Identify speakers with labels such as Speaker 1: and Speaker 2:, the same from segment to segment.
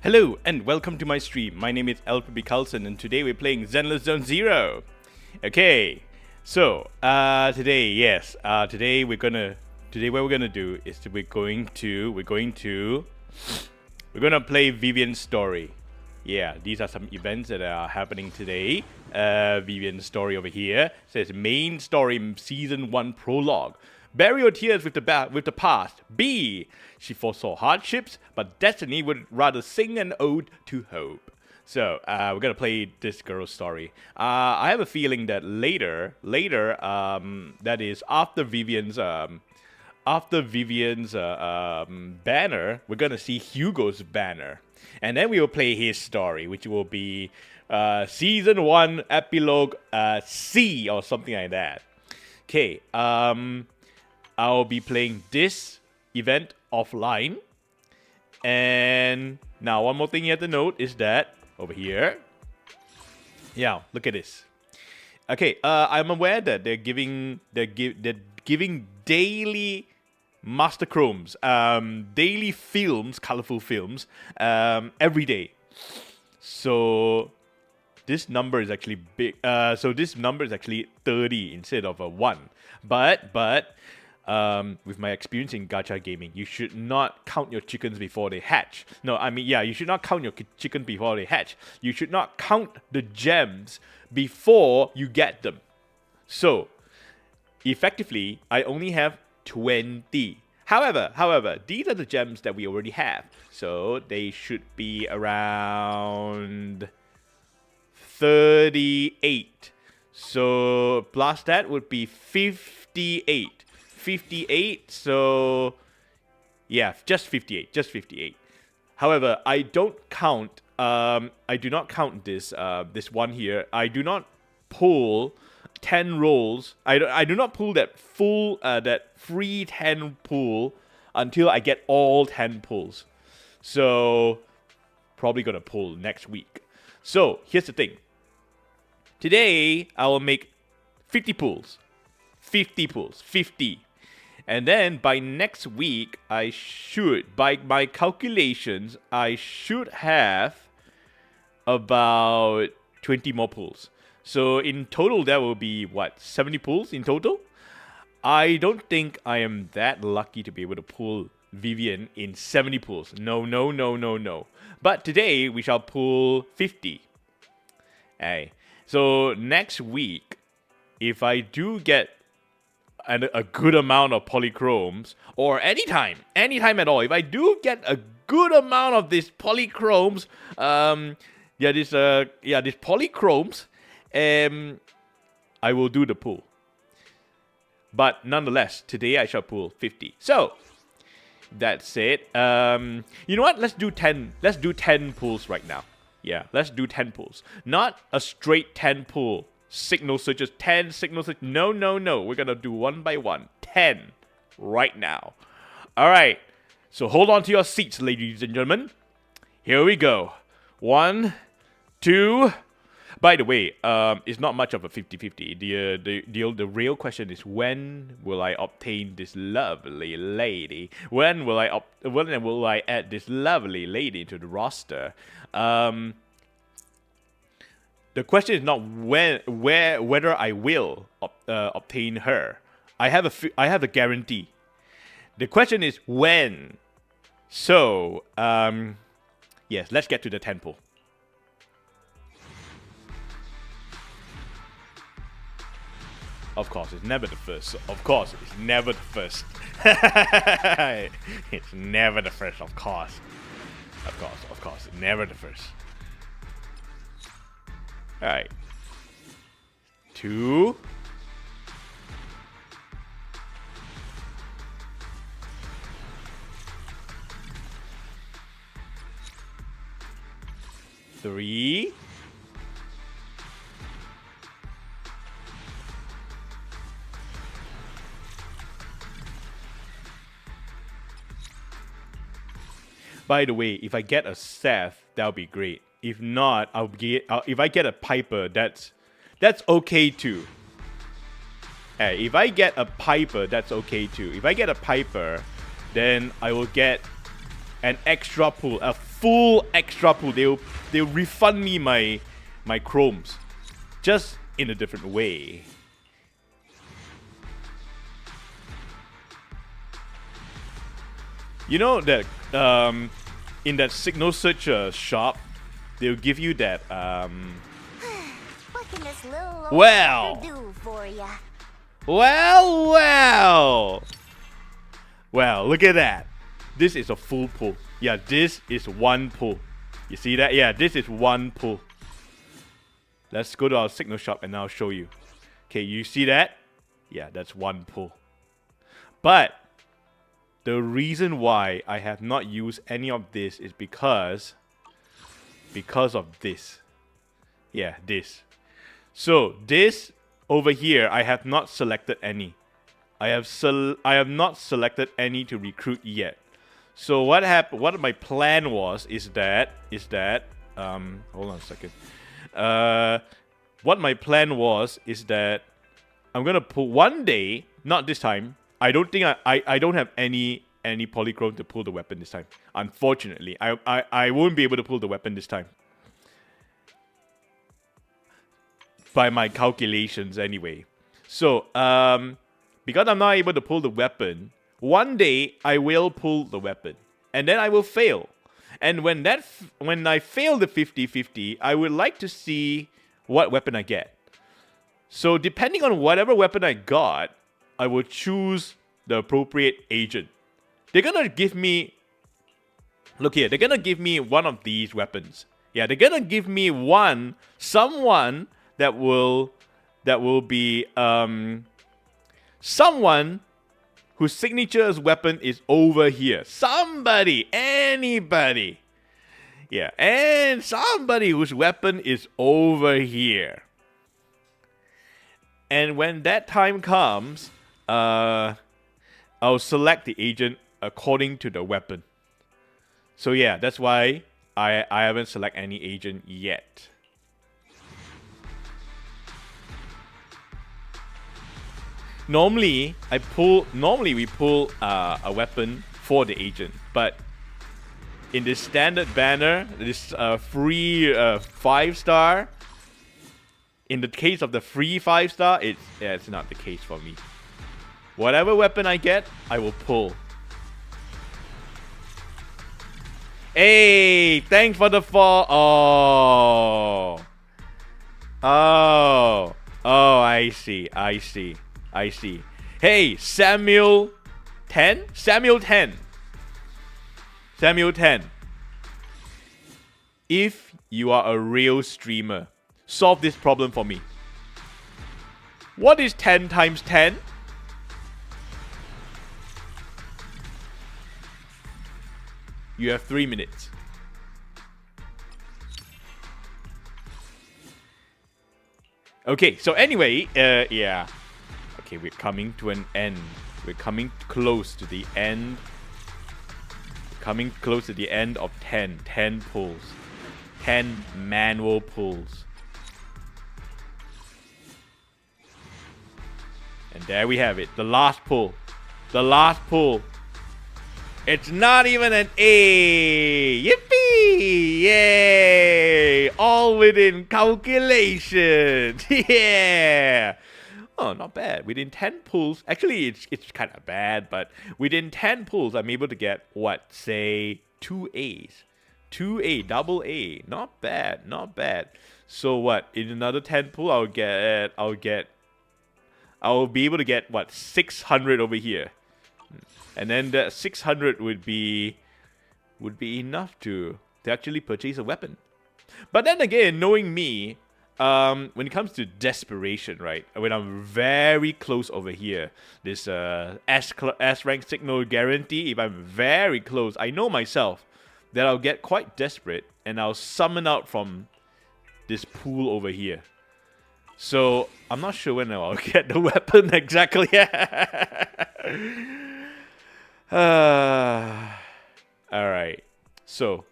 Speaker 1: Hello and welcome to my stream. My name is Alfred and today we're playing ZenlessZoneZero. Okay, so today what we're gonna do is we're gonna play Vivian's story. Yeah, these are some events that are happening today. Vivian's story over here says main story season 1 prologue. Bury your tears with the past. B. She foresaw hardships, but destiny would rather sing an ode to hope. So we're gonna play this girl's story. I have a feeling that later, that is after Vivian's banner, we're gonna see Hugo's banner, and then we will play his story, which will be season 1 epilogue C or something like that. Okay. I'll be playing this event offline. And now one more thing you have to note is that over here. Yeah, look at this. Okay, I'm aware that they're giving daily master chromes, daily films, colorful films, every day. So this number is actually big. So this number is actually 30 instead of a 1. But with my experience in gacha gaming, you should not count your chickens before they hatch. No, I mean, you should not count your chicken before they hatch. You should not count the gems before you get them. So, effectively, I only have 20. However, these are the gems that we already have. So, they should be around 38. So, plus that would be 58. 58, so yeah, just 58. However, I do not count this this one here. I do not pull 10 rolls. I do not pull that full that free 10 pull until I get all 10 pulls. So probably gonna pull next week. So here's the thing. Today I will make 50 pulls. 50. And then by next week, by my calculations, I should have about 20 more pulls. So in total, that will be, 70 pulls in total? I don't think I am that lucky to be able to pull Vivian in 70 pulls. No. But today, we shall pull 50. Hey. So next week, if I do get a good amount of polychromes, or anytime at all, if I do get a good amount of these polychromes, these polychromes, I will do the pull. But nonetheless, today I shall pull 50. So that's it. You know what? Let's do 10. Let's do 10 pulls right now. Yeah, let's do 10 pulls. Not a straight 10 pull. Signal switches, 10 signal switches. No. We're going to do one by one. 10 right now. All right. So hold on to your seats, ladies and gentlemen. Here we go. 1, 2. By the way, it's not much of a 50-50. The real question is, when will I obtain this lovely lady? When will I add this lovely lady to the roster? The question is not whether I will obtain her. I have a guarantee. The question is when. So, yes, let's get to the 10 pull. Of course, it's never the first. It's never the first. It's never the first, of course. Never the first. Alright. 2. 3. 4. By the way, if I get a Seth, that'll be great. If not, if I get a Piper, that's okay too. If I get a Piper, that's okay too. If I get a Piper, then I will get an extra pull, a full extra pool. They'll refund me my chromes, just in a different way. You know that in that signal search shop, they'll give you that
Speaker 2: What can this little
Speaker 1: well.
Speaker 2: do for ya?
Speaker 1: Well, look at that. This is a full pull. Yeah, this is one pull. You see that? Yeah, this is one pull. Let's go to our signal shop and I'll show you. Okay, you see that? Yeah, that's one pull. But the reason why I have not used any of this is because of this. Yeah, this. So this over here, I have not selected any. I have not selected any to recruit yet. So what happened? What my plan was is that hold on a second. What my plan was is that I'm gonna pull one day, not this time. I don't think I don't have any polychrome to pull the weapon this time. Unfortunately, I won't be able to pull the weapon this time. By my calculations anyway. So, because I'm not able to pull the weapon, one day I will pull the weapon. And then I will fail. And when I fail the 50-50, I would like to see what weapon I get. So depending on whatever weapon I got, I will choose the appropriate agent. They're gonna give me... Look here, they're gonna give me one of these weapons. Yeah, they're gonna give me someone that will be someone whose signature's weapon is over here. Anybody. Yeah, and somebody whose weapon is over here. And when that time comes, I'll select the agent according to the weapon. So yeah, that's why I haven't selected any agent yet. Normally we pull a weapon for the agent, but in this standard banner, this free 5-star, in the case of the free 5-star, it's not the case for me. Whatever weapon I get, I will pull. Hey, thanks for the fall. Oh, I see. Hey, Samuel 10. If you are a real streamer, solve this problem for me. What is 10 times 10? You have 3 minutes. Okay, so anyway, yeah. Okay, we're coming to an end. We're coming close to the end. Coming close to the end of 10 pulls. 10 manual pulls. And there we have it. The last pull. It's not even an A. Yippee! Yay! All within calculations. Yeah! Oh, not bad. Within 10 pulls, actually it's kind of bad, but within 10 pulls, I'm able to get, say, 2 A's. 2A, double A. Not bad. So what? In another 10 pull, I'll be able to get, 600 over here. And then that 600 would be enough to actually purchase a weapon. But then again, knowing me, when it comes to desperation, right? When I'm very close over here, this S rank signal guarantee, if I'm very close, I know myself that I'll get quite desperate and I'll summon out from this pool over here. So I'm not sure when I'll get the weapon exactly. Alright, so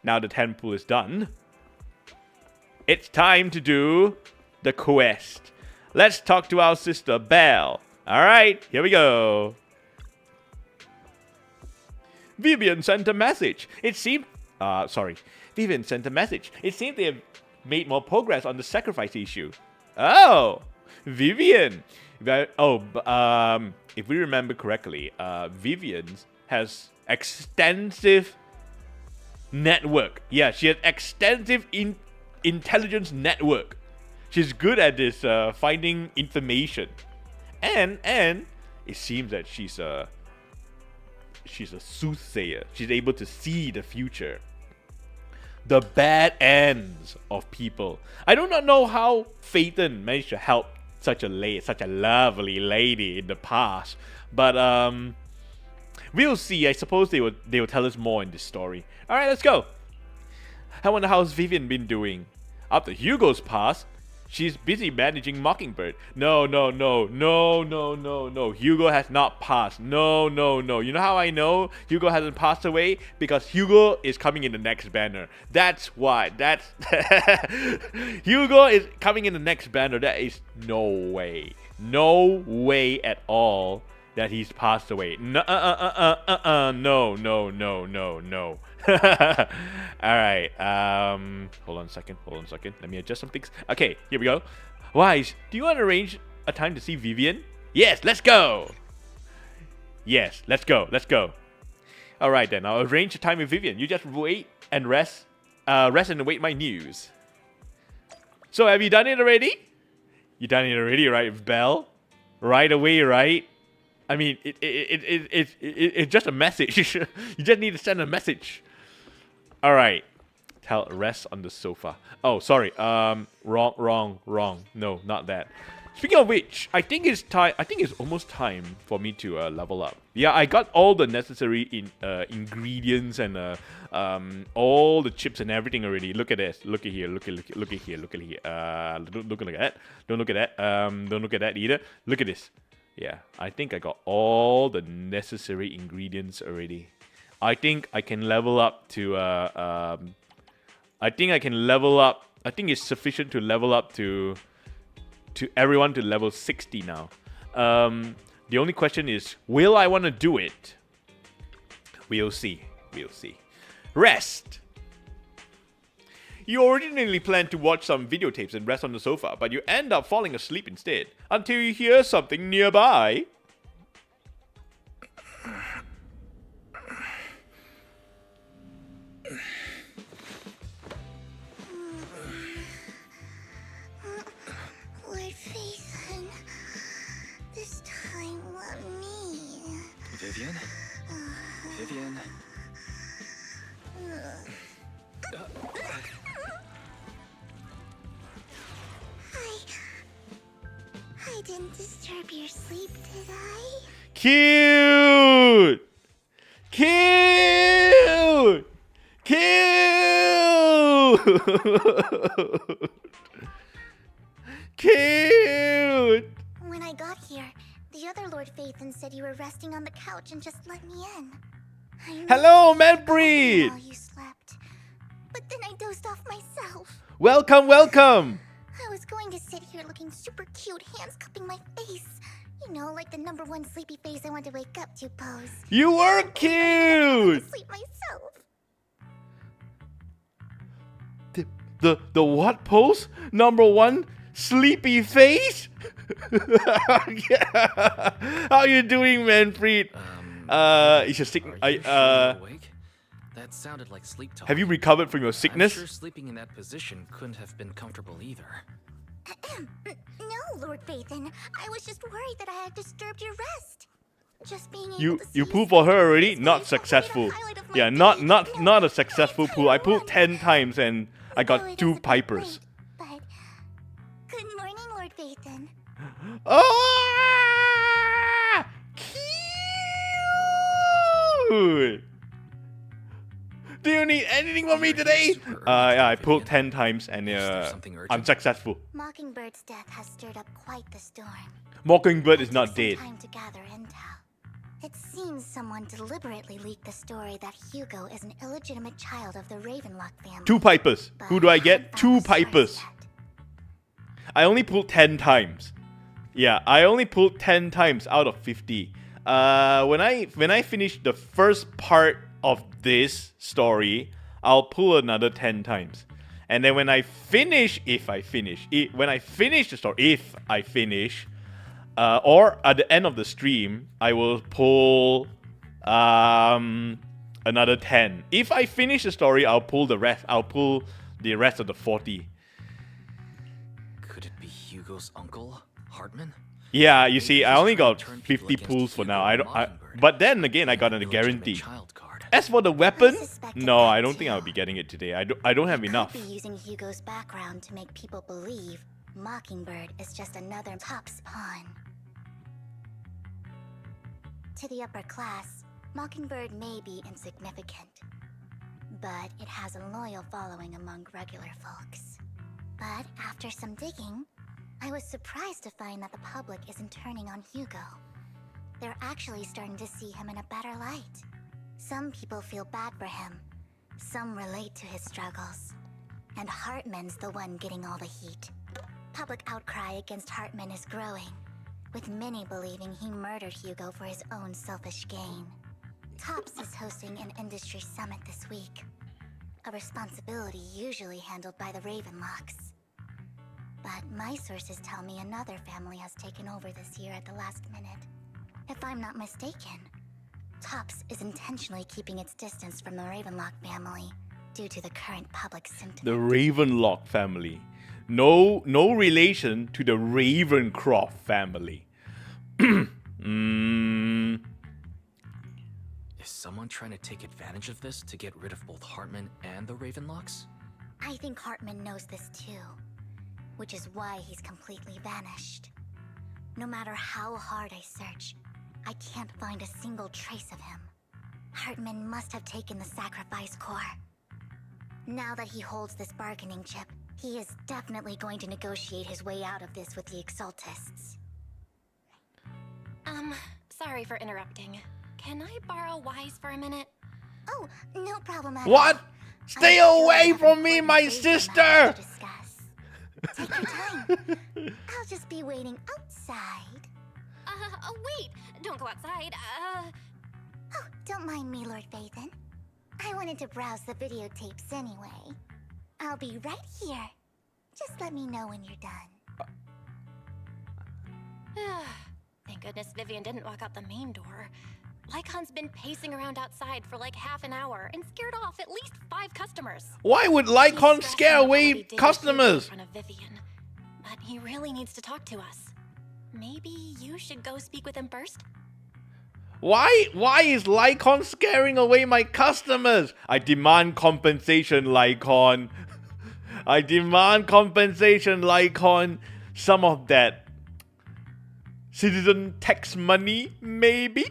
Speaker 1: now the 10 pool is done. It's time to do the quest. Let's talk to our sister Belle. Alright, here we go. Vivian sent a message. It seems Vivian sent a message. It seems they have made more progress on the sacrifice issue. Oh, Vivian. If we remember correctly, Vivian has extensive network. Yeah, she has extensive intelligence network. She's good at this finding information, and it seems that she's a soothsayer. She's able to see the future, the bad ends of people. I do not know how Phaeton managed to help such a lovely lady in the past, but we'll see. I suppose they will tell us more in this story. All right, let's go. I wonder how's Vivian been doing. After Hugo's passed, she's busy managing Mockingbird. No. Hugo has not passed. No. You know how I know Hugo hasn't passed away? Because Hugo is coming in the next banner. That's why. Hugo is coming in the next banner. That is no way. No way at all that he's passed away. No. Alright, hold on a second. Let me adjust some things. Okay, here we go. Wise, do you want to arrange a time to see Vivian? Yes, let's go. Alright then, I'll arrange a time with Vivian. You just wait and rest and await my news. So have you done it already? You done it already, right, with Belle? Right away, right? I mean, it's just a message. You just need to send a message. All right. Tell rest on the sofa. Oh, sorry. Wrong. No, not that. Speaking of which, I think it's time. I think it's almost time for me to level up. Yeah, I got all the necessary ingredients and all the chips and everything already. Look at this. Look at here. Look at here. Don't look at that. Don't look at that. Don't look at that either. Look at this. Yeah, I think I got all the necessary ingredients already. I think I can level up to I think it's sufficient to level up to everyone to level 60 now. The only question is, will I want to do it? We'll see. Rest. You originally planned to watch some videotapes and rest on the sofa, but you end up falling asleep instead, until you hear something nearby.
Speaker 2: Lord Phaeton, this time let me.
Speaker 3: Vivian? Vivian?
Speaker 2: I didn't disturb your sleep, did I?
Speaker 1: Cute!
Speaker 2: When I got here, the other Lord Phaeton said you were resting on the couch and just let me in.
Speaker 1: Hello, Manfred!
Speaker 2: While you slept, but then I dozed off myself.
Speaker 1: Welcome.
Speaker 2: I was going to sit here looking super cute, hands cupping my face. You know, like the #1 sleepy face I want to wake up to pose.
Speaker 1: You were cute!
Speaker 2: Sleep myself.
Speaker 1: The what pose? #1 sleepy face? Yeah. How you doing, Manfred? Is your sick?
Speaker 3: Awake? That sounded like sleep talk.
Speaker 1: Have you recovered from your sickness?
Speaker 3: I'm sure sleeping in that position couldn't have been comfortable either.
Speaker 2: No, Lord Phaeton. I was just worried that I had disturbed your rest. Just being able to see
Speaker 1: You pulled for her already? Not successful. Yeah, not a successful pull. I pulled 10 times and I got 2 pipers.
Speaker 2: But good morning, Lord Phaeton.
Speaker 1: Oh! Cute! Do you need anything from me today? Yeah, I pulled 10 times and I'm successful.
Speaker 2: Mockingbird's death has stirred up quite the storm.
Speaker 1: Mockingbird is
Speaker 2: It
Speaker 1: not
Speaker 2: took some
Speaker 1: dead.
Speaker 2: time to gather intel. It seems someone deliberately leaked the story that Hugo is an illegitimate child of the Ravenlock family.
Speaker 1: 2 pipers.
Speaker 2: But
Speaker 1: Who do I
Speaker 2: I
Speaker 1: get?
Speaker 2: haven't
Speaker 1: 2
Speaker 2: found the source
Speaker 1: pipers.
Speaker 2: yet.
Speaker 1: I only pulled 10 times. Yeah, I only pulled 10 times out of 50. When I finished the first part of this story, I'll pull another 10 times. And then when I finish, if I finish the story, or at the end of the stream, I will pull another 10. If I finish the story, I'll pull the rest. I'll pull the rest of the 40.
Speaker 3: Could it be Hugo's uncle, Hartman?
Speaker 1: Yeah, you see, I only got
Speaker 3: Turn
Speaker 1: 50
Speaker 3: people against
Speaker 1: pulls for
Speaker 3: Hugo
Speaker 1: now.
Speaker 3: and
Speaker 1: I don't.
Speaker 3: Mockingbird.
Speaker 1: But then again, I got a
Speaker 3: Illegitimate
Speaker 1: guarantee.
Speaker 3: child card.
Speaker 1: As for the weapon,
Speaker 2: suspected
Speaker 1: no,
Speaker 2: that
Speaker 1: I don't think
Speaker 2: too.
Speaker 1: I'll be getting it today. I don't have enough.
Speaker 2: Could be using Hugo's background to make people believe Mockingbird is just another Top's pawn. To the upper class, Mockingbird may be insignificant, but it has a loyal following among regular folks. But after some digging, I was surprised to find that the public isn't turning on Hugo. They're actually starting to see him in a better light. Some people feel bad for him, some relate to his struggles, and Hartman's the one getting all the heat. Public outcry against Hartman is growing, with many believing he murdered Hugo for his own selfish gain. Tops is hosting an industry summit this week, a responsibility usually handled by the Ravenlocks. But my sources tell me another family has taken over this year at the last minute. If I'm not mistaken, Tops is intentionally keeping its distance from the Ravenlock family due to the current public sentiment.
Speaker 1: The Ravenlock family. No relation to the Ravencroft family.
Speaker 3: Is someone trying to take advantage of this to get rid of both Hartman and the Ravenlocks?
Speaker 2: I think Hartman knows this too, which is why he's completely vanished. No matter how hard I search, I can't find a single trace of him. Hartman must have taken the sacrifice core. Now that he holds this bargaining chip, he is definitely going to negotiate his way out of this with the Exaltists.
Speaker 4: Sorry for interrupting. Can I borrow Wise for a minute?
Speaker 2: Oh, no problem at
Speaker 1: What?
Speaker 2: all.
Speaker 1: Stay
Speaker 2: I'm sure
Speaker 1: away
Speaker 2: we have
Speaker 1: from me,
Speaker 2: important
Speaker 1: my
Speaker 2: Raven matters
Speaker 1: sister!
Speaker 2: to discuss. Take your time. I'll just be waiting outside.
Speaker 4: Wait! Don't go outside.
Speaker 2: Oh, don't mind me, Lord Phaethon. I wanted to browse the videotapes anyway. I'll be right here. Just let me know when you're done.
Speaker 4: Thank goodness Vivian didn't walk out the main door. Lycon's been pacing around outside for like half an hour and scared off at least 5 customers.
Speaker 1: Why would
Speaker 4: He's
Speaker 1: Lycon
Speaker 4: stressing
Speaker 1: scare
Speaker 4: about what
Speaker 1: away
Speaker 4: he did to Hugo
Speaker 1: customers?
Speaker 4: In front of Vivian. But he really needs to talk to us. Maybe you should go speak with him first?
Speaker 1: Why is Lycon scaring away my customers? I demand compensation, Lycon. I demand compensation, Lycon. Some of that citizen tax money, maybe?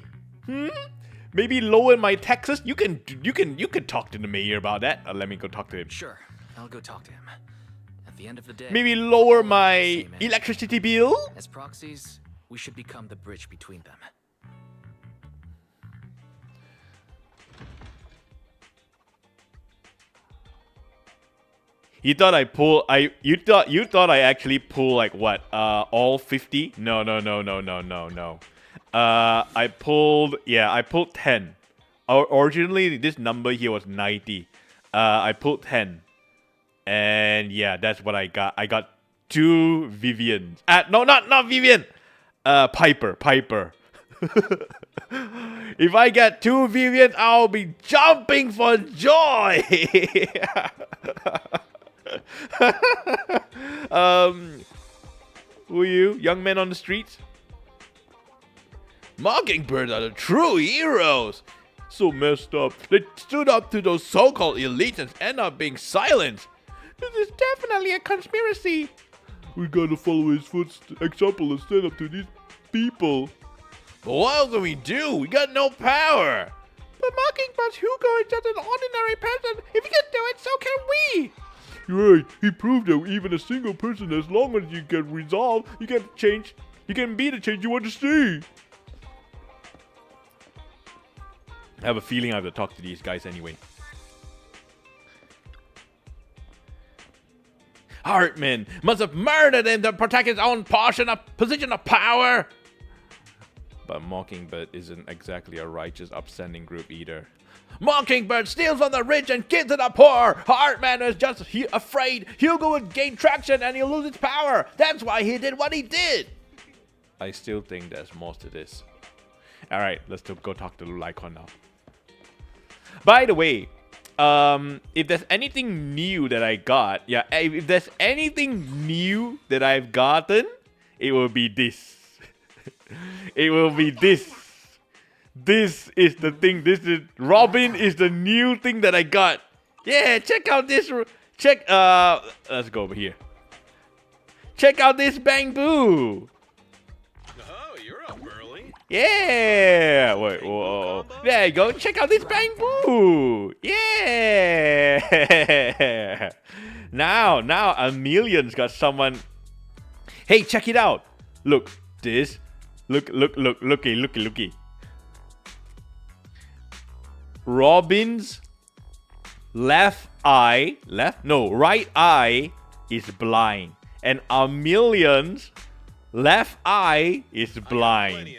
Speaker 1: Maybe lower my taxes? You can talk to the mayor about that. Let me go talk to him.
Speaker 3: Sure, I'll go talk to him. At the end of the day,
Speaker 1: Maybe lower my
Speaker 3: Same energy.
Speaker 1: electricity bill?
Speaker 3: As proxies, we should become the bridge between them.
Speaker 1: You thought you thought I actually pull like what? All 50? No. I pulled 10. Originally this number here was 90. I pulled 10. And yeah, that's what I got. I got 2 Vivians. No, not Vivian. Piper. If I get 2 Vivians, I'll be jumping for joy. Who are you? Young men on the streets? Mockingbirds are the true heroes. So messed up. They stood up to those so-called elites and end up being silenced. This is definitely a conspiracy. We gotta follow his example and stand up to these people. But what can we do? We got no power. But Mockingbird's Hugo is just an ordinary person. If he can do it, so can we. You're right. He proved that even a single person, as long as you can resolve, you can change. You can be the change you want to see. I have a feeling I have to talk to these guys anyway. Hartman must have murdered him to protect his own position of power. But Mockingbird isn't exactly a righteous, upstanding group either. Mockingbird steals from the rich and gives to the poor! Heartman is just afraid Hugo would gain traction and he'll lose its power! That's why he did what he did! I still think there's more to this. Alright, let's go talk to Lycon now. By the way, if there's anything new that I got, if there's anything new that I've gotten, it will be this. It will be this. This is the thing. Robin is the new thing that I got. Yeah, check out this. Let's go over here. Check out this Bamboo.
Speaker 5: Oh, you're up early.
Speaker 1: Yeah. Wait. Whoa. There you go. Check out this Bamboo. Yeah. Now, Amelian's got someone. Hey, check it out. Look, this. Looky. Robin's right eye is blind, and Amelian's left eye is blind.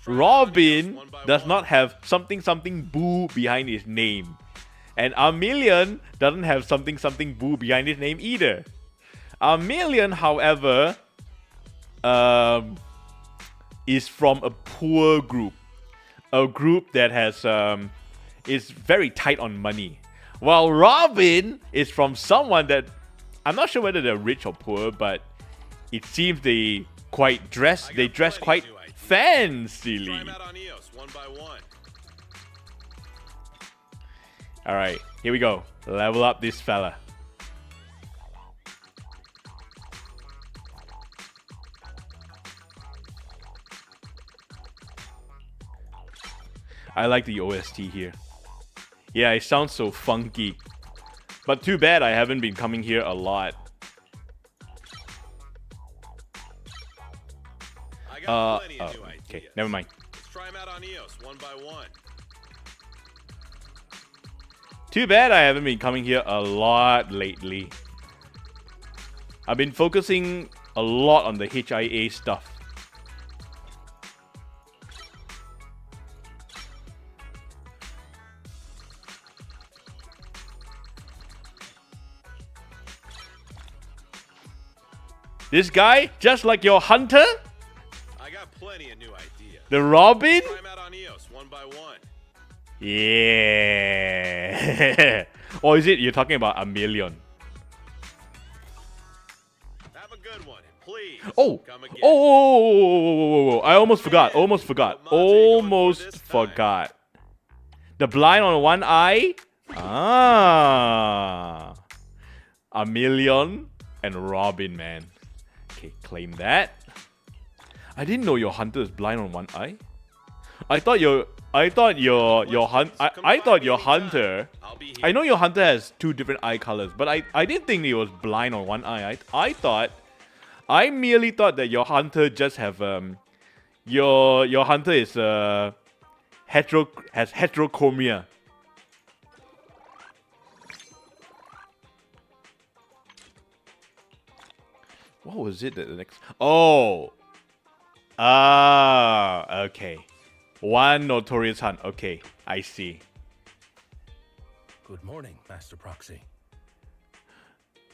Speaker 1: Robin does not have something boo behind his name, and Amelian doesn't have something boo behind his name either. Amelian, however, is from a poor group. A group that has is very tight on money. While Robin is from someone that I'm not sure whether they're rich or poor, but it seems they dress quite fancily. Alright, here we go. Level up this fella. I like the OST here. Yeah, it sounds so funky. But too bad I haven't been coming here a lot. Okay, never mind.
Speaker 5: Let's try him out on EOS one by one.
Speaker 1: Too bad I haven't been coming here a lot lately. I've been focusing a lot on the HIA stuff. This guy, just like your hunter?
Speaker 5: I got plenty of new ideas.
Speaker 1: The Robin?
Speaker 5: Try him out on EOS one by one.
Speaker 1: Yeah. Or is it you're talking about Amelion?
Speaker 5: Have a good one, please.
Speaker 1: Oh.
Speaker 5: Come again.
Speaker 1: Oh. I almost forgot.
Speaker 5: What mods are you going for this time?
Speaker 1: Forgot. The blind on one eye? Ah. Amelion and Robin, man. Okay, claim that. I didn't know your hunter is blind on one eye. I thought your hunter. I know your hunter has two different eye colors, but I didn't think he was blind on one eye. I merely thought that your hunter just have your hunter is has heterochromia. What was it that the next? Oh. Ah, okay. One notorious hunt. Okay, I see.
Speaker 6: Good morning, Master Proxy.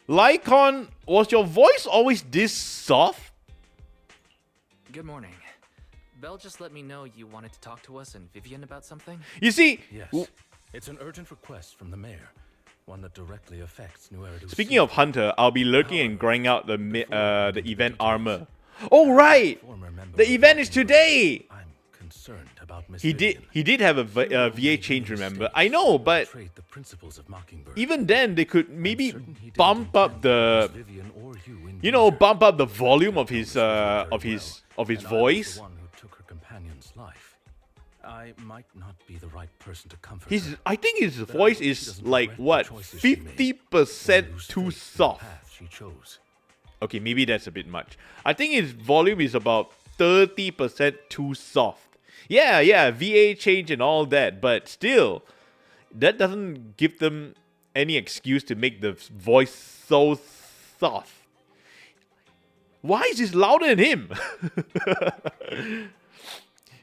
Speaker 1: Lycon, was your voice always this soft?
Speaker 3: Good morning. Belle just let me know you wanted to talk to us and Vivian about something.
Speaker 1: You see,
Speaker 6: Yes, it's an urgent request from the mayor, one that directly affects New Eridu.
Speaker 1: speaking of hunter, I'll be lurking and growing out the event armor. Oh right, the event is today.
Speaker 6: I'm concerned about Miss
Speaker 1: He did have a VA change, remember? I know, but
Speaker 6: the principles of Mockingbird.
Speaker 1: even then they could maybe
Speaker 6: Certain he didn't
Speaker 1: bump up
Speaker 6: intend
Speaker 1: the,
Speaker 6: to put Vivian or you in
Speaker 1: you know,
Speaker 6: danger.
Speaker 1: bump up the volume of his
Speaker 6: Very
Speaker 1: of his
Speaker 6: well.
Speaker 1: of his
Speaker 6: And I was
Speaker 1: voice.
Speaker 6: the one who took her companion's life. I might not be the right person to comfort
Speaker 1: His,
Speaker 6: her.
Speaker 1: I think his
Speaker 6: But I
Speaker 1: voice
Speaker 6: hope she
Speaker 1: is
Speaker 6: doesn't
Speaker 1: like
Speaker 6: regret the
Speaker 1: what,
Speaker 6: choices she made,
Speaker 1: 50%
Speaker 6: or lose
Speaker 1: too
Speaker 6: faith in the
Speaker 1: soft.
Speaker 6: path she chose.
Speaker 1: Okay, maybe that's a bit much. I think his volume is about 30% too soft. Yeah, VA change and all that, but still, that doesn't give them any excuse to make the voice so soft. Why is this louder than him?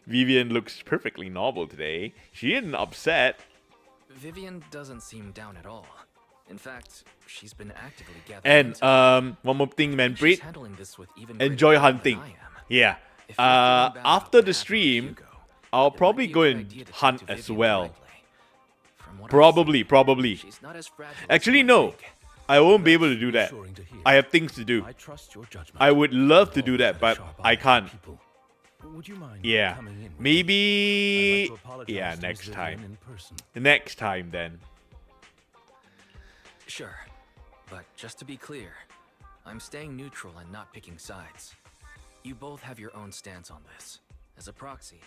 Speaker 1: Vivian looks perfectly normal today. She isn't upset.
Speaker 3: Vivian doesn't seem down at all. In fact, she's been actively gathering.
Speaker 1: And one more thing,
Speaker 3: she's
Speaker 1: Manpreet.
Speaker 3: handling this with even
Speaker 1: Enjoy
Speaker 3: greater
Speaker 1: hunting.
Speaker 3: than I am.
Speaker 1: Yeah.
Speaker 3: If you're feeling bad
Speaker 1: After
Speaker 3: about
Speaker 1: the
Speaker 3: that,
Speaker 1: stream,
Speaker 3: Hugo,
Speaker 1: I'll
Speaker 3: it might
Speaker 1: probably
Speaker 3: be a
Speaker 1: go
Speaker 3: good
Speaker 1: and
Speaker 3: idea to talk
Speaker 1: hunt
Speaker 3: to
Speaker 1: as
Speaker 3: Vivian
Speaker 1: well.
Speaker 3: directly. From what I
Speaker 1: Probably.
Speaker 3: see, she's not as fragile as
Speaker 1: Actually,
Speaker 3: you
Speaker 1: no.
Speaker 3: might think.
Speaker 1: I won't be able to do that.
Speaker 6: Reassuring to hear.
Speaker 1: I have things to do.
Speaker 6: I trust your judgment.
Speaker 1: I would love to
Speaker 6: You've
Speaker 1: do that,
Speaker 6: always
Speaker 1: but
Speaker 6: had a sharp
Speaker 1: I
Speaker 6: eye for
Speaker 1: can't.
Speaker 6: people. Would you mind
Speaker 1: Yeah.
Speaker 6: coming in with me?
Speaker 1: Maybe.
Speaker 6: I'd like to apologize
Speaker 1: Yeah,
Speaker 6: to Miss
Speaker 1: next
Speaker 6: Vivian
Speaker 1: time.
Speaker 6: in person.
Speaker 1: Next time then.
Speaker 3: Sure, but just to be clear, I'm staying neutral and not picking sides. You both have your own stance on this. As a proxy,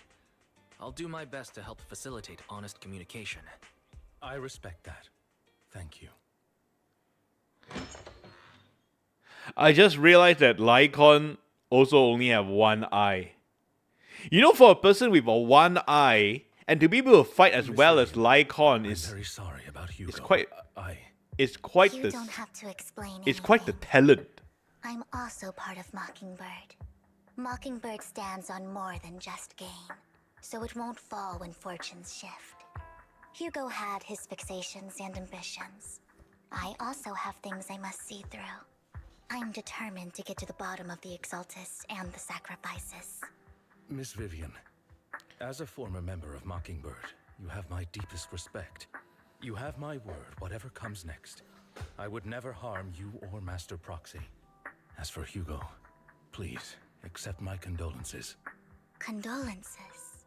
Speaker 3: I'll do my best to help facilitate honest communication.
Speaker 6: I respect that. Thank you.
Speaker 1: I just realized that Lycon also only have one eye. You know, for a person with a one eye, and to be able to fight as well as Lycon
Speaker 6: I'm
Speaker 1: is
Speaker 6: very sorry about Hugo.
Speaker 1: quite-
Speaker 6: I
Speaker 1: quite
Speaker 2: You
Speaker 1: the
Speaker 2: don't have to explain
Speaker 1: it's quite the
Speaker 2: anything.
Speaker 1: talent.
Speaker 2: I'm also part of Mockingbird. Mockingbird stands on more than just gain, so it won't fall when fortunes shift. Hugo had his fixations and ambitions. I also have things I must see through. I'm determined to get to the bottom of the Exaltists and the sacrifices.
Speaker 6: Miss Vivian, as a former member of Mockingbird, you have my deepest respect. You have my word, whatever comes next. I would never harm you or Master Proxy. As for Hugo, please accept my condolences.
Speaker 2: Condolences?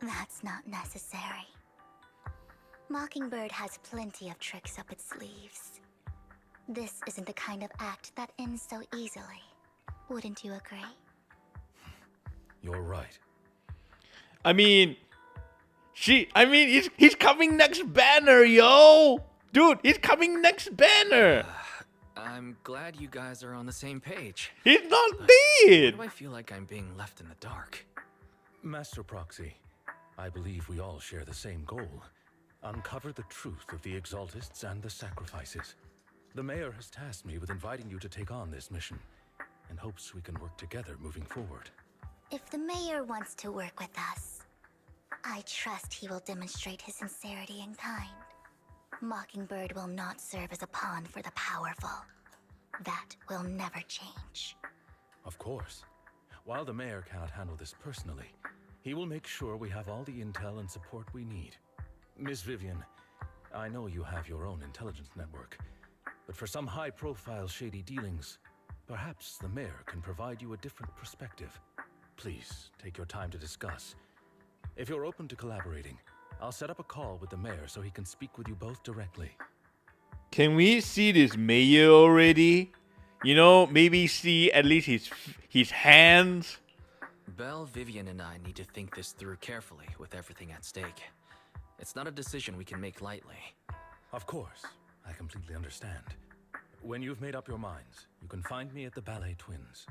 Speaker 2: That's not necessary. Mockingbird has plenty of tricks up its sleeves. This isn't the kind of act that ends so easily. Wouldn't you agree?
Speaker 6: You're right.
Speaker 1: I mean, he's coming next banner, yo! Dude, he's coming next banner!
Speaker 3: I'm glad you guys are on the same page.
Speaker 1: He's not
Speaker 3: Why
Speaker 1: dead!
Speaker 3: do I feel like I'm being left in the dark?
Speaker 6: Master Proxy, I believe we all share the same goal. Uncover the truth of the Exaltists and the sacrifices. The Mayor has tasked me with inviting you to take on this mission, and hopes we can work together moving forward.
Speaker 2: If the mayor wants to work with us, I trust he will demonstrate his sincerity in kind. Mockingbird will not serve as a pawn for the powerful. That will never change.
Speaker 6: Of course. While the Mayor cannot handle this personally, he will make sure we have all the intel and support we need. Miss Vivian, I know you have your own intelligence network, but for some high-profile shady dealings, perhaps the Mayor can provide you a different perspective. Please, take your time to discuss. If you're open to collaborating, I'll set up a call with the Mayor so he can speak with you both directly.
Speaker 1: Can we see this mayor already? You know, maybe see at least his hands?
Speaker 3: Belle, Vivian, and I need to think this through carefully with everything at stake. It's not a decision we can make lightly.
Speaker 6: Of course, I completely understand. When you've made up your minds, you can find me at the Ballet Twins.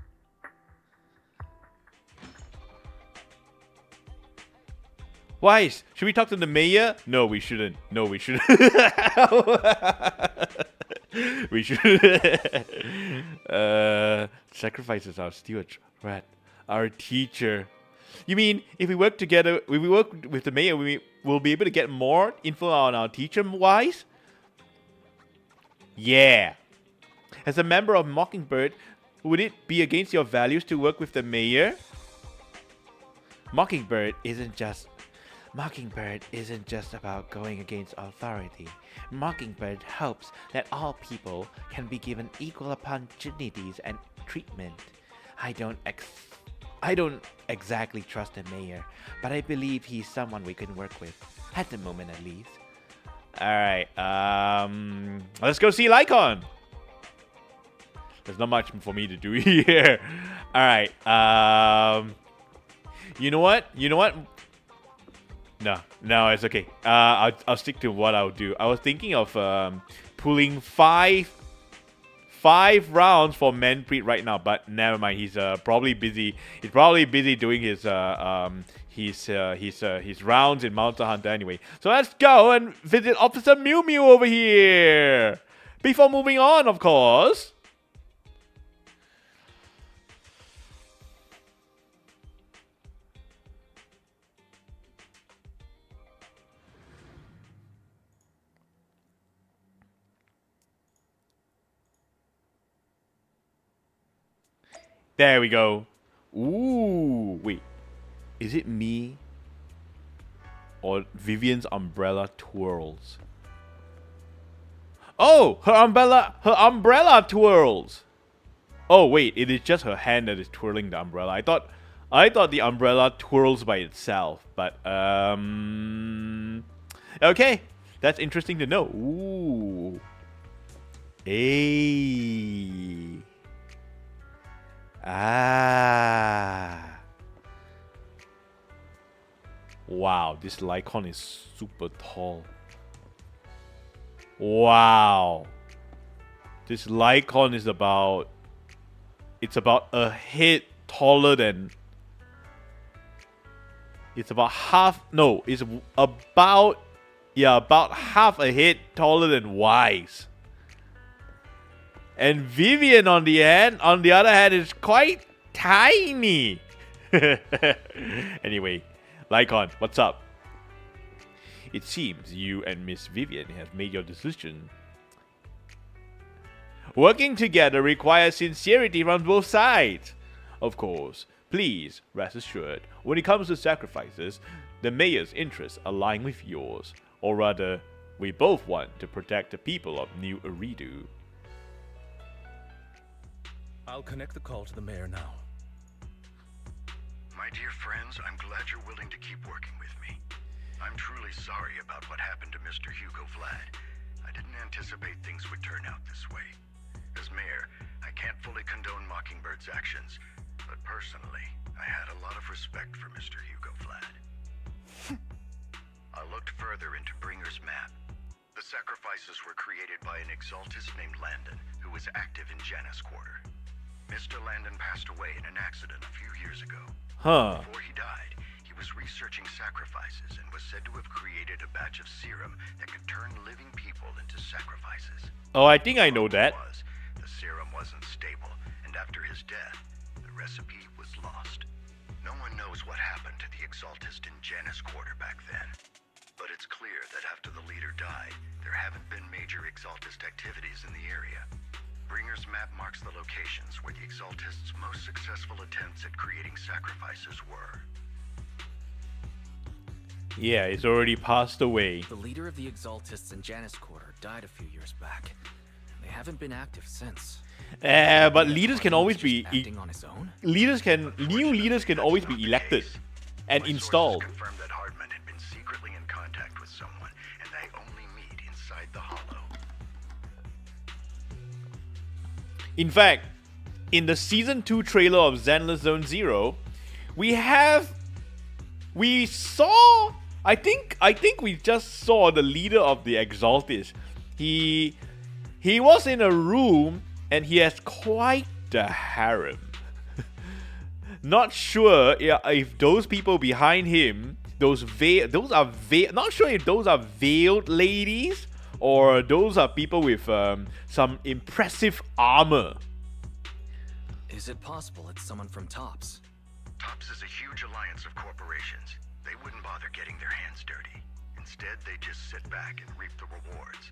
Speaker 1: Wise, should we talk to the mayor? No, we shouldn't. No, we shouldn't. We should. Sacrifices are still a threat. Our teacher. You mean if we work together, if we work with the mayor, we will be able to get more info on our teacher, Wise? Yeah. As a member of Mockingbird, would it be against your values to work with the mayor? Mockingbird isn't just about going against authority. Mockingbird hopes that all people can be given equal opportunities and treatment. I don't exactly trust the mayor, but I believe he's someone we can work with. At the moment, at least. Alright, let's go see Lycon. There's not much for me to do here. Alright, you know what? No, it's okay. I'll stick to what I'll do. I was thinking of pulling five rounds for Manpreet right now, but never mind. He's probably busy. He's probably busy doing his rounds in Monster Hunter anyway. So let's go and visit Officer Mew Mew over here. Before moving on, of course. There we go. Ooh, wait. Is it me? Or Vivian's umbrella twirls? Oh, her umbrella twirls. Oh wait, it is just her hand that is twirling the umbrella. I thought the umbrella twirls by itself, but okay, that's interesting to know. Ooh, hey, wow, this Lycon is super tall. Wow, this Lycon is about. It's about a head taller than. It's about half. No, it's about. Yeah, about half a head taller than Wise. And Vivian, on the other hand, is quite tiny. Anyway, Lycon, what's up? It seems you and Miss Vivian have made your decision. Working together requires sincerity from both sides. Of course, please rest assured, when it comes to sacrifices, the mayor's interests align with yours. Or rather, we both want to protect the people of New Eridu.
Speaker 6: I'll connect the call to the mayor now.
Speaker 7: My dear friends, I'm glad you're willing to keep working with me. I'm truly sorry about what happened to Mr. Hugo Vlad. I didn't anticipate things would turn out this way. As mayor, I can't fully condone Mockingbird's actions, but personally, I had a lot of respect for Mr. Hugo Vlad. I looked further into Bringer's map. The sacrifices were created by an exaltist named Landon, who was active in Janus Quarter. Mr. Landon passed away in an accident a few years ago.
Speaker 1: Huh.
Speaker 7: Before he died, he was researching sacrifices and was said to have created a batch of serum that could turn living people into sacrifices.
Speaker 1: Oh, I think I know that.
Speaker 7: The serum wasn't stable, and after his death, the recipe was lost. No one knows what happened to the exaltist in Janus Quarter back then. But it's clear that after the leader died, there haven't been major exaltist activities in the area. Bringer's map marks the locations where the exaltist's most successful attempts at creating sacrifices were.
Speaker 1: Yeah, it's already passed away.
Speaker 3: The leader of the Exaltists in Janus Quarter died a few years back. They haven't been active since.
Speaker 1: But leaders can always be
Speaker 3: acting on his own.
Speaker 1: New leaders can always be elected and
Speaker 7: My
Speaker 1: installed.
Speaker 7: sources confirmed that Hardman had been secretly in contact with someone, and they only meet inside the Hollow.
Speaker 1: In fact, in the season 2 trailer of ZenlessZoneZero, we saw. I think we just saw the leader of the Exaltists. He was in a room and he has quite the harem. Not sure if those people behind him, not sure if those are veiled ladies or those are people with some impressive armor.
Speaker 3: Is it possible it's someone from Tops?
Speaker 7: TOPS is a huge alliance of corporations. They wouldn't bother getting their hands dirty. Instead, they just sit back and reap the rewards.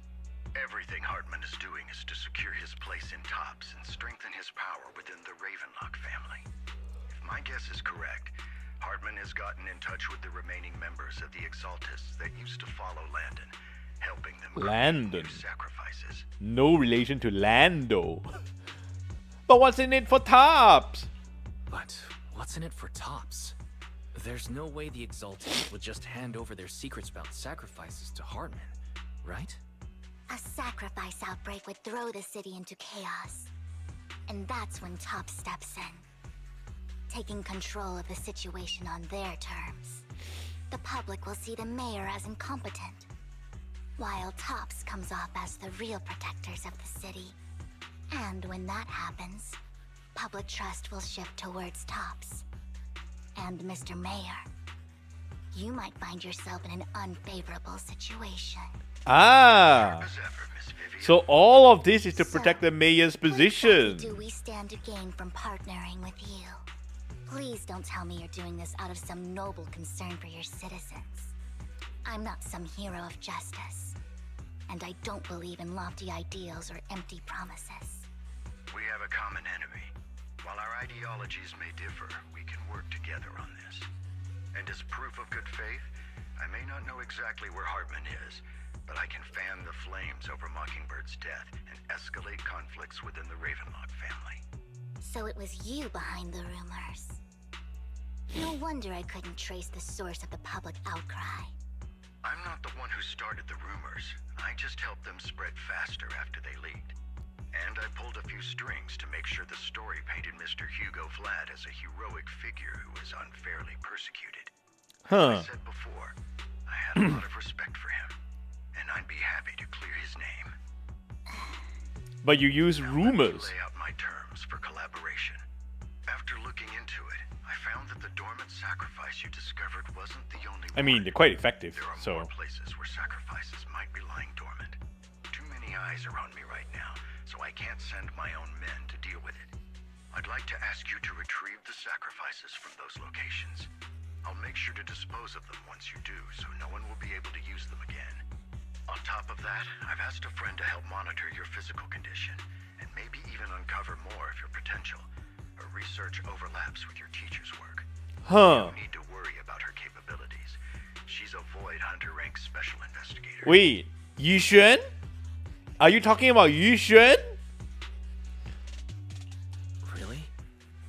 Speaker 7: Everything Hardman is doing is to secure his place in TOPS and strengthen his power within the Ravenlock family. If my guess is correct, Hardman has gotten in touch with the remaining members of the Exaltists that used to follow Landon, helping them create new sacrifices.
Speaker 1: No relation to Lando. But what's in it for Tops?
Speaker 3: But what's in it for Tops? There's no way the Exaltists would just hand over their secrets about sacrifices to Hardman, right?
Speaker 2: A sacrifice outbreak would throw the city into chaos. And that's when Top steps in, taking control of the situation on their terms. The public will see the mayor as incompetent, while Tops comes off as the real protectors of the city. And when that happens, public trust will shift towards Tops. And Mr. Mayor, you might find yourself in an unfavorable situation.
Speaker 1: Ah,
Speaker 7: As ever, Miss Vivian.
Speaker 1: so all of this is to protect the mayor's
Speaker 2: What
Speaker 1: position.
Speaker 2: do we stand to gain from partnering with you? Please don't tell me you're doing this out of some noble concern for your citizens. I'm not some hero of justice, and I don't believe in lofty ideals or empty promises.
Speaker 7: We have a common enemy. While our ideologies may differ, we can work together on this. And as proof of good faith, I may not know exactly where Hartman is, but I can fan the flames over Mockingbird's death and escalate conflicts within the Ravenlock family.
Speaker 2: So it was you behind the rumors. No wonder I couldn't trace the source of the public outcry.
Speaker 7: I'm not the one who started the rumors. I just helped them spread faster after they leaked. And I pulled a few strings to make sure the story painted Mr. Hugo Vlad as a heroic figure who was unfairly persecuted.
Speaker 1: Huh.
Speaker 7: As I said before, I had a lot of respect for him, and I'd be happy to clear his name.
Speaker 1: But you use
Speaker 7: Now, let me
Speaker 1: rumors.
Speaker 7: lay out my terms for collaboration. After looking into it, I found that the dormant sacrifice you discovered wasn't the only
Speaker 1: I mean,
Speaker 7: one.
Speaker 1: they're quite effective,
Speaker 7: There are
Speaker 1: so...
Speaker 7: more places where sacrifices might be lying dormant. Too many eyes are on me right now, so I can't send my own men to deal with it. I'd like to ask you to retrieve the sacrifices from those locations. I'll make sure to dispose of them once you do, so no one will be able to use them again. On top of that, I've asked a friend to help monitor your physical condition, and maybe even uncover more of your potential. Her research overlaps with your teacher's work.
Speaker 1: Huh.
Speaker 7: You don't need to worry about her capabilities. She's a Void Hunter rank special investigator.
Speaker 1: Wait, Yu Xuan? Are you talking about Yu Xuan?
Speaker 3: Really?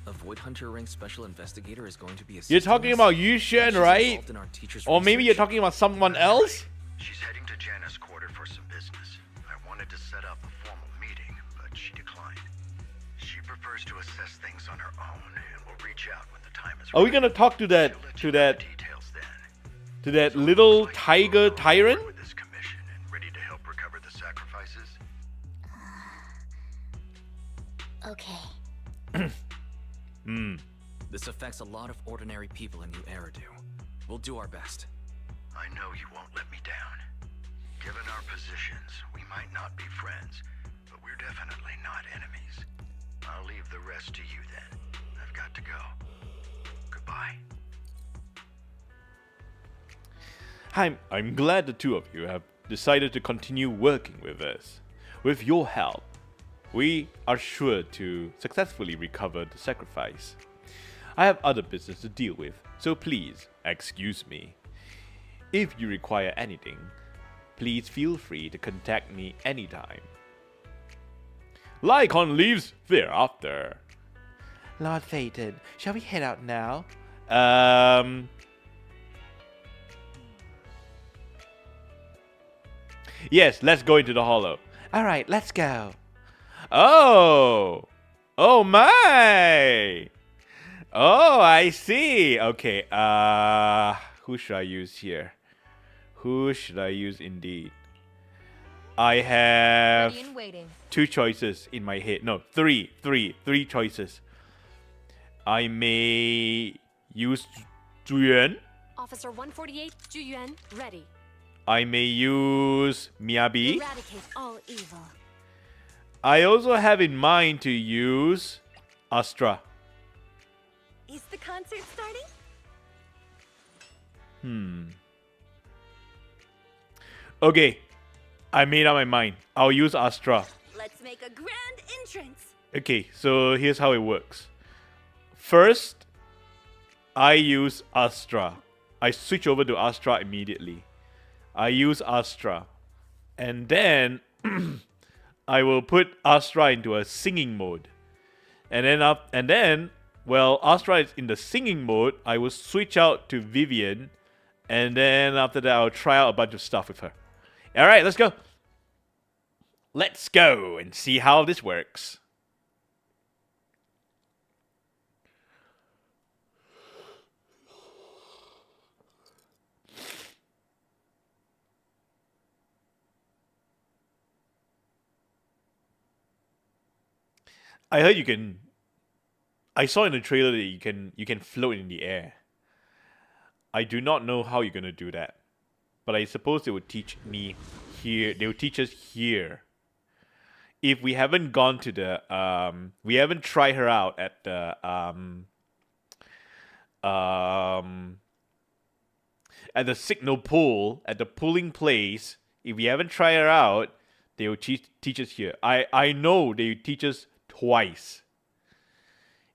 Speaker 3: A Void Hunter rank special investigator is going to be
Speaker 1: You're talking about Yu Xuan, right? Or maybe you're talking about someone else?
Speaker 7: She's heading to Janus Quarter for some business. I wanted to set up a formal meeting, but she declined. She prefers to assess things on her own and will reach out when the time is
Speaker 1: Are we
Speaker 7: right.
Speaker 1: gonna talk to that
Speaker 7: She'll let
Speaker 1: to
Speaker 7: you know
Speaker 1: that
Speaker 7: the details then.
Speaker 1: to that
Speaker 7: So it
Speaker 1: little
Speaker 7: looks like
Speaker 1: tiger
Speaker 7: you're on
Speaker 1: tyrant?
Speaker 7: board with this commission and ready to help recover the sacrifices?
Speaker 2: Okay.
Speaker 3: This affects a lot of ordinary people in New Eridu. We'll do our best.
Speaker 7: I know you won't let me down. Given our positions, we might not be friends, but we're definitely not enemies. I'll leave the rest to you then. I've got to go. Goodbye.
Speaker 1: I'm glad the two of you have decided to continue working with us. With your help, we are sure to successfully recover the sacrifice. I have other business to deal with, so please excuse me. If you require anything, please feel free to contact me anytime. Lycon leaves thereafter. Lord Phaeton, shall we head out now? Yes, let's go into the hollow. Alright, let's go. Oh! Oh my! Oh, I see. Okay, who should I use here? Who should I use indeed? I have
Speaker 8: Ready and waiting.
Speaker 1: two choices in my head. No, three choices. I may use Zuyuan.
Speaker 8: Officer 148, Juyuan, ready.
Speaker 1: I may use Miyabi.
Speaker 8: Eradicate all evil.
Speaker 1: I also have in mind to use Astra.
Speaker 8: Is the concert starting?
Speaker 1: Okay, I made up my mind. I'll use Astra.
Speaker 8: Let's make a grand entrance.
Speaker 1: Okay, so here's how it works. First, I use Astra. I switch over to Astra immediately. I use Astra. And then I will put Astra into a singing mode. And then well, Astra is in the singing mode, I will switch out to Vivian. And then after that, I'll try out a bunch of stuff with her. Alright, let's go. Let's go and see how this works. I heard you can. I saw in the trailer that you can float in the air. I do not know how you're gonna do that, but I suppose they would teach me here. They would teach us here. If we haven't gone to the we haven't tried her out at the at the signal pool, at the pooling place. If we haven't tried her out, they will teach us here. I know they teach us twice.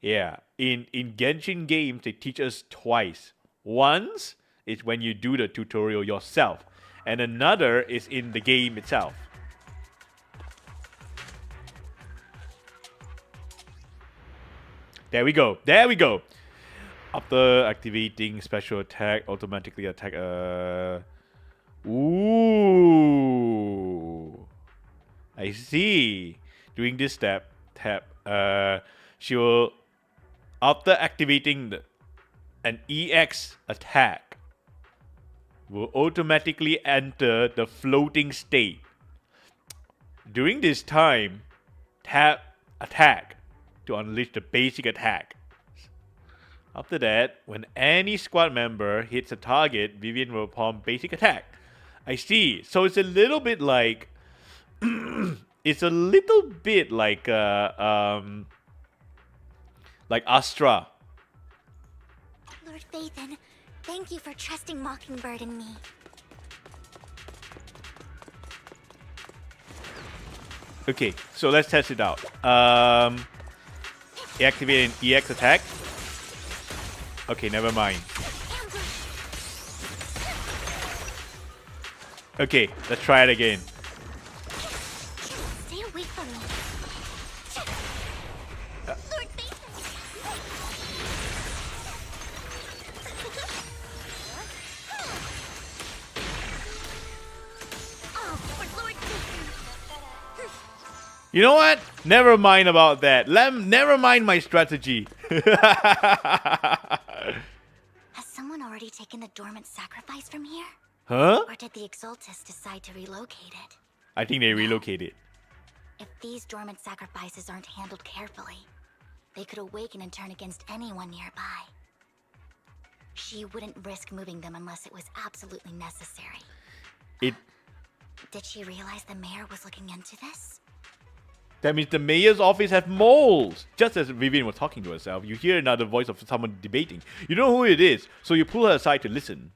Speaker 1: Yeah, in Genshin games, they teach us twice. Once is when you do the tutorial yourself, and another is in the game itself. There we go. There we go. After activating special attack, automatically attack. Ooh. I see. Doing this step, tap. She will, after activating an EX attack, will automatically enter the floating state. During this time, tap attack to unleash the basic attack. After that, when any squad member hits a target, Vivian will perform basic attack. I see. So it's a little bit like it's a little bit like Astra.
Speaker 2: Lord Vathan, thank you for trusting Mockingbird and me.
Speaker 1: Okay, so let's test it out. Activate an EX attack. Okay, never mind. Okay, let's try it again.
Speaker 2: Stay away from me. Lord Vathan! Oh, for Lord Vathan!
Speaker 1: You know what? Never mind about that. Never mind my strategy.
Speaker 2: Has someone already taken the dormant sacrifice from here?
Speaker 1: Huh?
Speaker 2: Or did the Exaltus decide to relocate it?
Speaker 1: I think they relocated.
Speaker 2: If these dormant sacrifices aren't handled carefully, they could awaken and turn against anyone nearby. She wouldn't risk moving them unless it was absolutely necessary.
Speaker 1: It.
Speaker 2: Did she realize the mayor was looking into this?
Speaker 1: That means the mayor's office have moles. Just as Vivian was talking to herself, you hear another voice of someone debating. You know who it is, so you pull her aside to listen.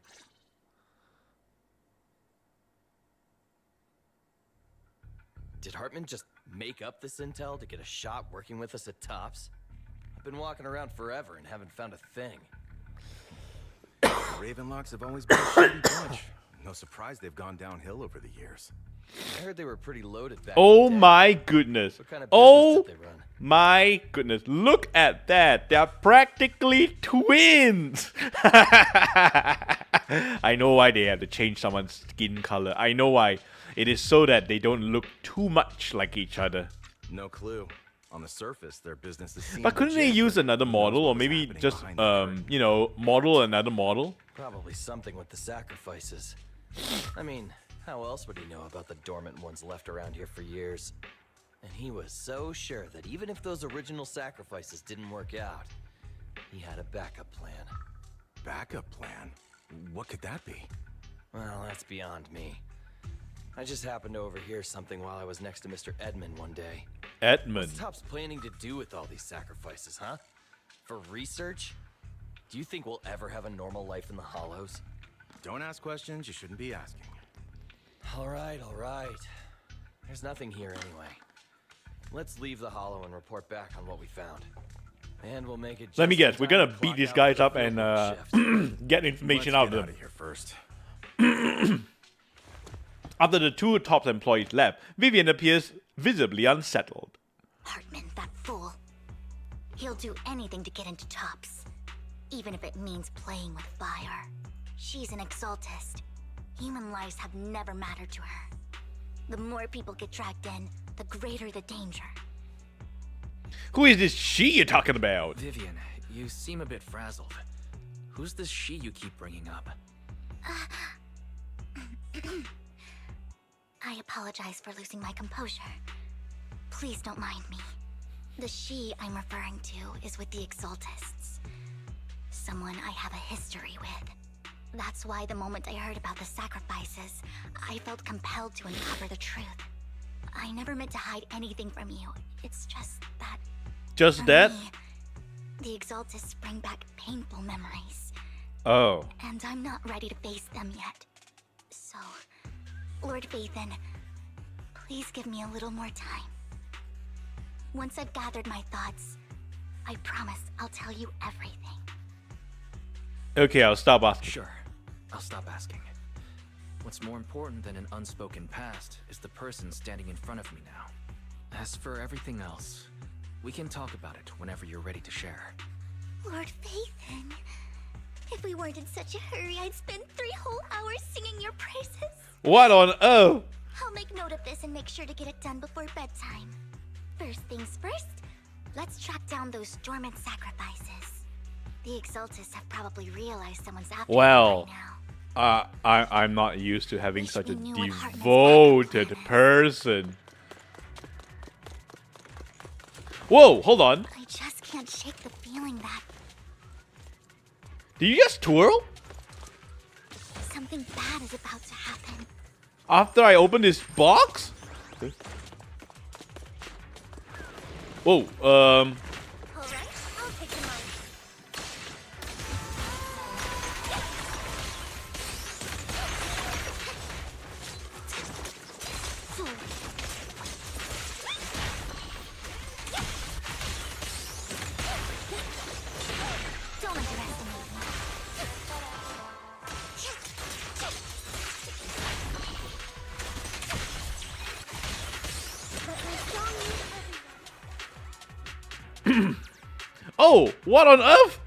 Speaker 3: Did Hartman just make up this intel to get a shot working with us at Tops? I've been walking around forever and haven't found a thing.
Speaker 9: Ravenlocks have always been a shady bunch. No surprise they've gone downhill over the years.
Speaker 3: I heard they were pretty loaded back
Speaker 1: Oh
Speaker 3: in the day.
Speaker 1: my goodness.
Speaker 3: What kind of business
Speaker 1: Oh
Speaker 3: did they run?
Speaker 1: my goodness. Look at that. They're practically twins. I know why they have to change someone's skin color. I know why. It is so that they don't look too much like each other.
Speaker 9: No clue. On the surface, their businesses seem
Speaker 1: But couldn't they
Speaker 9: legit,
Speaker 1: use
Speaker 9: but
Speaker 1: another
Speaker 9: who knows
Speaker 1: model,
Speaker 9: what
Speaker 1: or
Speaker 9: was
Speaker 1: maybe
Speaker 9: happening
Speaker 1: just
Speaker 9: behind the curtain.
Speaker 1: you know, model another model?
Speaker 3: Probably something with the sacrifices. I mean, how else would he know about the dormant ones left around here for years? And he was so sure that even if those original sacrifices didn't work out, he had a backup plan.
Speaker 9: Backup plan? What could that be?
Speaker 3: Well, that's beyond me. I just happened to overhear something while I was next to Mr. Edmund one day.
Speaker 1: Edmund.
Speaker 3: What's Top's planning to do with all these sacrifices, huh? For research? Do you think we'll ever have a normal life in the Hollows?
Speaker 9: Don't ask questions you shouldn't be asking.
Speaker 3: All right. There's nothing here anyway. Let's leave the Hollow and report back on what we found. And we'll make it.
Speaker 1: Let me
Speaker 3: just
Speaker 1: guess, we're
Speaker 3: in time
Speaker 1: gonna
Speaker 3: to
Speaker 1: beat
Speaker 3: clock
Speaker 1: these
Speaker 3: out
Speaker 1: guys
Speaker 3: for the
Speaker 1: up and
Speaker 3: field shift.
Speaker 1: get information
Speaker 9: Let's
Speaker 1: out
Speaker 9: get
Speaker 1: of them.
Speaker 9: here first.
Speaker 1: After the two top employees left, Vivian appears visibly unsettled.
Speaker 2: Hartman, that fool. He'll do anything to get into Tops, even if it means playing with fire. She's an Exaltist. Human lives have never mattered to her. The more people get dragged in, the greater the danger.
Speaker 1: Who is this she you're talking about?
Speaker 3: Vivian, you seem a bit frazzled. Who's this she you keep bringing up?
Speaker 2: I apologize for losing my composure. Please don't mind me. The she I'm referring to is with the Exaltists. Someone I have a history with. That's why the moment I heard about the sacrifices, I felt compelled to uncover the truth. I never meant to hide anything from you. It's just that...
Speaker 1: Just
Speaker 2: for
Speaker 1: that?
Speaker 2: me, the Exaltists bring back painful memories.
Speaker 1: Oh.
Speaker 2: And I'm not ready to face them yet. So, Lord Vathan, please give me a little more time. Once I've gathered my thoughts, I promise I'll tell you everything.
Speaker 1: Okay, I'll stop asking.
Speaker 3: Sure, I'll stop asking. What's more important than an unspoken past is the person standing in front of me now. As for everything else, we can talk about it whenever you're ready to share.
Speaker 2: Lord Phaethon, if we weren't in such a hurry, I'd spend 3 whole hours singing your praises.
Speaker 1: What on earth?
Speaker 2: I'll make note of this and make sure to get it done before bedtime. First things first, let's track down those dormant sacrifices. The Exaltists have probably realized someone's after them
Speaker 1: Well,
Speaker 2: by now.
Speaker 1: I'm not used to having
Speaker 2: Wish
Speaker 1: such
Speaker 2: we
Speaker 1: a
Speaker 2: knew what Hartman's
Speaker 1: devoted
Speaker 2: backup plan is.
Speaker 1: person. Whoa, hold on.
Speaker 2: I just can't shake the feeling that
Speaker 1: Did you just twirl?
Speaker 2: something bad is about to happen.
Speaker 1: After I open this box? Whoa,
Speaker 8: All right, I'll take the mic.
Speaker 2: Don't underestimate me.
Speaker 8: But my song is
Speaker 1: oh, what on earth?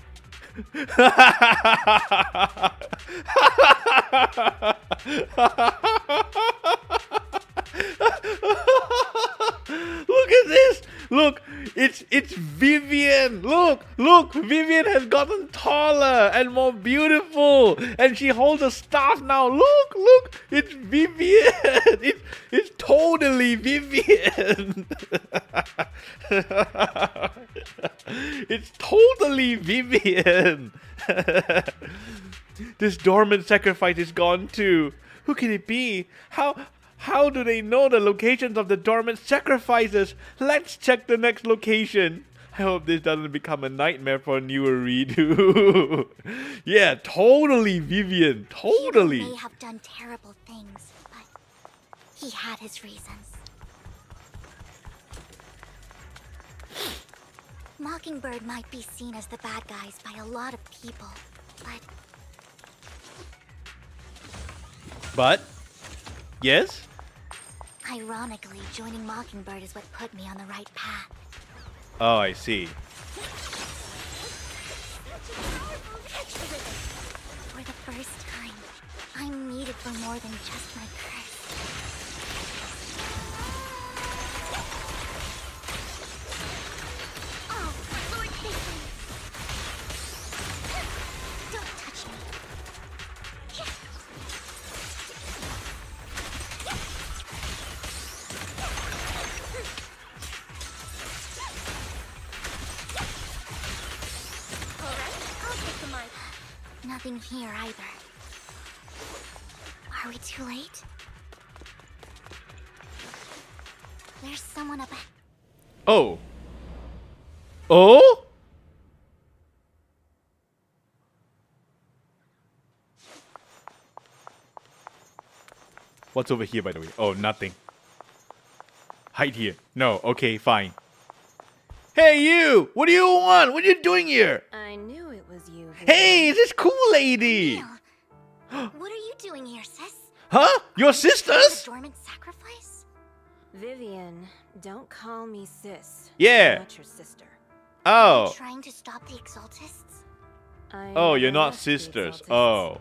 Speaker 1: Look at this! Look, it's Vivian. Look, Vivian has gotten taller and more beautiful, and she holds a staff now. Look, it's Vivian. It's totally Vivian. It's totally Vivian. This dormant sacrifice is gone too. Who can it be? How do they know the locations of the dormant sacrifices? Let's check the next location. I hope this doesn't become a nightmare for a newer redo. Yeah, totally Vivian. Totally.
Speaker 2: He may have done terrible things, but he had his reasons. Mockingbird might be seen as the bad guys by a lot of people,
Speaker 1: But yes?
Speaker 2: ironically, joining Mockingbird is what put me on the right path.
Speaker 1: Oh, I see.
Speaker 2: For the first time, I'm needed for more than just my curse. Oh, Lord Phaethon! Don't touch me.
Speaker 8: all right. I'll take the mic.
Speaker 2: Nothing here either. Are we too late? There's someone up ahead.
Speaker 1: Oh. Oh? What's over here, by the way? Oh, nothing. Hide here. No, okay, fine. Hey, you! What do you want? What are you doing here?
Speaker 8: I knew it was you.
Speaker 1: Hey, is this cool lady?
Speaker 2: Neil, what are you doing here, sis?
Speaker 1: Huh? Your
Speaker 2: The
Speaker 1: sisters?
Speaker 2: dormant sacrifice?
Speaker 8: Vivian, don't call me sis.
Speaker 1: Yeah.
Speaker 8: I'm not your sister.
Speaker 1: Oh.
Speaker 2: Trying to stop the Exaltists?
Speaker 1: Oh, you're not sisters. Oh.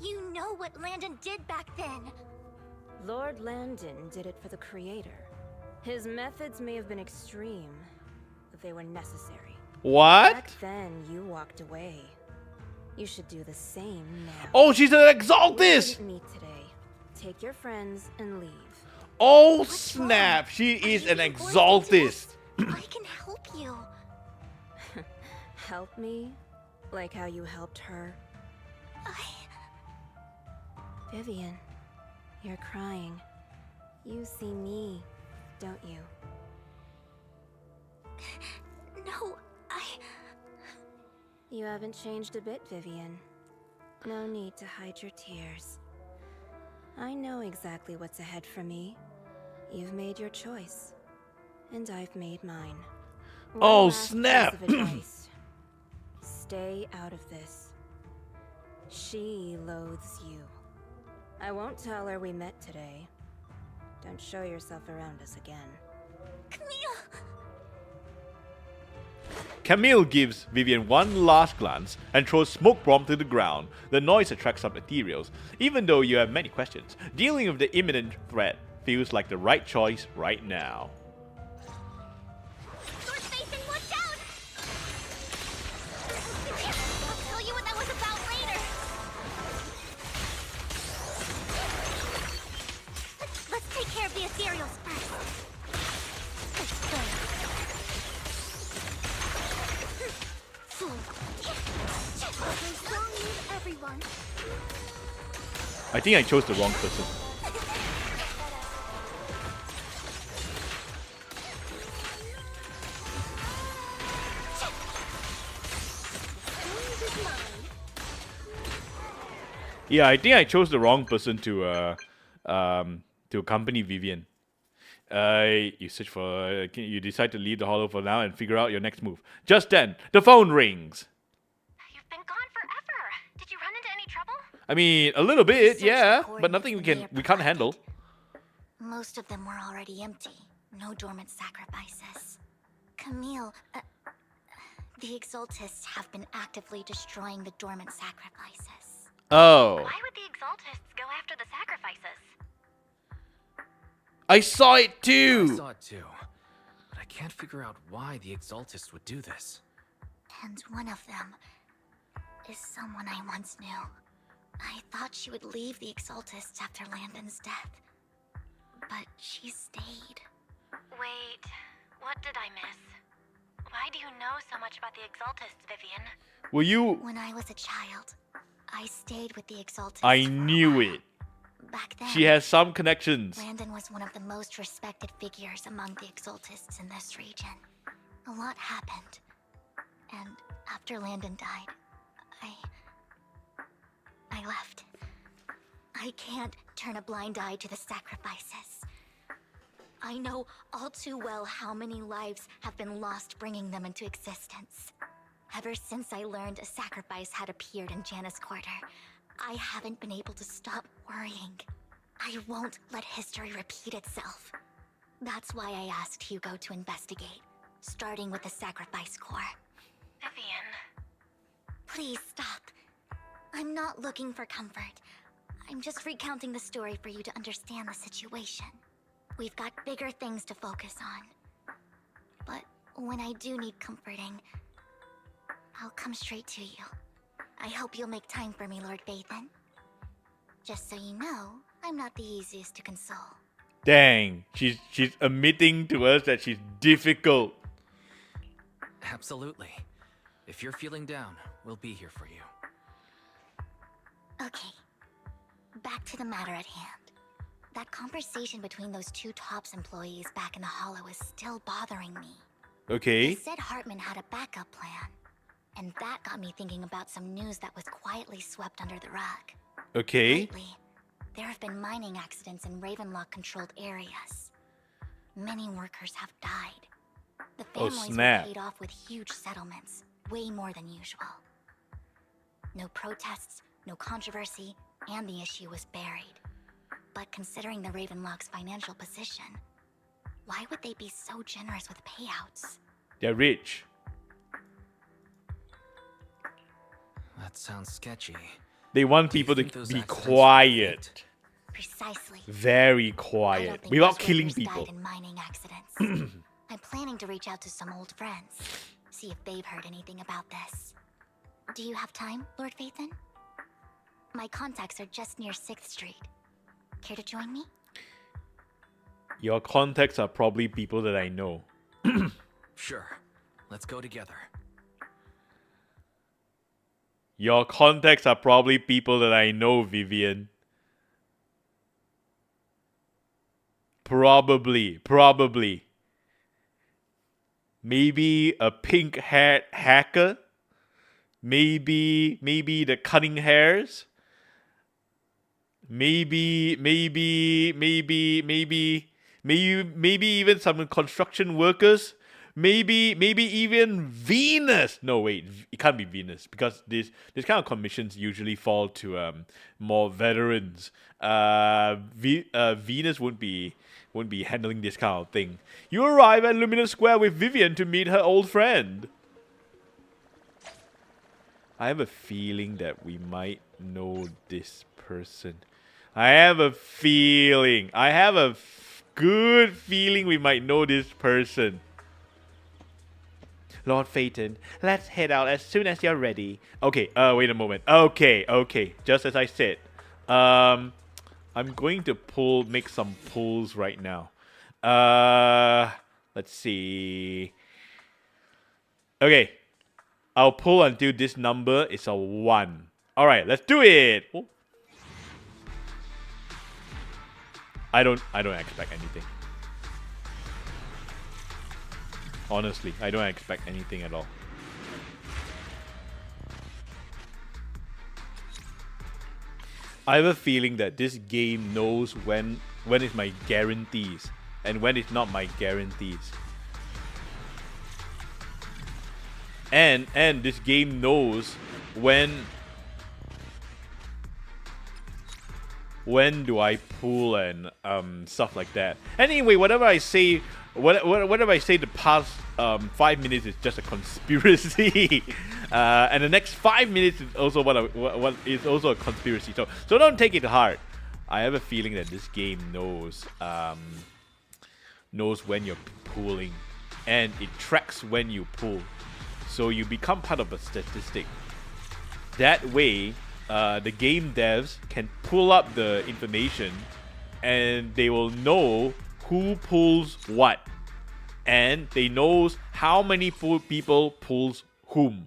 Speaker 2: You know what Landon did back then.
Speaker 8: Lord Landon did it for the Creator. His methods may have been extreme, but they were necessary.
Speaker 1: What?
Speaker 8: Back then, you walked away. You should do the same now.
Speaker 1: Oh, she's an
Speaker 8: We
Speaker 1: exaltist!
Speaker 8: didn't meet today. Take your friends and leave.
Speaker 1: Oh, snap. She is
Speaker 2: Are
Speaker 1: an
Speaker 2: you forced into this?
Speaker 1: exaltist.
Speaker 2: I can help you.
Speaker 8: Help me? Like how you helped her? Vivian, you're crying. You see me, don't you?
Speaker 2: No,
Speaker 8: You haven't changed a bit, Vivian. No need to hide your tears. I know exactly what's ahead for me. You've made your choice, and I've made mine. One
Speaker 1: Oh,
Speaker 8: last piece
Speaker 1: snap.
Speaker 8: of advice. Stay out of this. She loathes you. I won't tell her we met today. Don't show yourself around us again.
Speaker 2: Camille!
Speaker 1: Camille gives Vivian one last glance and throws smoke bomb to the ground. The noise attracts some materials. Even though you have many questions, dealing with the imminent threat feels like the right choice right now.
Speaker 2: Lord Phaethon, watch out! I'll tell you what that was about later. Let's take care of the ethereals first. Everyone.
Speaker 1: I think I chose the wrong person. Yeah, I think I chose the wrong person to accompany Vivian. You search for. You decide to leave the hollow for now and figure out your next move. Just then, the phone rings.
Speaker 4: You've been gone forever. Did you run into any trouble?
Speaker 1: I mean, a little bit,
Speaker 2: Search
Speaker 1: yeah,
Speaker 2: the
Speaker 1: but
Speaker 2: coordinates
Speaker 1: nothing
Speaker 2: the mayor
Speaker 1: we can't handle.
Speaker 2: provided. Most of them were already empty. No dormant sacrifices. Camille, the Exaltists have been actively destroying the dormant sacrifices.
Speaker 1: Oh,
Speaker 4: Why would the Exaltists go after the sacrifices?
Speaker 1: I saw it
Speaker 3: I
Speaker 1: too.
Speaker 3: saw it too, but I can't figure out why the Exaltists would do this.
Speaker 2: And one of them is someone I once knew. I thought she would leave the Exaltists after Landon's death. But she stayed.
Speaker 4: Wait, what did I miss? Why do you know so much about the Exaltists, Vivian?
Speaker 1: Were you?
Speaker 2: When I was a child, I stayed with the Exaltists.
Speaker 1: I
Speaker 2: for a
Speaker 1: knew
Speaker 2: while.
Speaker 1: it.
Speaker 2: Back then,
Speaker 1: She has some connections.
Speaker 2: Landon was one of the most respected figures among the Exaltists in this region. A lot happened. And after Landon died, I left. I can't turn a blind eye to the sacrifices. I know all too well how many lives have been lost bringing them into existence. Ever since I learned a sacrifice had appeared in Janus Quarter, I haven't been able to stop worrying. I won't let history repeat itself. That's why I asked Hugo to investigate, starting with the Sacrifice Corps.
Speaker 4: Vivian.
Speaker 2: Please stop. I'm not looking for comfort. I'm just recounting the story for you to understand the situation. We've got bigger things to focus on. But when I do need comforting, I'll come straight to you. I hope you'll make time for me, Lord Phaethon. Just so you know, I'm not the easiest to console.
Speaker 1: Dang, she's admitting to us that she's difficult.
Speaker 3: Absolutely. If you're feeling down, we'll be here for you.
Speaker 2: Okay, back to the matter at hand. That conversation between those two TOPS employees back in the Hollow is still bothering me.
Speaker 1: Okay.
Speaker 2: They said Hartman had a backup plan, and that got me thinking about some news that was quietly swept under the rug.
Speaker 1: Okay.
Speaker 2: Lately, there have been mining accidents in Ravenlock-controlled areas. Many workers have died. The
Speaker 1: Oh,
Speaker 2: families were
Speaker 1: snap.
Speaker 2: paid off with huge settlements, way more than usual. No protests, no controversy, and the issue was buried. But considering the Ravenlock's financial position, why would they be so generous with payouts?
Speaker 1: They're rich.
Speaker 3: That sounds sketchy.
Speaker 1: They want
Speaker 3: Do you
Speaker 1: people to
Speaker 3: think those
Speaker 1: be
Speaker 3: accidents were
Speaker 1: quiet.
Speaker 3: faked?
Speaker 2: Precisely.
Speaker 1: Very
Speaker 2: I don't
Speaker 1: quiet.
Speaker 2: think
Speaker 1: Without
Speaker 2: those
Speaker 1: killing
Speaker 2: workers
Speaker 1: people.
Speaker 2: died in mining accidents. I'm planning to reach out to some old friends, see if they've heard anything about this. Do you have time, Lord Phaethon? My contacts are just near 6th Street. Care to join me?
Speaker 1: Your contacts are probably people that I know.
Speaker 3: Sure. Let's go together.
Speaker 1: Your contacts are probably people that I know, Vivian. Probably. Maybe a pink-haired hacker? Maybe the cutting hairs? Maybe even some construction workers? maybe even Venus. No, wait, it can't be Venus because this kind of commissions usually fall to more veterans. Venus wouldn't be handling this kind of thing. You arrive at Luminous Square with Vivian to meet her old friend. I have a feeling that we might know this person. I have a good feeling we might know this person. Lord Phaeton, let's head out as soon as you're ready. Okay, wait a moment. Okay. Just as I said. I'm going to make some pulls right now. Let's see. Okay. I'll pull until this number is a 1. Alright, let's do it! Oh. I don't expect anything. Honestly, I don't expect anything at all. I have a feeling that this game knows when is my guarantees and when it's not my guarantees. And this game knows when do I pull and stuff like that. Anyway, whatever I say the past 5 minutes is just a conspiracy, and the next 5 minutes is also what is also a conspiracy. So don't take it to heart. I have a feeling that this game knows when you're pulling, and it tracks when you pull. So you become part of a statistic. That way, the game devs can pull up the information and they will know who pulls what. And they knows how many people pulls whom.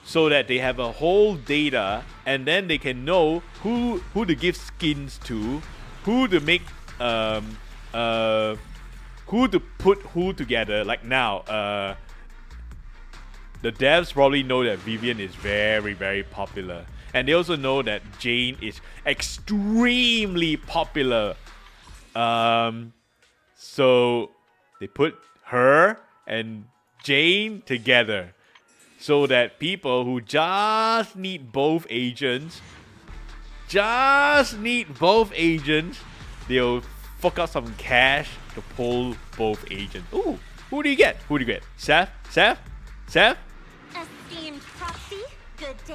Speaker 1: So that they have a whole data and then they can know who to give skins to, who to make who to put who together. Like now, the devs probably know that Vivian is very, very popular. And they also know that Jane is extremely popular. So they put her and Jane together so that people who just need both agents, they'll fuck out some cash to pull both agents. Ooh, who do you get? Seth?
Speaker 2: Esteemed proxy, good day.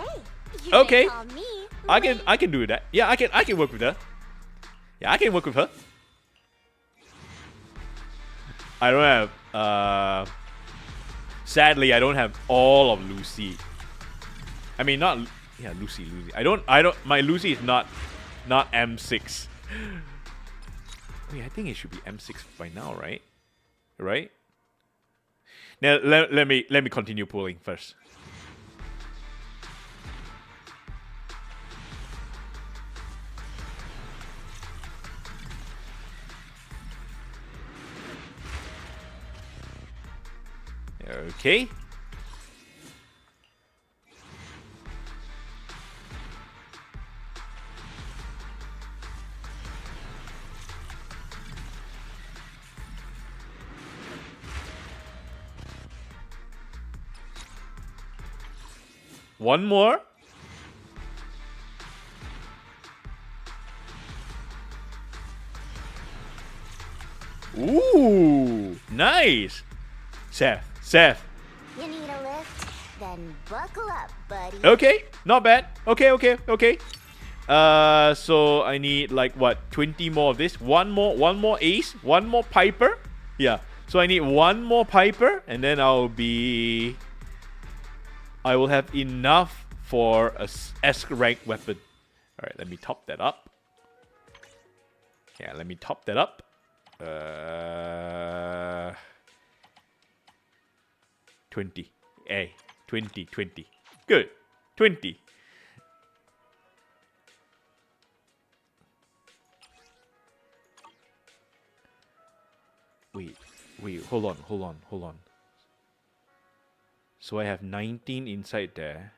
Speaker 2: You
Speaker 1: Okay.
Speaker 2: may call me
Speaker 1: I can do that. Yeah, I can work with her. Yeah, I can work with her. I don't have sadly I don't have all of Lucy. I mean Lucy. I don't my Lucy is not M6. Wait, I think it should be M6 by now, right? Right? Now let me continue pulling first. Okay. One more. Ooh, nice. Seth.
Speaker 2: You need a lift? Then buckle up, buddy.
Speaker 1: Okay, not bad. Okay. So I need like what, 20 more of this. One more ace, one more piper. Yeah. So I need one more piper, and then I will have enough for a S rank weapon. All right, let me top that up. Yeah, let me top that up. 20. Hey, 20. Good. 20. Wait, hold on. So I have 19 inside there.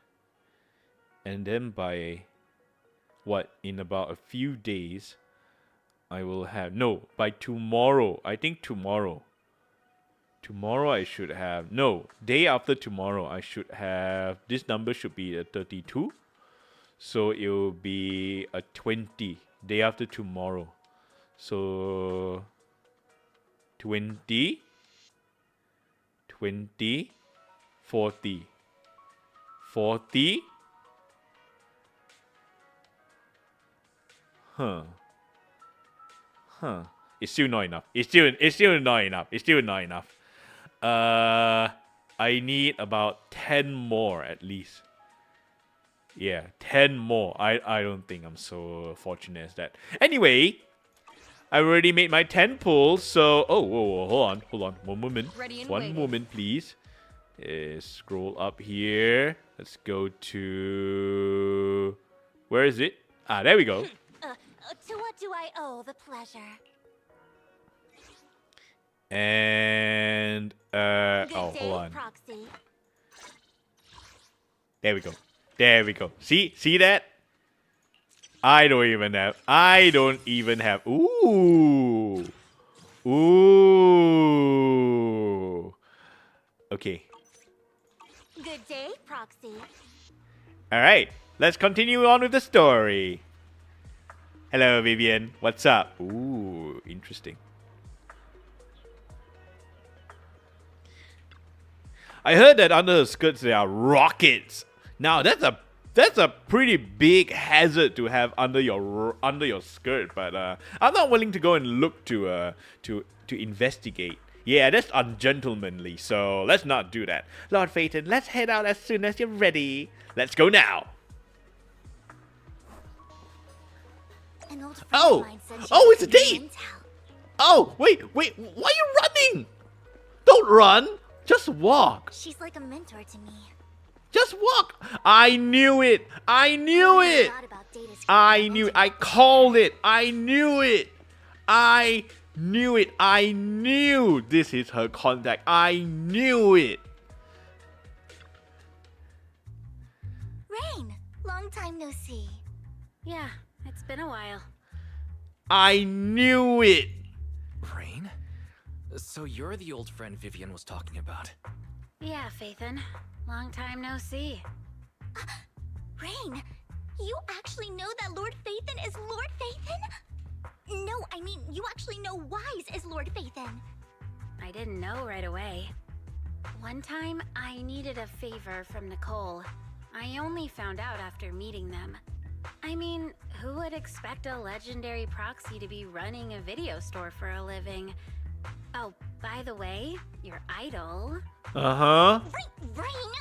Speaker 1: And then by in about a few days, I will have by tomorrow. I think tomorrow. Tomorrow I should have... No, day after tomorrow I should have... This number should be a 32. So it will be a 20. Day after tomorrow. So... 20... 20... 40... 40... Huh. It's still not enough. It's still not enough. It's still not enough. I need about 10 more at least. Yeah, 10 more. I don't think I'm so fortunate as that. Anyway, I already made my 10 pulls, so... Oh, whoa, hold on. One moment. One moment, please. Scroll up here. Let's go to... Where is it? Ah, there we go.
Speaker 2: To what do I owe the pleasure?
Speaker 1: And... oh, hold on.
Speaker 2: Proxy.
Speaker 1: There we go. There we go. See that? I don't even have... Ooh. Ooh. Okay.
Speaker 2: Good day, Proxy.
Speaker 1: Alright. Let's continue on with the story. Hello, Vivian. What's up? Ooh, interesting. I heard that under her skirts there are rockets. Now that's a pretty big hazard to have under your skirt, but I'm not willing to go and look to investigate. Yeah, that's ungentlemanly, so let's not do that. Lord Phaeton, let's head out as soon as you're ready. Let's go now.
Speaker 2: An old friend
Speaker 1: Oh!
Speaker 2: of mine said she
Speaker 1: Oh,
Speaker 2: was
Speaker 1: it's a
Speaker 2: new
Speaker 1: date!
Speaker 2: intel.
Speaker 1: Oh, wait, why are you running? Don't run, just walk.
Speaker 2: She's like a mentor to me.
Speaker 1: Just walk. I knew it. I knew it.
Speaker 2: Thought about Data's
Speaker 1: I knew it. I called it. I knew it. I knew it. I knew this is her contact. I knew it.
Speaker 2: Rain, long time no see.
Speaker 8: Yeah, it's been a while.
Speaker 1: I knew it.
Speaker 3: Rain? So you're the old friend Vivian was talking about.
Speaker 8: Yeah, Phaeton. Long time no see.
Speaker 2: Rain, you actually know that Lord Phaeton is Lord Phaeton? No, I mean, you actually know Wise is Lord Phaeton.
Speaker 8: I didn't know right away. One time, I needed a favor from Nicole. I only found out after meeting them. I mean, who would expect a legendary proxy to be running a video store for a living? Oh, by the way, your idol...
Speaker 1: Uh-huh.
Speaker 2: Rain,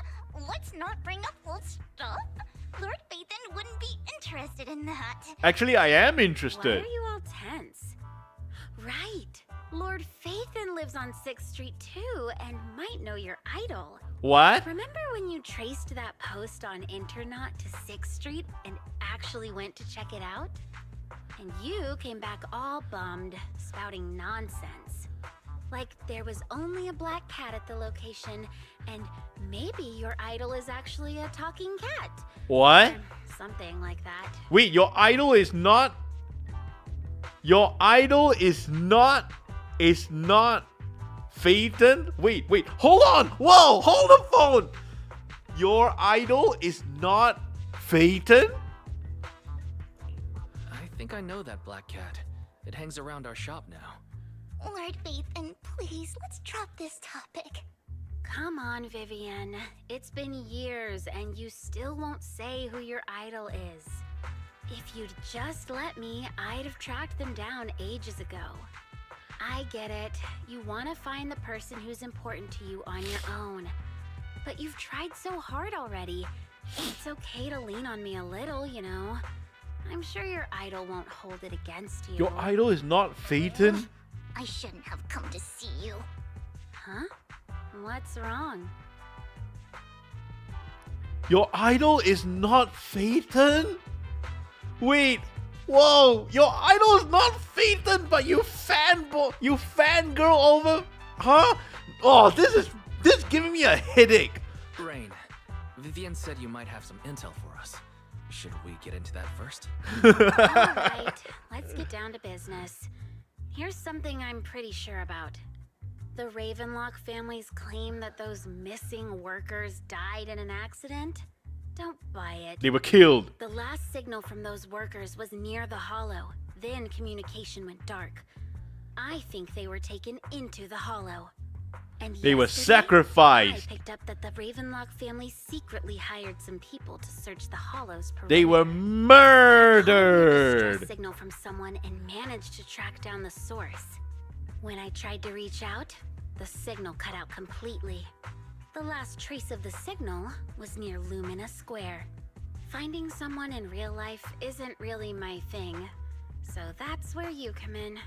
Speaker 2: let's not bring up old stuff. Lord Phaeton wouldn't be interested in that.
Speaker 1: Actually, I am
Speaker 8: Why
Speaker 1: interested.
Speaker 8: are you all tense? Right. Lord Phaeton lives on 6th Street too, and might know your idol.
Speaker 1: What?
Speaker 8: Remember when you traced that post on Internaut to 6th Street and actually went to check it out? And you came back all bummed, spouting nonsense. Like there was only a black cat at the location, and maybe your idol is actually a talking cat.
Speaker 1: What?
Speaker 8: Or something like that.
Speaker 1: Wait, your idol is not... Your idol is not Phaeton? Wait, hold on! Whoa, hold the phone! Your idol is not Phaeton?
Speaker 3: I think I know that black cat. It hangs around our shop now.
Speaker 2: Lord Phaeton, please, let's drop this topic.
Speaker 8: Come on, Vivian. It's been years and you still won't say who your idol is. If you'd just let me, I'd have tracked them down ages ago. I get it. You want to find the person who's important to you on your own. But you've tried so hard already. It's okay to lean on me a little, you know. I'm sure your idol won't hold it against you.
Speaker 1: Your idol is not Phaeton?
Speaker 2: I shouldn't have come to see you.
Speaker 8: Huh? What's wrong?
Speaker 1: Your idol is not Phaeton? Wait, whoa, your idol is not Phaeton, but you fangirl over, huh? Oh, this is giving me a headache.
Speaker 3: Rain, Vivian said you might have some intel for us. Should we get into that first?
Speaker 8: Alright, let's get down to business. Here's something I'm pretty sure about.
Speaker 10: The Ravenlock family's claim that those missing workers died in an accident? Don't buy it.
Speaker 1: They were killed.
Speaker 10: The last signal from those workers was near the hollow. Then communication went dark. I think they were taken into the hollow. And
Speaker 1: They were
Speaker 10: yesterday,
Speaker 1: sacrificed.
Speaker 10: I picked up that the Ravenlock family secretly hired some people to search the hollow's perimeter.
Speaker 1: They were
Speaker 10: I distress
Speaker 1: murdered.
Speaker 10: signal from someone and managed to track down the source. When I tried to reach out, the signal cut out completely. The last trace of the signal was near Lumina Square. Finding someone in real life isn't really my thing, so that's where you come in.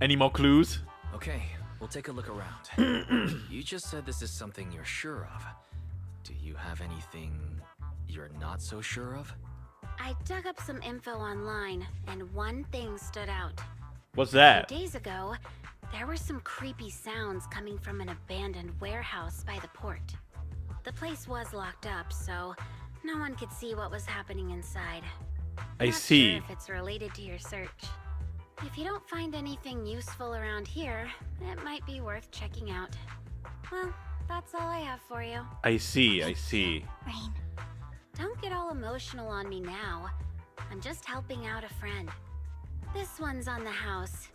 Speaker 1: Any more clues?
Speaker 3: Okay, we'll take a look around. You just said this is something you're sure of. Do you have anything you're not so sure of?
Speaker 10: I dug up some info online, and one thing stood out.
Speaker 1: What's that?
Speaker 10: Days ago, there were some creepy sounds coming from an abandoned warehouse by the port. The place was locked up, so no one could see what was happening inside.
Speaker 1: I
Speaker 10: Not
Speaker 1: see.
Speaker 10: Sure if it's related to your search. If you don't find anything useful around here, it might be worth checking out. Well, that's all I have for you.
Speaker 1: I see. I see.
Speaker 2: Rain.
Speaker 10: Don't get all emotional on me now. I'm just helping out a friend. This one's on the house.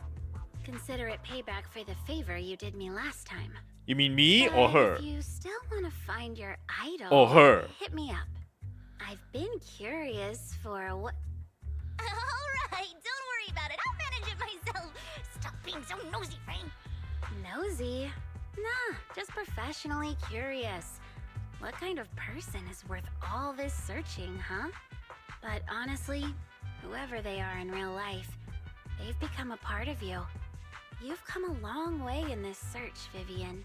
Speaker 10: Consider it payback for the favor you did me last time.
Speaker 1: You mean me
Speaker 10: But
Speaker 1: or her?
Speaker 10: If you still want to find your idol,
Speaker 1: Or her.
Speaker 10: hit me up. I've been curious for what.
Speaker 2: Alright, don't worry about it. I'll manage it myself. Stop being so nosy, Rain.
Speaker 10: Nosy? Nah, just professionally curious. What kind of person is worth all this searching, huh? But honestly, whoever they are in real life, they've become a part of you. You've come a long way in this search, Vivian.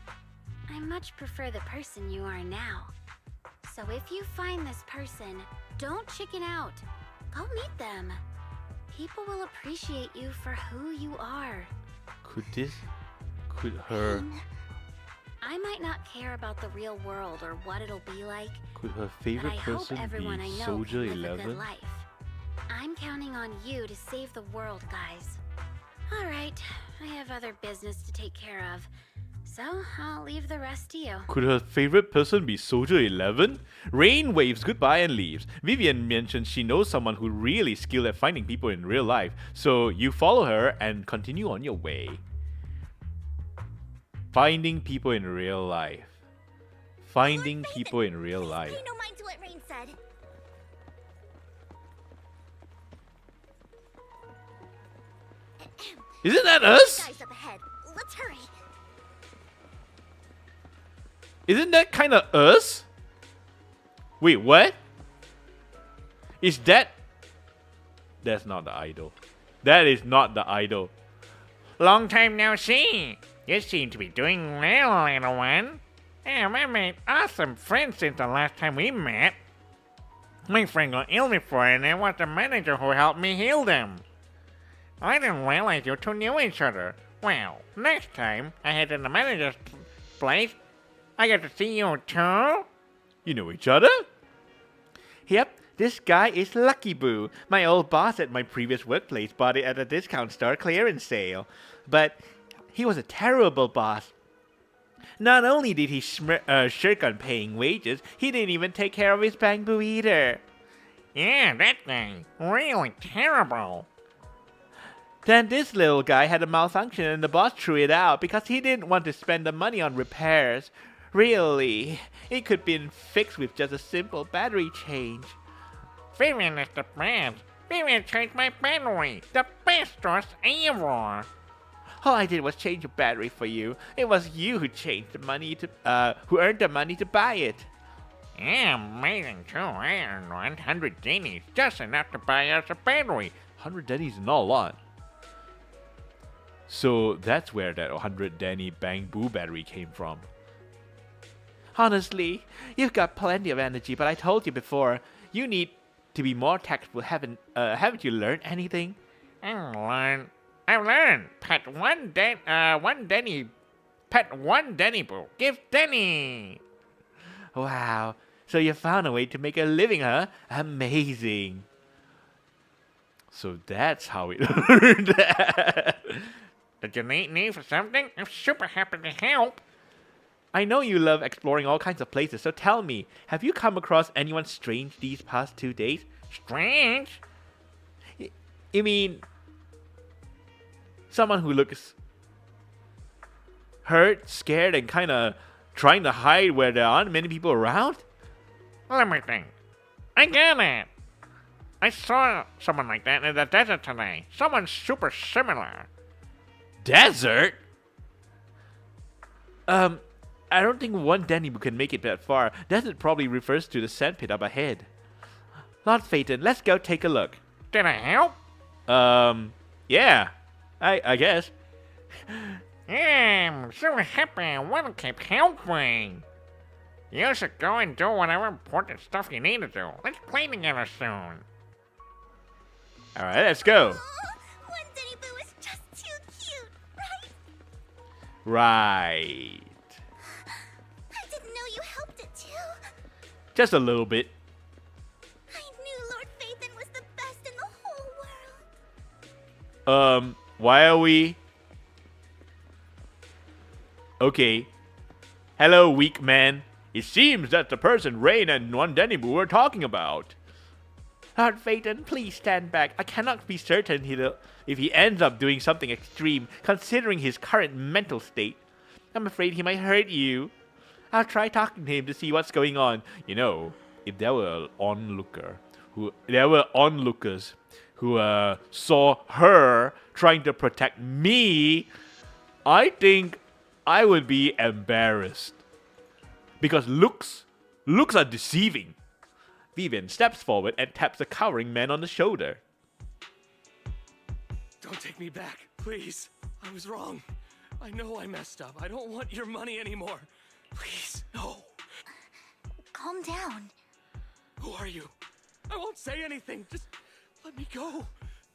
Speaker 10: I much prefer the person you are now. So if you find this person, don't chicken out. Go meet them. People will appreciate you for who you are.
Speaker 1: Could her
Speaker 10: I might not care about the real world or what it'll be like,
Speaker 1: could her
Speaker 10: but
Speaker 1: favorite
Speaker 10: I hope
Speaker 1: person
Speaker 10: everyone I
Speaker 1: be
Speaker 10: know
Speaker 1: Soldier
Speaker 10: can live a good
Speaker 1: 11?
Speaker 10: life. I'm counting on you to save the world, guys. All right, I have other business to take care of, so I'll leave the rest to you.
Speaker 1: Could her favorite person be Soldier 11? Rain waves goodbye and leaves. Vivian mentions she knows someone who's really skilled at finding people in real life, so you follow her and continue on your way. Finding people in real life. Finding people in real life.
Speaker 2: Pay no mind to what Rain said.
Speaker 1: Isn't that us?
Speaker 2: Guys up ahead. Let's hurry.
Speaker 1: Isn't that kind of us? Wait, what? Is that... That's not the idol. That is not the idol.
Speaker 11: Long time no see. You seem to be doing well, little one. Yeah, I made awesome friends since the last time we met. My friend got ill before, and it was the manager who helped me heal them. I didn't realize you two knew each other. Well, next time I head to the manager's place, I get to see you too.
Speaker 1: You know each other? Yep, this guy is Lucky Boo. My old boss at my previous workplace bought it at a discount store clearance sale. But he was a terrible boss. Not only did he shirk on paying wages, he didn't even take care of his bamboo either.
Speaker 11: Yeah, that guy. Really terrible.
Speaker 1: Then this little guy had a malfunction and the boss threw it out because he didn't want to spend the money on repairs. Really, it could be fixed with just a simple battery change.
Speaker 11: Vivian is the best. Vivian changed my battery. The best stores ever.
Speaker 1: All I did was change a battery for you. It was you who who earned the money to buy it.
Speaker 11: Yeah, amazing too. I earned 100 guineas, just enough to buy us a battery.
Speaker 1: 100 Denny's is not a lot. So that's where that 100 Denny Bang Boo battery came from. Honestly, you've got plenty of energy, but I told you before, you need to be more tactful. Haven't you learned anything?
Speaker 11: I've learned. Pet one Denny. Pet one Denny Boo. Give Denny.
Speaker 1: Wow, so you found a way to make a living, huh? Amazing. So that's how we learned that.
Speaker 11: Do you need me for something? I'm super happy to help.
Speaker 1: I know you love exploring all kinds of places, so tell me, have you come across anyone strange these past 2 days?
Speaker 11: Strange?
Speaker 1: You mean someone who looks hurt, scared, and kind of trying to hide where there aren't many people around?
Speaker 11: Let me think. I get it. I saw someone like that in the desert today. Someone super similar.
Speaker 1: Desert? I don't think one Denibu can make it that far. Desert probably refers to the sandpit up ahead. Lord Phaeton, let's go take a look.
Speaker 11: Did I help?
Speaker 1: Yeah. I guess.
Speaker 11: Yeah, I'm so happy I want to keep helping. You should go and do whatever important stuff you need to do. Let's play together soon.
Speaker 1: Alright, let's go.
Speaker 2: One Denny Boo is just too cute, right?
Speaker 1: Right.
Speaker 2: I didn't know you helped it too.
Speaker 1: Just a little bit.
Speaker 2: I knew Lord Phaeton was the best in the whole world.
Speaker 1: Why are we... Okay. Hello, weak man. It seems that's the person Rain and one Denibu were talking about. Lord Phaeton, please stand back. I cannot be certain if he ends up doing something extreme, considering his current mental state. I'm afraid he might hurt you. I'll try talking to him to see what's going on. You know, if there were onlookers who saw her trying to protect me, I think I would be embarrassed. Because looks are deceiving. Vivian steps forward and taps the cowering man on the shoulder.
Speaker 6: Don't take me back, please. I was wrong. I know I messed up. I don't want your money anymore. Please, no.
Speaker 2: Calm down.
Speaker 6: Who are you? I won't say anything. Just let me go.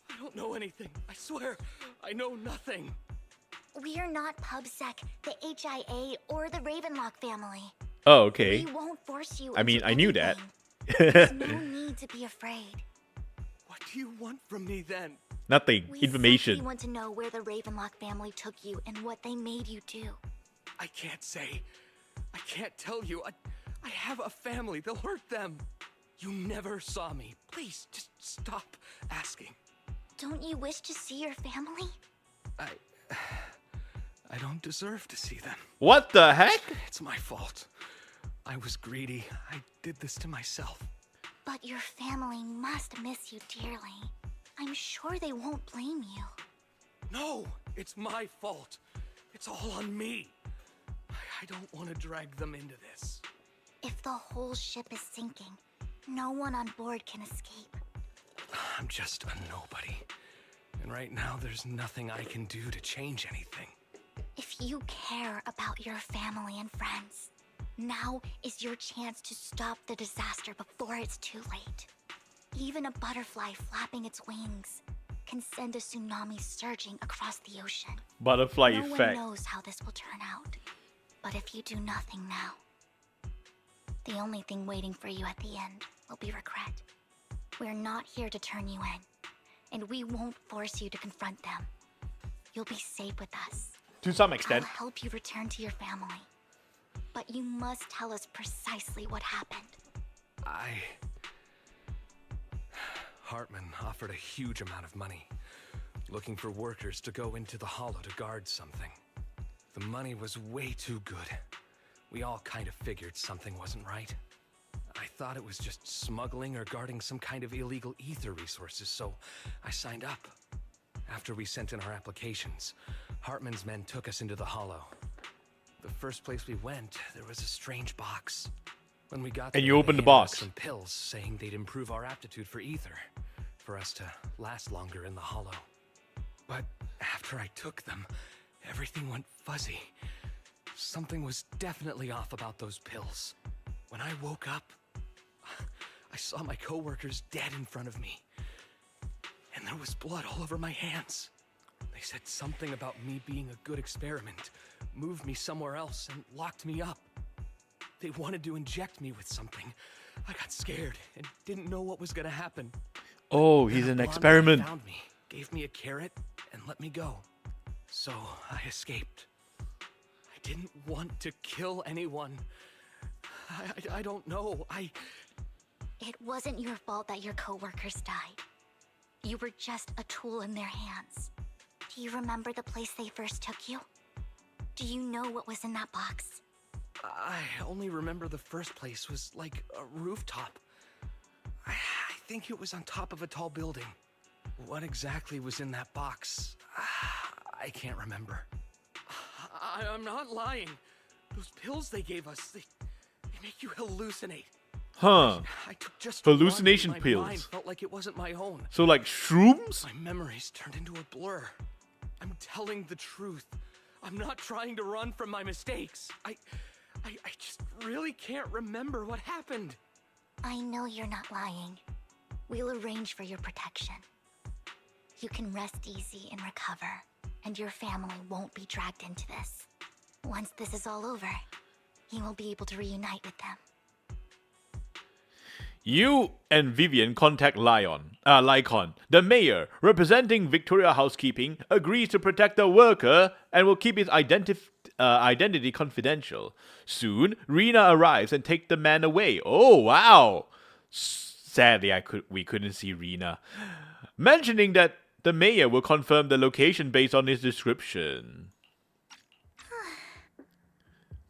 Speaker 6: I don't know anything. I swear, I know nothing.
Speaker 2: We are not PubSec, the HIA, or the Ravenlock family.
Speaker 1: Oh, okay.
Speaker 2: We won't force you.
Speaker 1: I mean, I knew that.
Speaker 2: There's no need to be afraid.
Speaker 6: What do you want from me then?
Speaker 1: Nothing.
Speaker 2: We
Speaker 1: Information.
Speaker 2: simply want to know where the Ravenlock family took you and what they made you do.
Speaker 6: I can't say. I can't tell you. I have a family. They'll hurt them. You never saw me. Please, just stop asking.
Speaker 2: Don't you wish to see your family?
Speaker 6: I don't deserve to see them.
Speaker 1: What the heck?
Speaker 6: It's my fault. I was greedy. I did this to myself.
Speaker 2: But your family must miss you dearly. I'm sure they won't blame you.
Speaker 6: No, it's my fault. It's all on me. I don't want to drag them into this.
Speaker 2: If the whole ship is sinking, no one on board can escape.
Speaker 6: I'm just a nobody. And right now, there's nothing I can do to change anything.
Speaker 2: If you care about your family and friends, now is your chance to stop the disaster before it's too late. Even a butterfly flapping its wings can send a tsunami surging across the ocean.
Speaker 1: Butterfly
Speaker 2: no
Speaker 1: effect.
Speaker 2: one knows how this will turn out. But if you do nothing now, the only thing waiting for you at the end will be regret. We're not here to turn you in, and we won't force you to confront them. You'll be safe with us.
Speaker 1: To some extent.
Speaker 2: I'll help you return to your family. But you must tell us precisely what happened.
Speaker 6: Hartman offered a huge amount of money, looking for workers to go into the hollow to guard something. The money was way too good. We all kind of figured something wasn't right. I thought it was just smuggling or guarding some kind of illegal ether resources, so I signed up. After we sent in our applications, Hartman's men took us into the hollow. The first place we went, there was a strange box. When we got there,
Speaker 1: And you opened
Speaker 6: they
Speaker 1: the
Speaker 6: handed us
Speaker 1: box.
Speaker 6: some pills saying they'd improve our aptitude for ether, for us to last longer in the hollow. But after I took them, everything went fuzzy. Something was definitely off about those pills. When I woke up, I saw my coworkers dead in front of me. And there was blood all over my hands. They said something about me being a good experiment, moved me somewhere else, and locked me up. They wanted to inject me with something. I got scared and didn't know what was gonna happen.
Speaker 1: Oh, he's
Speaker 6: Then
Speaker 1: an
Speaker 6: a blonde
Speaker 1: experiment.
Speaker 6: guy found me, gave me a carrot, and let me go.
Speaker 3: So I escaped. I didn't want to kill anyone. I don't know.
Speaker 2: It wasn't your fault that your coworkers died. You were just a tool in their hands. Do you remember the place they first took you? Do you know what was in that box?
Speaker 3: I only remember the first place was like a rooftop. I think it was on top of a tall building. What exactly was in that box? I can't remember. I'm not lying. Those pills they gave us, they make you hallucinate.
Speaker 1: Huh.
Speaker 3: I took just
Speaker 1: Hallucination
Speaker 3: one,
Speaker 1: pills.
Speaker 3: My mind felt like it wasn't my own.
Speaker 1: So like shrooms?
Speaker 3: My memories turned into a blur. I'm telling the truth. I'm not trying to run from my mistakes. I just really can't remember what happened.
Speaker 2: I know you're not lying. We'll arrange for your protection. You can rest easy and recover, and your family won't be dragged into this. Once this is all over, you will be able to reunite with them.
Speaker 1: You and Vivian contact Lycon. The mayor, representing Victoria Housekeeping, agrees to protect the worker and will keep his identity confidential. Soon, Rena arrives and takes the man away. Oh, wow! Sadly, we couldn't see Rena. Mentioning that the mayor will confirm the location based on his description.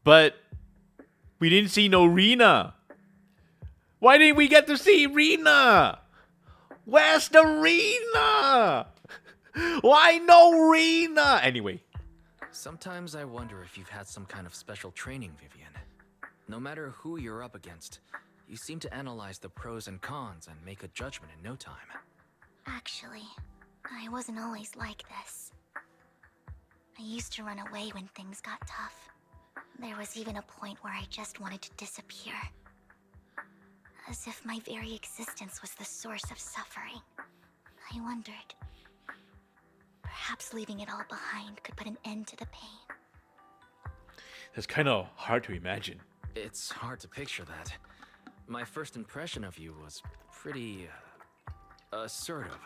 Speaker 1: But we didn't see no Rena. Why didn't we get to see Rena? Where's the Rena? Why no Rena? Anyway.
Speaker 3: Sometimes I wonder if you've had some kind of special training, Vivian. No matter who you're up against, you seem to analyze the pros and cons and make a judgment in no time.
Speaker 2: Actually, I wasn't always like this. I used to run away when things got tough. There was even a point where I just wanted to disappear. As if my very existence was the source of suffering. I wondered. Perhaps leaving it all behind could put an end to the pain.
Speaker 1: That's kind of hard to imagine.
Speaker 3: It's hard to picture that. My first impression of you was pretty assertive.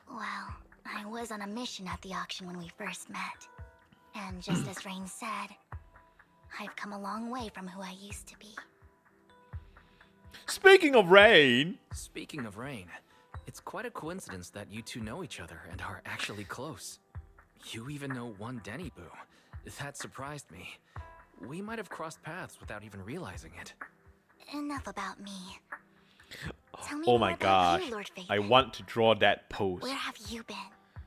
Speaker 2: Well, I was on a mission at the auction when we first met. And just as Rain said, I've come a long way from who I used to be.
Speaker 1: Speaking of Rain,
Speaker 3: it's quite a coincidence that you two know each other and are actually close. You even know one Denny Boo. That surprised me. We might have crossed paths without even realizing it.
Speaker 2: Enough about me. Tell me
Speaker 1: oh
Speaker 2: more
Speaker 1: my
Speaker 2: about
Speaker 1: gosh,
Speaker 2: you, Lord Faith.
Speaker 1: I want to draw that pose.
Speaker 2: Where have you been?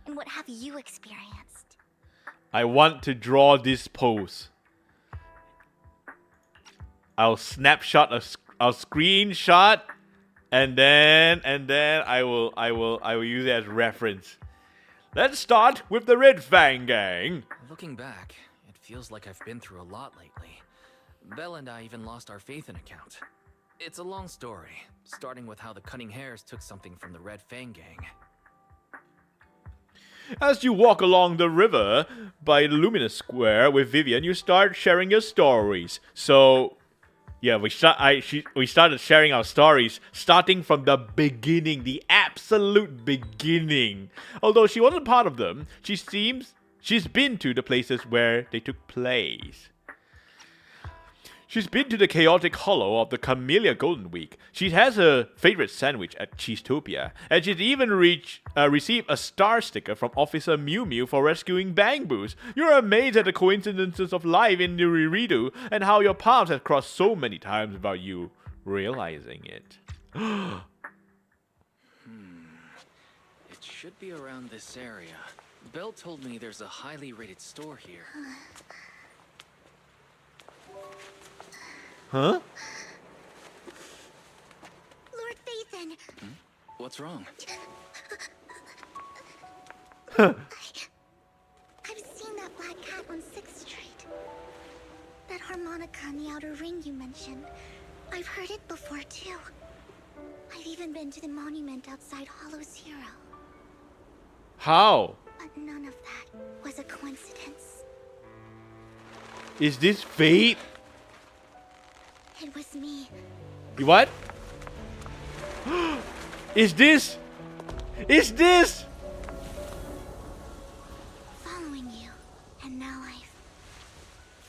Speaker 2: And what have you experienced?
Speaker 1: I want to draw this pose. I'll snapshot I'll screenshot, and then I will use it as reference. Let's start with the Red Fang Gang.
Speaker 3: Looking back, it feels like I've been through a lot lately. Belle and I even lost our faith in account. It's a long story, starting with how the Cunning Hares took something from the Red Fang Gang.
Speaker 1: As you walk along the river by Luminous Square with Vivian, you start sharing your stories. So, yeah, we started sharing our stories starting from the beginning, the absolute beginning. Although she wasn't part of them, she's been to the places where they took place. She's been to the chaotic hollow of the Camellia Golden Week. She has her favorite sandwich at Cheesetopia. And she's even received a star sticker from Officer Mew Mew for rescuing Bang Boos. You're amazed at the coincidences of life in Nuridu and how your paths have crossed so many times without you realizing it.
Speaker 3: It should be around this area. Belle told me there's a highly rated store here.
Speaker 1: Huh?
Speaker 2: Lord Phaethon!
Speaker 3: What's wrong?
Speaker 2: I've seen that black cat on 6th Street. That harmonica in the outer ring you mentioned. I've heard it before too. I've even been to the monument outside Hollow Zero.
Speaker 1: How?
Speaker 2: But none of that was a coincidence.
Speaker 1: Is this fate?
Speaker 2: It was me.
Speaker 1: What? Is this?
Speaker 2: Following you. And now I've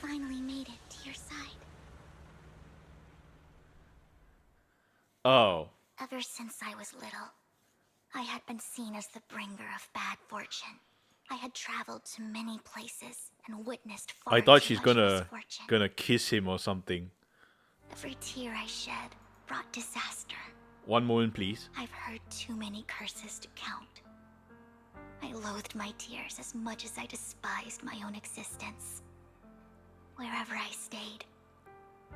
Speaker 2: finally made it to your side.
Speaker 1: Oh.
Speaker 2: Ever since I was little, I had been seen as the bringer of bad fortune. I had traveled to many places and witnessed far
Speaker 1: I thought
Speaker 2: too
Speaker 1: she's
Speaker 2: much
Speaker 1: gonna
Speaker 2: misfortune.
Speaker 1: kiss him or something.
Speaker 2: Every tear I shed brought disaster.
Speaker 1: One moment, please.
Speaker 2: I've heard too many curses to count. I loathed my tears as much as I despised my own existence. Wherever I stayed,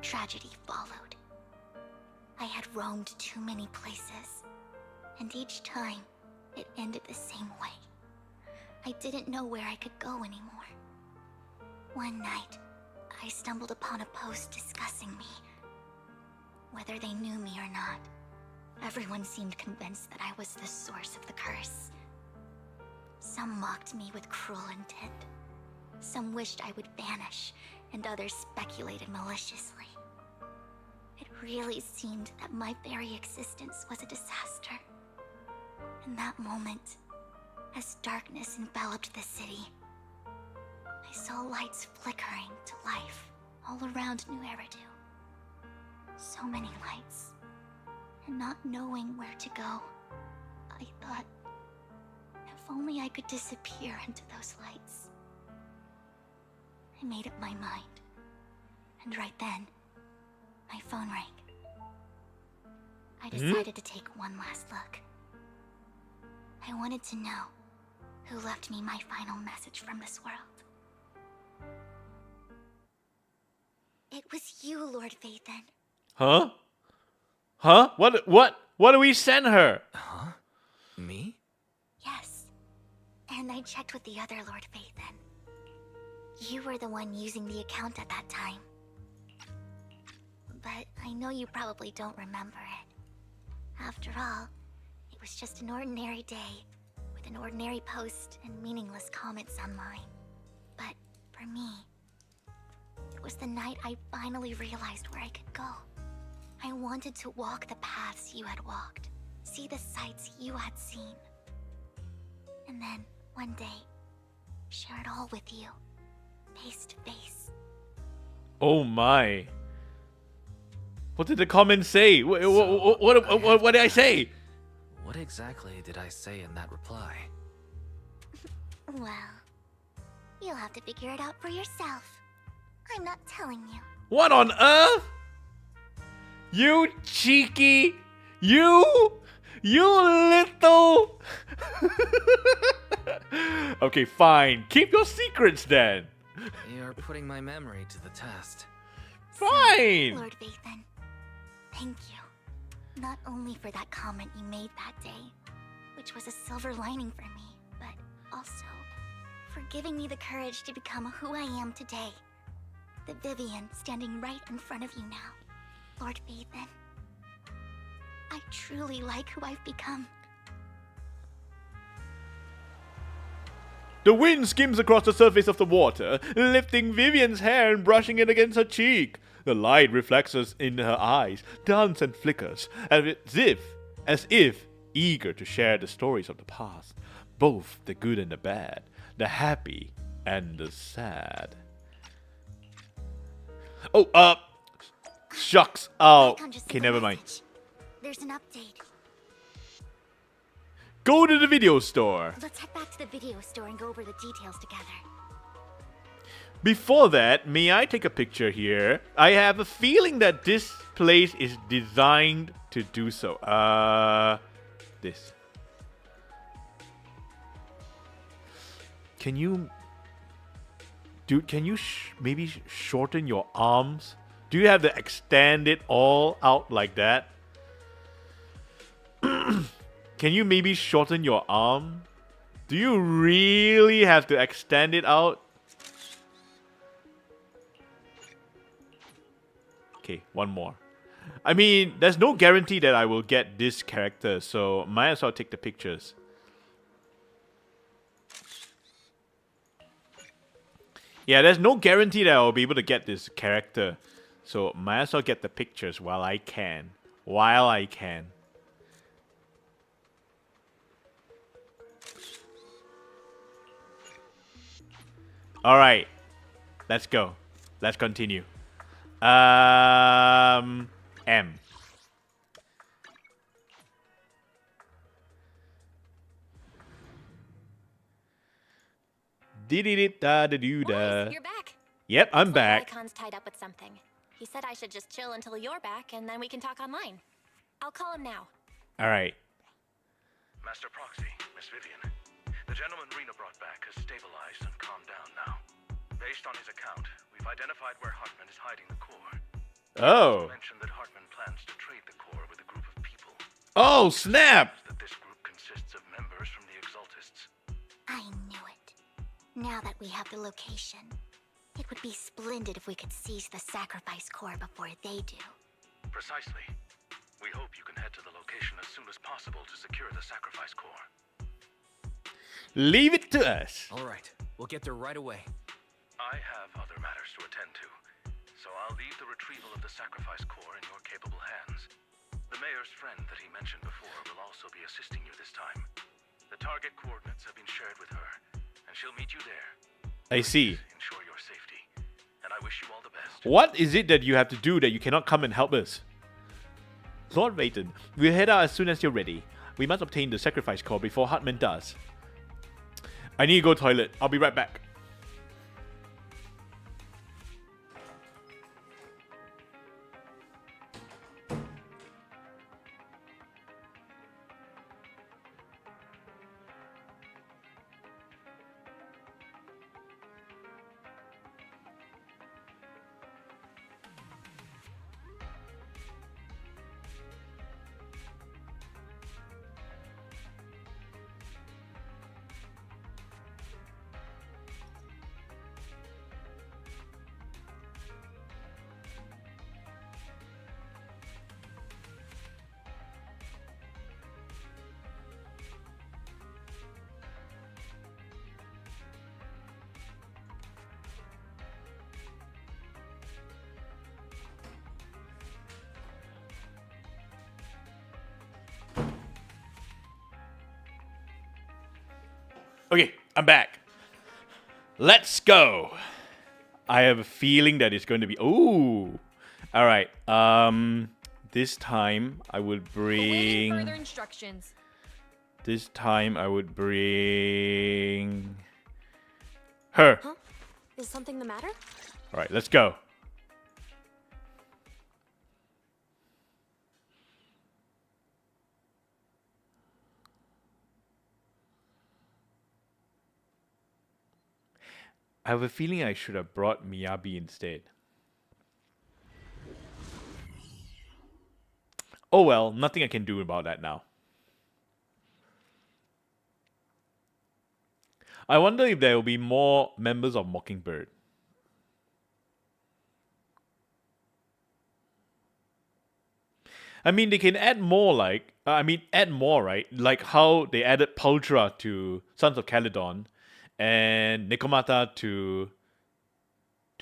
Speaker 2: tragedy followed. I had roamed too many places, and each time, it ended the same way. I didn't know where I could go anymore. One night, I stumbled upon a post discussing me. Whether they knew me or not, everyone seemed convinced that I was the source of the curse. Some mocked me with cruel intent. Some wished I would vanish, and others speculated maliciously. It really seemed that my very existence was a disaster. In that moment, as darkness enveloped the city, I saw lights flickering to life all around New Eridu. So many lights, and not knowing where to go, I thought, if only I could disappear into those lights. I made up my mind, and right then, my phone rang. I decided to take one last look. I wanted to know who left me my final message from this world. It was you, Lord Vathan.
Speaker 1: Huh? Huh? What do we send her?
Speaker 3: Huh? Me?
Speaker 2: Yes. And I checked with the other Lord Vathan. You were the one using the account at that time. But I know you probably don't remember it. After all, it was just an ordinary day, with an ordinary post and meaningless comments online. But for me, it was the night I finally realized where I could go. I wanted to walk the paths you had walked, see the sights you had seen. And then, one day, share it all with you, face to face.
Speaker 1: Oh my. What did the comment say? What did I say?
Speaker 3: What exactly did I say in that reply?
Speaker 2: Well, you'll have to figure it out for yourself. I'm not telling you.
Speaker 1: What on earth? You cheeky, you little. Okay, fine. Keep your secrets then.
Speaker 3: You're putting my memory to the test.
Speaker 1: Fine.
Speaker 2: Lord Vathan, thank you. Not only for that comment you made that day, which was a silver lining for me, but also for giving me the courage to become who I am today. The Vivian standing right in front of you now. Lord Vathan, I truly like who I've become.
Speaker 1: The wind skims across the surface of the water, lifting Vivian's hair and brushing it against her cheek. The light reflects in her eyes, dance and flickers, as if eager to share the stories of the past, both the good and the bad, the happy and the sad. Oh, shucks. Oh, okay, never mind.
Speaker 2: There's an update.
Speaker 1: Go to the video store.
Speaker 2: Let's head back to the video store and go over the details together.
Speaker 1: Before that, may I take a picture here? I have a feeling that this place is designed to do so. This. Can you... Dude, can you maybe shorten your arms? Do you have to extend it all out like that? Can you maybe shorten your arm? Do you really have to extend it out? Okay, one more. I mean, there's no guarantee that I will get this character, so might as well take the pictures. Yeah, there's no guarantee that I'll be able to get this character, so might as well get the pictures while I can. All right. Let's go. Let's continue. M.
Speaker 4: Boys, you're back.
Speaker 1: Yep, I'm
Speaker 4: Looks like
Speaker 1: back.
Speaker 4: Lycon's tied up with something. He said I should just chill until you're back, and then we can talk online. I'll call him now.
Speaker 1: All right.
Speaker 7: Master Proxy, Miss Vivian. The gentleman Rena brought back has stabilized and calmed down now. Based on his account, we've identified where Hartman is hiding the core.
Speaker 1: Oh.
Speaker 7: He mentioned that Hartman plans to trade the core with a group of people.
Speaker 1: Oh, snap.
Speaker 7: That this group consists of members from the Exaltists.
Speaker 2: I knew it. Now that we have the location, it would be splendid if we could seize the sacrifice core before they do.
Speaker 7: Precisely. We hope you can head to the location as soon as possible to secure the sacrifice core.
Speaker 1: Leave it to us.
Speaker 3: All right, we'll get there right away.
Speaker 7: I have other matters to attend to, so I'll leave the retrieval of the sacrifice core in your capable hands. The mayor's friend that he mentioned before will also be assisting you this time. The target coordinates have been shared with her, and she'll meet you there.
Speaker 1: I see.
Speaker 7: Ensure your safety, and I wish you all the best.
Speaker 1: What is it that you have to do that you cannot come and help us? Lord Rayton, we'll head out as soon as you're ready. We must obtain the sacrifice core before Hartman does. I need to go toilet. I'll be right back. Okay, I'm back. Let's go. I have a feeling that it's going to be... Ooh. All right. This time I would bring...
Speaker 12: Further instructions.
Speaker 1: This time I would bring... her.
Speaker 4: Huh? Is something the matter?
Speaker 1: All right, let's go. I have a feeling I should have brought Miyabi instead. Oh well, nothing I can do about that now. I wonder if there will be more members of Mockingbird. I mean, they can add more, like... add more, right? Like how they added Paltra to Sons of Caledon and Nekomata to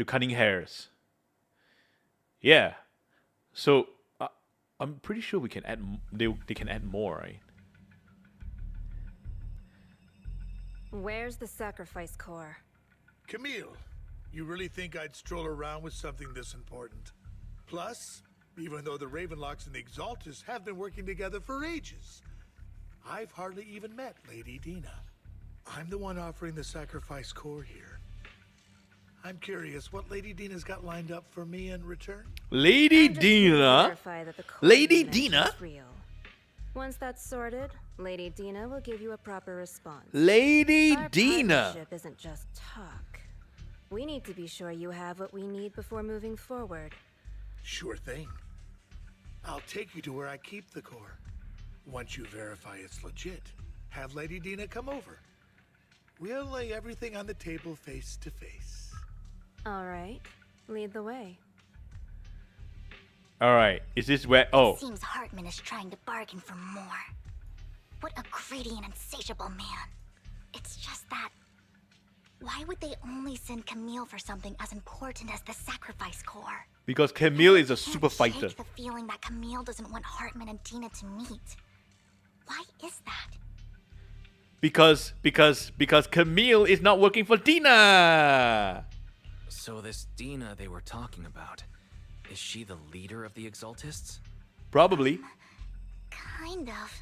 Speaker 1: Cunning Hairs. Yeah. So, I'm pretty sure we can add... They can add more, right?
Speaker 8: Where's the sacrifice core?
Speaker 13: Camille, you really think I'd stroll around with something this important? Plus, even though the Ravenlocks and the Exaltists have been working together for ages, I've hardly even met Lady Dina. I'm the one offering the sacrifice core here. I'm curious what Lady Dina's got lined up for me in return.
Speaker 1: Lady Dina? Lady Dina?
Speaker 8: Real. Once that's sorted, Lady Dina will give you a proper response.
Speaker 1: Lady
Speaker 8: Our
Speaker 1: Dina.
Speaker 8: partnership isn't just talk. We need to be sure you have what we need before moving forward.
Speaker 13: Sure thing. I'll take you to where I keep the core. Once you verify it's legit, have Lady Dina come over. We'll lay everything on the table face to face.
Speaker 8: All right, lead the way.
Speaker 1: All right, is this where... Oh.
Speaker 2: It seems Hartman is trying to bargain for more. What a greedy and insatiable man. It's just that... Why would they only send Camille for something as important as the sacrifice core?
Speaker 1: Because Camille is a super fighter.
Speaker 2: Shake the feeling that Camille doesn't want Hartman and Dina to meet. Why is that?
Speaker 1: Because Camille is not working for Dina.
Speaker 3: So this Dina they were talking about, is she the leader of the Exaltists?
Speaker 1: Probably.
Speaker 2: Kind of.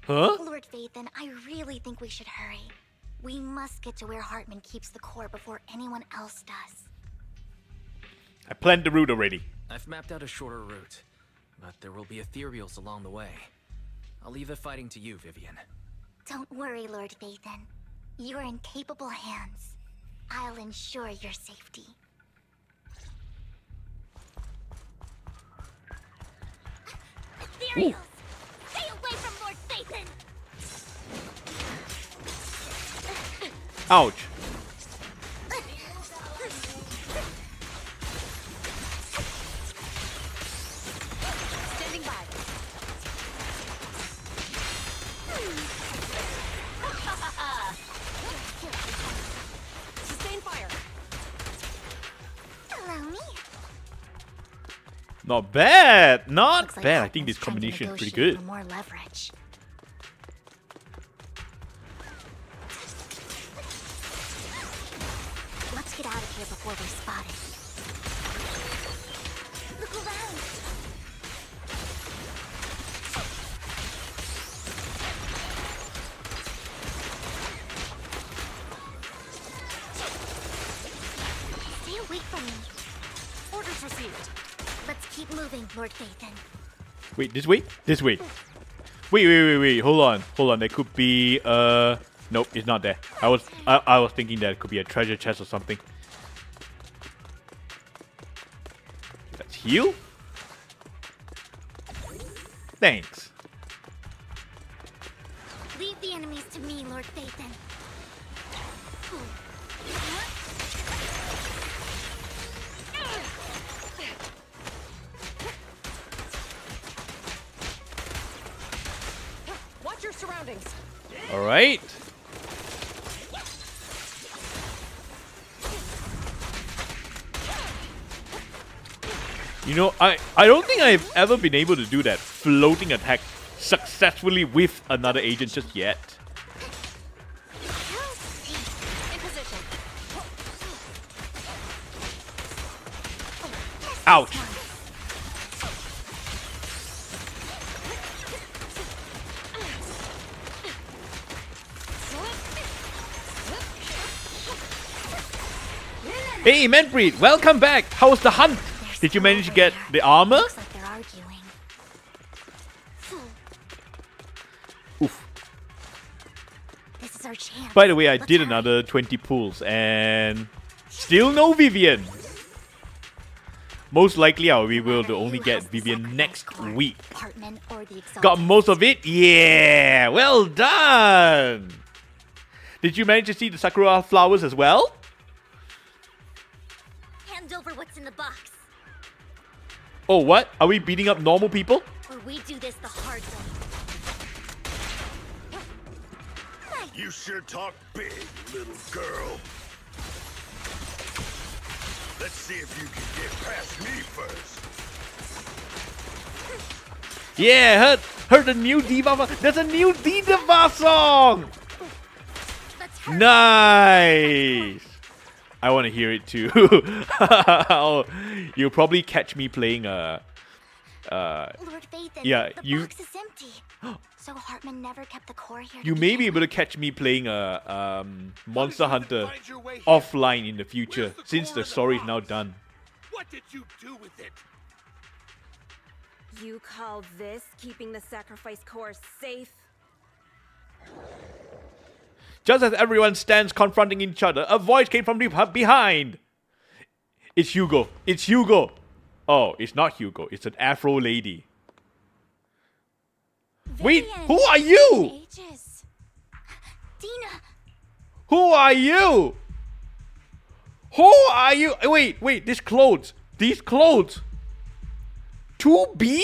Speaker 1: Huh?
Speaker 2: Lord Phaethon, I really think we should hurry. We must get to where Hartman keeps the core before anyone else does.
Speaker 1: I planned the route already.
Speaker 3: I've mapped out a shorter route, but there will be ethereals along the way. I'll leave the fighting to you, Vivian.
Speaker 2: Don't worry, Lord Phaethon. You're in capable hands. I'll ensure your safety. Ethereals! Stay away from Lord Phaethon!
Speaker 1: Ouch.
Speaker 4: Standing by. Sustain fire.
Speaker 2: Allow me.
Speaker 1: Not bad. Not
Speaker 2: Looks like
Speaker 1: bad. I think
Speaker 2: Hartman's
Speaker 1: this
Speaker 2: trying to
Speaker 1: combination is pretty
Speaker 2: negotiate
Speaker 1: good.
Speaker 2: for more leverage. Let's get out of here before we're spotted. Look around. Stay away from me.
Speaker 4: Orders received.
Speaker 2: Let's keep moving, Lord Phaethon.
Speaker 1: Wait, this way? This way. Wait. Hold on. There could be nope, it's not there. I was thinking that it could be a treasure chest or something. Let's heal. Thanks.
Speaker 2: Leave the enemies to me, Lord Phaethon.
Speaker 4: Watch your surroundings.
Speaker 1: All right. You know, I don't think I've ever been able to do that floating attack successfully with another agent just yet.
Speaker 4: In position.
Speaker 1: Ouch. Hey, Manfred, welcome back. How was the hunt? Did you manage to get the armor?
Speaker 2: Looks like they're arguing.
Speaker 1: Oof.
Speaker 2: This is our chance.
Speaker 1: By the way, I
Speaker 2: Let's
Speaker 1: did
Speaker 2: hurry.
Speaker 1: another 20 pulls and still no Vivian. Most likely I'll be able to only get Vivian next week.
Speaker 2: Hartman or the
Speaker 1: Got
Speaker 2: Exalted.
Speaker 1: most of it? Yeah! Well done! Did you manage to see the Sakura flowers as well?
Speaker 2: Hand over what's in the box,
Speaker 1: Oh, what? Are we beating up normal people?
Speaker 2: or we do this the hard way.
Speaker 7: You sure talk big, little girl. Let's see if you can get past me first.
Speaker 1: Yeah, heard the new Diva. There's a new Diva song!
Speaker 2: Let's hurry.
Speaker 1: Nice! I want to hear it too. You'll probably catch me playing
Speaker 2: Lord Phaethon,
Speaker 1: yeah,
Speaker 2: the
Speaker 1: you-
Speaker 2: box is empty. So Hartman never kept the core here. to
Speaker 1: You may be
Speaker 2: begin
Speaker 1: able to
Speaker 2: with.
Speaker 1: catch me playing Monster
Speaker 13: even
Speaker 1: Hunter
Speaker 13: find your way here?
Speaker 1: offline in the future,
Speaker 13: Where's the
Speaker 1: since
Speaker 13: core
Speaker 1: the
Speaker 13: in the
Speaker 1: story is
Speaker 13: box?
Speaker 1: now done.
Speaker 13: What did you do with it?
Speaker 8: You call this keeping the sacrifice core safe?
Speaker 1: Just as everyone stands confronting each other, a voice came from behind. It's Hugo. It's Hugo. Oh, it's not Hugo. It's an Afro lady. Wait,
Speaker 2: Vivian,
Speaker 1: who are you?
Speaker 2: Ages. Dina,
Speaker 1: Who are you? Who are you? Wait, these clothes. These clothes. 2B?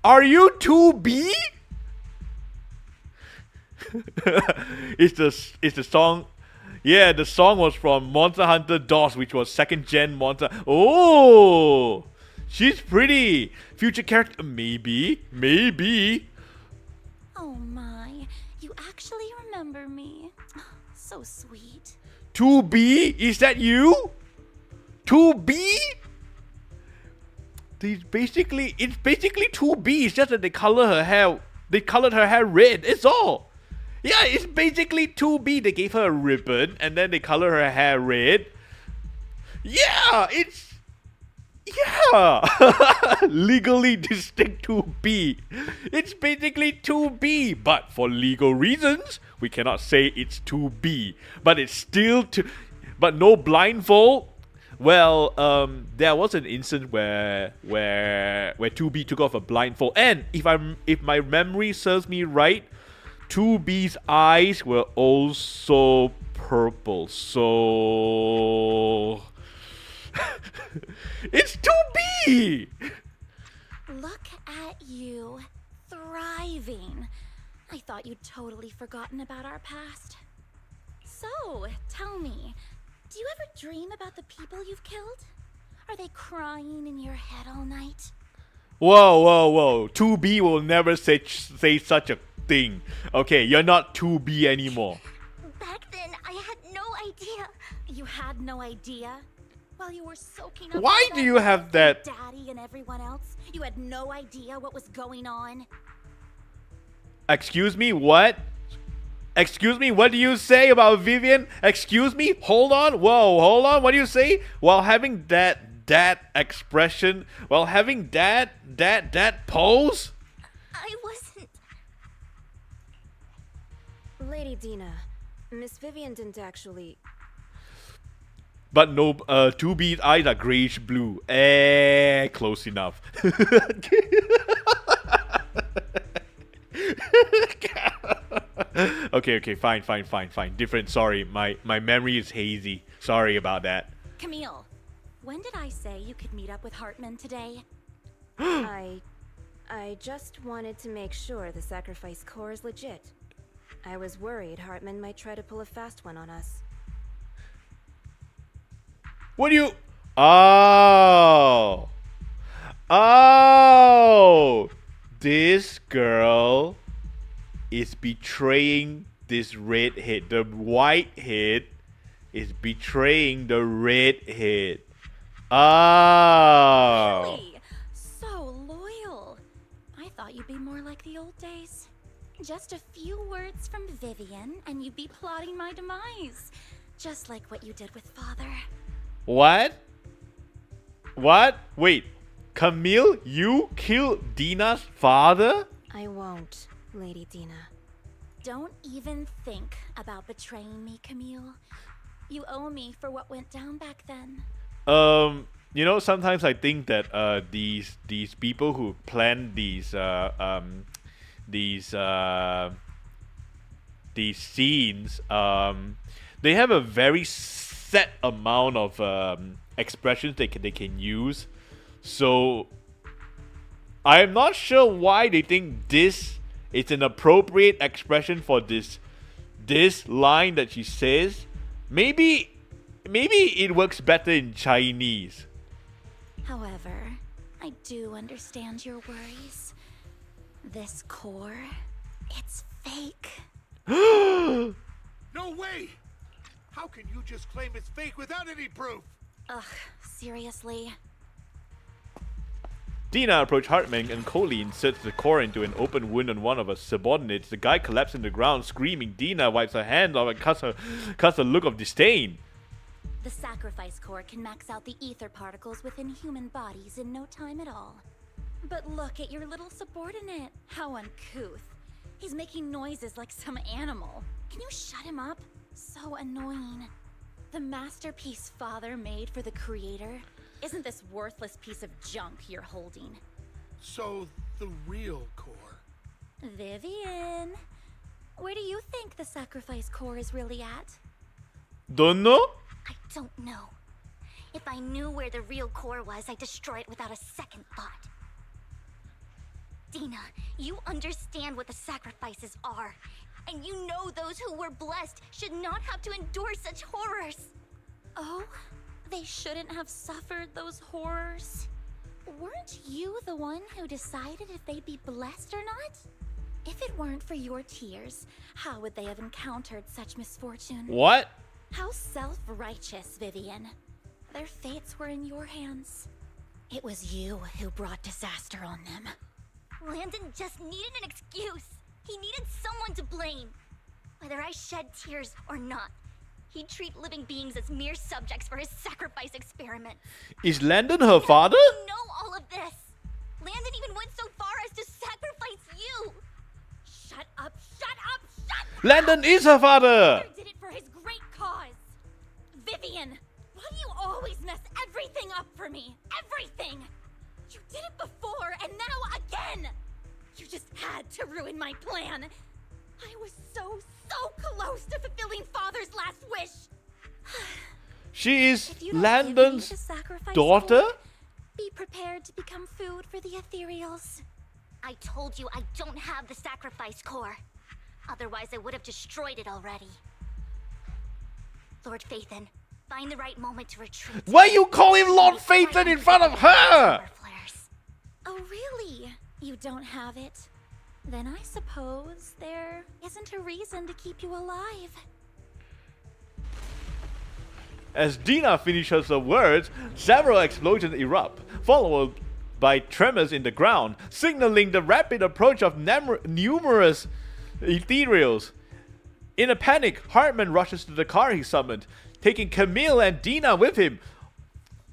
Speaker 1: Are you 2B? It's the song. Yeah, the song was from Monster Hunter DOS, which was second gen Monster. Oh, she's pretty. Future character, maybe.
Speaker 2: oh my, you
Speaker 10: actually remember me. So sweet.
Speaker 1: 2B? Is that you? 2B? It's basically 2B. It's just that they colored her hair red. It's all. Yeah, it's basically 2B. They gave her a ribbon and then they colored her hair red. Yeah, legally distinct 2B. It's basically 2B, but for legal reasons, we cannot say it's 2B. But it's still but no blindfold. Well, there was an instance where 2B took off a blindfold, and if my memory serves me right, 2B's eyes were also purple. So it's 2B!
Speaker 10: Look at you, thriving. I thought you'd totally forgotten about our past. So, tell me, do you ever dream about the people you've killed? Are they crying in your head all night?
Speaker 1: Whoa. 2B will never say such a thing. Okay, you're not 2B anymore.
Speaker 2: Back then, I had no idea.
Speaker 10: You had no idea? While you were soaking up
Speaker 1: Why do you have that?
Speaker 10: Daddy and everyone else, you had no idea what was going on.
Speaker 1: Excuse me, what? Excuse me, what do you say about Vivian? Excuse me, hold on, whoa, hold on, what do you say? While having that expression, while having that pose?
Speaker 2: I wasn't.
Speaker 8: Lady Dina, Miss Vivian didn't actually...
Speaker 1: But no, 2B's eyes are grayish blue. Close enough. Okay, fine. Different, sorry. My memory is hazy. Sorry about that.
Speaker 10: Camille, when did I say you could meet up with Hartman today?
Speaker 8: I just wanted to make sure the sacrifice core is legit. I was worried Hartman might try to pull a fast one on us.
Speaker 1: What do you... Oh! This girl is betraying this redhead. The whitehead is betraying the redhead. Oh!
Speaker 10: Really? So loyal. I thought you'd be more like the old days. Just a few words from Vivian, and you'd be plotting my demise. Just like what you did with Father.
Speaker 1: What? Wait, Camille, you killed Dina's father?
Speaker 8: I won't, Lady Dina.
Speaker 10: Don't even think about betraying me, Camille. You owe me for what went down back then.
Speaker 1: You know, sometimes I think that these people who plan these scenes, they have a very set amount of expressions they can use. So I'm not sure why they think this is an appropriate expression for this line that she says. Maybe it works better in Chinese.
Speaker 10: However, I do understand your worries. This core, it's fake.
Speaker 13: No way! How can you just claim it's fake without any proof?
Speaker 10: Ugh, seriously?
Speaker 1: Dina approached Hartman and coldly inserts the core into an open wound on one of her subordinates. The guy collapsed on the ground, screaming. Dina wipes her hands off and casts a look of disdain.
Speaker 10: The sacrifice core can max out the ether particles within human bodies in no time at all. But look at your little subordinate. How uncouth. He's making noises like some animal. Can you shut him up? So annoying. The masterpiece Father made for the creator isn't this worthless piece of junk you're holding.
Speaker 13: So, the real core.
Speaker 10: Vivian, where do you think the sacrifice core is really at?
Speaker 1: Don't know?
Speaker 2: I don't know. If I knew where the real core was, I'd destroy it without a second thought. Dina, you understand what the sacrifices are. And you know those who were blessed should not have to endure such horrors.
Speaker 10: Oh? They shouldn't have suffered those horrors? Weren't you the one who decided if they'd be blessed or not?
Speaker 12: If it weren't for your tears, how would they have encountered such misfortune?
Speaker 1: What?
Speaker 12: How self-righteous, Vivian. Their fates were in your hands. It was you who brought disaster on them.
Speaker 2: Landon just needed an excuse. He needed someone to blame. Whether I shed tears or not, he'd treat living beings as mere subjects for his sacrifice experiment.
Speaker 1: Is Landon her father?
Speaker 2: You know all of this. Landon even went so far as to sacrifice you.
Speaker 12: Shut up, shut up, shut up!
Speaker 1: Landon is her father!
Speaker 12: He did it for his great cause. Vivian, why do you always mess everything up for me? Everything! You did it before, and now again! You just had to ruin my plan. I was so close to fulfilling Father's last wish.
Speaker 1: She is
Speaker 12: If you don't give me
Speaker 1: Landon's
Speaker 12: the sacrifice
Speaker 1: daughter?
Speaker 12: for, be prepared to become food for the ethereals.
Speaker 2: I told you I don't have the sacrifice core. Otherwise, I would have destroyed it already. Lord Phaethon, find the right moment to retreat.
Speaker 1: Why you call him Lord Phaethon in front of her?
Speaker 12: Oh, really? You don't have it? Then I suppose there isn't a reason to keep you alive.
Speaker 1: As Dina finishes her words, several explosions erupt, followed by tremors in the ground, signaling the rapid approach of numerous ethereals. In a panic, Hartman rushes to the car he summoned, taking Camille and Dina with him.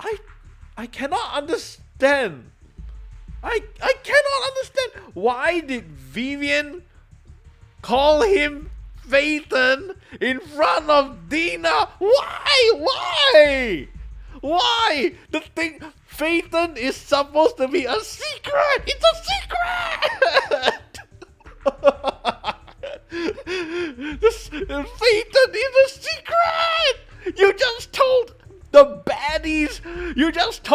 Speaker 1: I cannot understand. I cannot understand. Why did Vivian call him Phaethon in front of Dina? Why? Why? The thing, Phaethon is supposed to be a secret. It's a secret. Phaethon is a secret. You just told the baddies. You just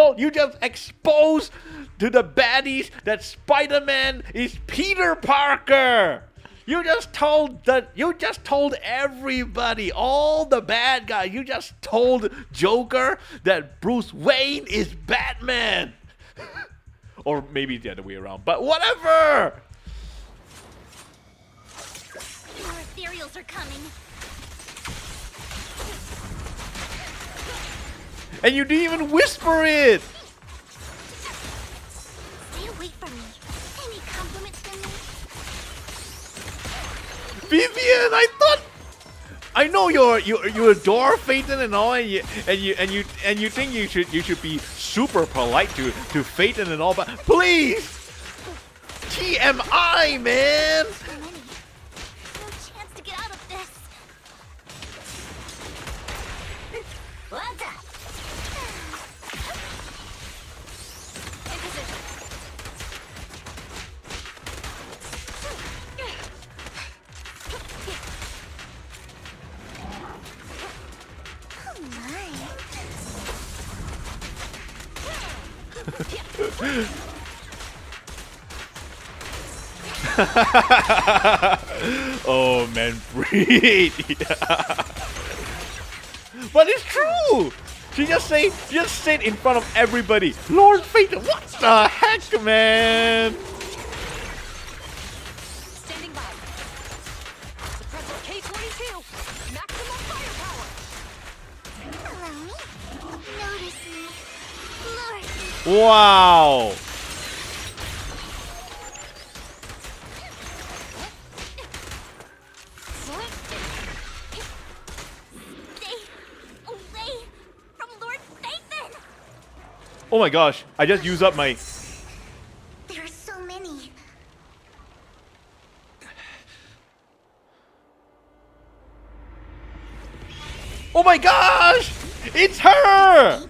Speaker 1: exposed to the baddies that Spider-Man is Peter Parker. You just told everybody, all the bad guys. You just told Joker that Bruce Wayne is Batman. Or maybe the other way around, but whatever.
Speaker 2: More ethereals are coming.
Speaker 1: And you didn't even whisper it.
Speaker 2: Stay away from me. Any compliments from me?
Speaker 1: Vivian, I know you adore Phaethon and all, and you think you should be super polite to Phaethon and all, but please, TMI, man.
Speaker 2: No chance to get out of this. What the?
Speaker 1: Oh man, breathe. But it's true. She just said in front of everybody, Lord Phaethon. What the heck, man?
Speaker 4: Standing by. Suppressor K-22. Maximum firepower.
Speaker 2: Hello, me. Notice me. Lord.
Speaker 1: Wow. Oh my gosh, I just used up my...
Speaker 2: There are so many.
Speaker 1: Oh my gosh! It's her!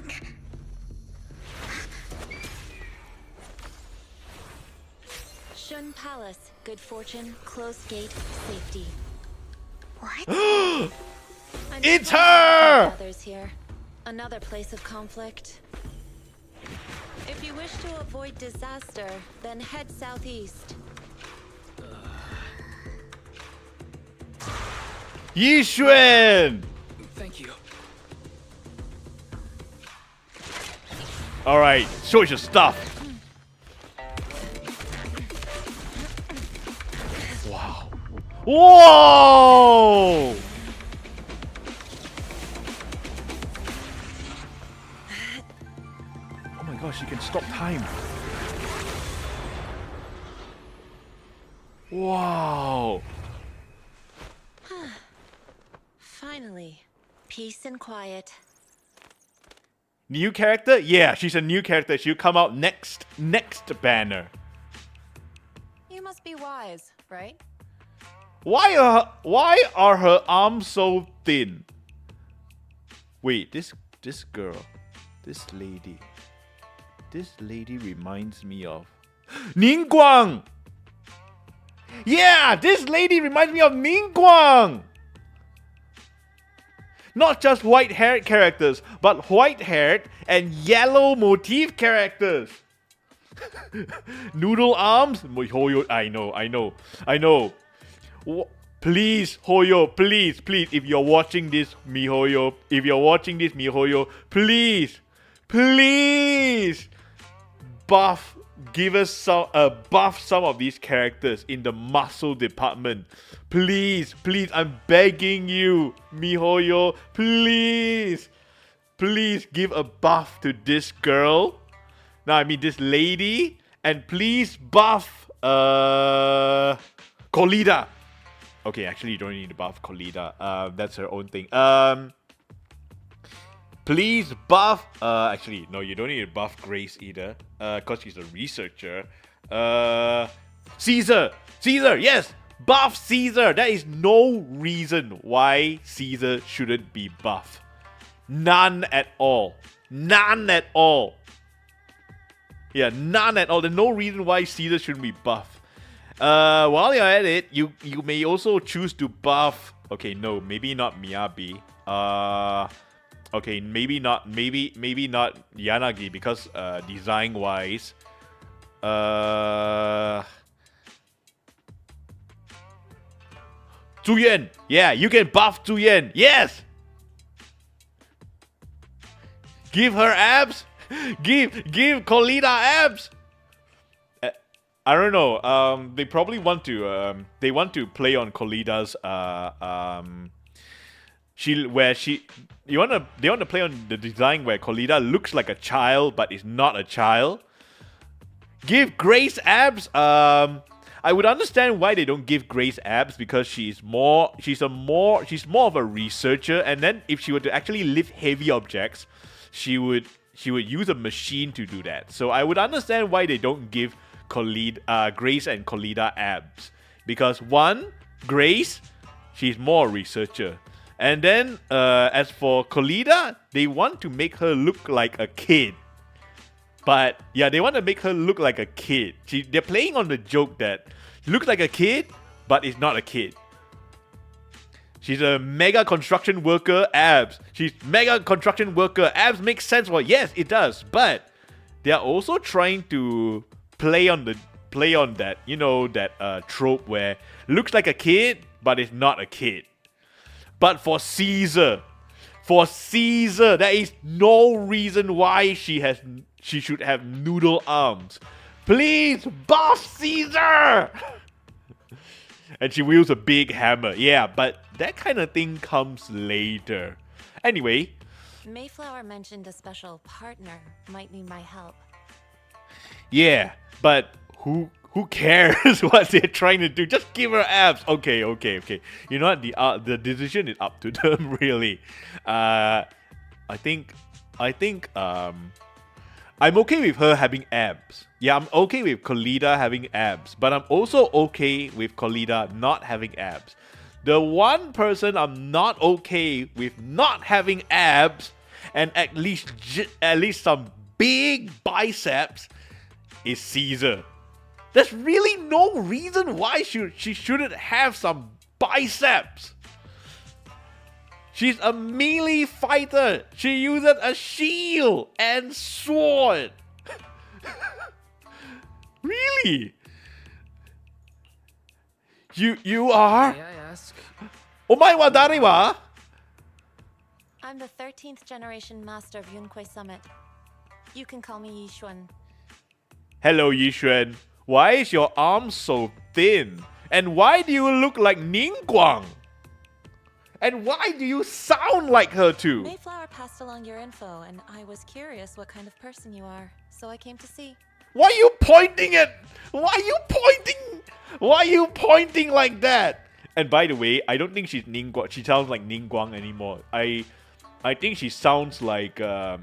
Speaker 8: Shun Palace, good fortune, closed gate, safety.
Speaker 2: What?
Speaker 1: It's her!
Speaker 8: Others here. Another place of conflict. If you wish to avoid disaster, then head southeast.
Speaker 1: Yixuan!
Speaker 3: Thank you.
Speaker 1: Alright, show us your stuff. Whoa! Oh my gosh, she can stop time. Wow.
Speaker 4: Finally, peace and quiet.
Speaker 1: New character? Yeah, she's a new character. She'll come out next banner.
Speaker 4: You must be wise, right?
Speaker 1: Why are her arms so thin? Wait, this girl, this lady reminds me of Ningguang. Yeah, this lady reminds me of Ningguang. Not just white-haired characters, but white-haired and yellow motif characters. Noodle arms? Hoyo, I know. Please, Hoyo, please, if you're watching this, MiHoYo, please, buff some of these characters in the muscle department. Please, I'm begging you, MiHoYo, please give a buff to this girl. No, I mean this lady, and please buff Colida. Okay, actually you don't need to buff Colida. That's her own thing. Please buff. Actually, no, you don't need to buff Grace either. Cause she's a researcher. Caesar, yes, buff Caesar. There is no reason why Caesar shouldn't be buff. None at all. Yeah, none at all. There's no reason why Caesar shouldn't be buff. While you're at it, you may also choose to buff. Okay, no, maybe not Miyabi. Okay, maybe not Yanagi because design wise. Zuyuan. Yeah, you can buff Zuyuan. Yes. Give her abs. Give Colida abs. I don't know. They probably want to. They want to play on Colida's. They want to play on the design where Colida looks like a child but is not a child. Give Grace abs. I would understand why they don't give Grace abs because she's more of a researcher, and then if she were to actually lift heavy objects, she would use a machine to do that. So I would understand why they don't give Grace and Colida abs, because one, Grace, she's more a researcher, and then as for Colida, they want to make her look like a kid. But yeah, they want to make her look like a kid. They're playing on the joke that she looks like a kid, but is not a kid. She's a mega construction worker, abs. She's mega construction worker, abs makes sense. Well, yes, it does. But they are also trying to play on that, that trope where looks like a kid, but is not a kid. But for Caesar, there is no reason why she should have noodle arms. Please buff Caesar! And she wields a big hammer. Yeah, but that kind of thing comes later. Anyway.
Speaker 4: Mayflower mentioned a special partner might need my help.
Speaker 1: Yeah, but who cares what they're trying to do? Just give her abs. Okay. You know what? The decision is up to them, really. I think I'm okay with her having abs. Yeah, I'm okay with Colida having abs, but I'm also okay with Colida not having abs. The one person I'm not okay with not having abs and at least some big biceps is Caesar. There's really no reason why she shouldn't have some biceps. She's a melee fighter. She uses a shield and sword. Really? You are?
Speaker 3: May I ask?
Speaker 1: Omae wa dare wa?
Speaker 4: I'm the 13th generation master of Yunque Summit. You can call me Yishuan.
Speaker 1: Hello, Yishuan. Why is your arm so thin? And why do you look like Ningguang? And why do you sound like her too?
Speaker 14: Mayflower passed along your info, and I was curious what kind of person you are, so I came to see.
Speaker 1: Why are you pointing at? Why are you pointing? Why are you pointing like that? And by the way, I don't think she's Ningguang. She sounds like Ningguang anymore. I think she sounds like a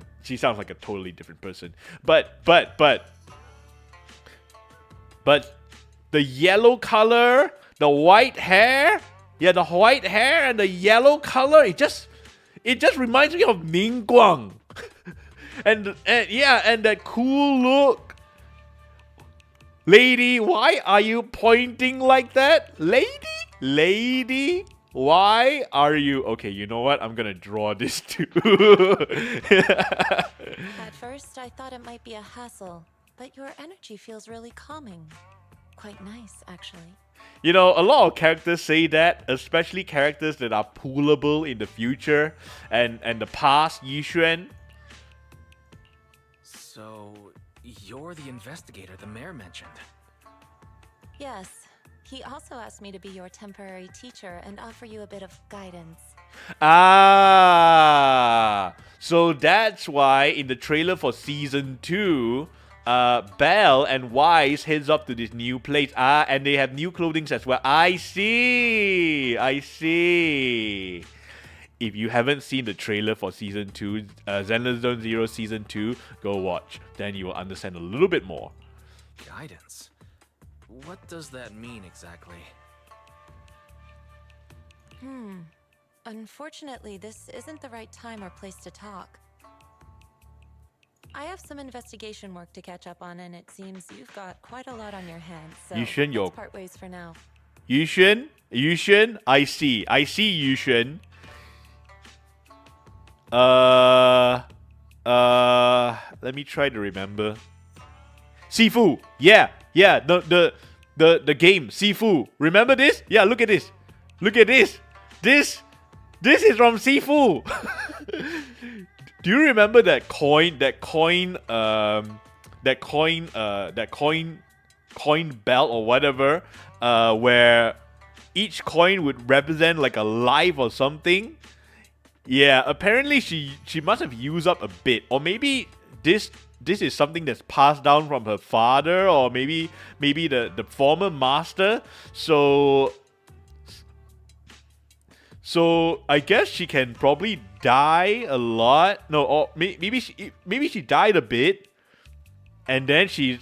Speaker 1: totally different person. But the yellow color, the white hair, the white hair and the yellow color, it just reminds me of Ningguang. and that cool look. Lady, why are you pointing like that? Lady, why are you... Okay, you know what? I'm gonna draw this too.
Speaker 14: At first, I thought it might be a hassle, but your energy feels really calming. Quite nice, actually.
Speaker 1: You know, a lot of characters say that, especially characters that are pullable in the future and the past, Yixuan.
Speaker 3: So, you're the investigator the mayor mentioned.
Speaker 14: Yes. He also asked me to be your temporary teacher and offer you a bit of guidance.
Speaker 1: Ah, so that's why in the trailer for season 2, Belle and Wise heads up to this new place. And they have new clothing as well. I see. If you haven't seen the trailer for season 2, ZenlessZoneZero season 2, go watch. Then you will understand a little bit more.
Speaker 3: Guidance? What does that mean exactly?
Speaker 14: Unfortunately, this isn't the right time or place to talk. I have some investigation work to catch up on, and it seems you've got quite a lot on your hands, so
Speaker 1: Yixuan,
Speaker 14: let's part ways for now.
Speaker 1: Yixuan, I see Yixuan. Let me try to remember. Sifu, yeah, the game, Sifu. Remember this? Yeah, look at this. This is from Sifu. Do you remember that coin belt or whatever, where each coin would represent like a life or something? Yeah, apparently she must have used up a bit, or maybe this is something that's passed down from her father, or maybe the former master. So I guess she can probably die a lot. No, or maybe she died a bit, and then she's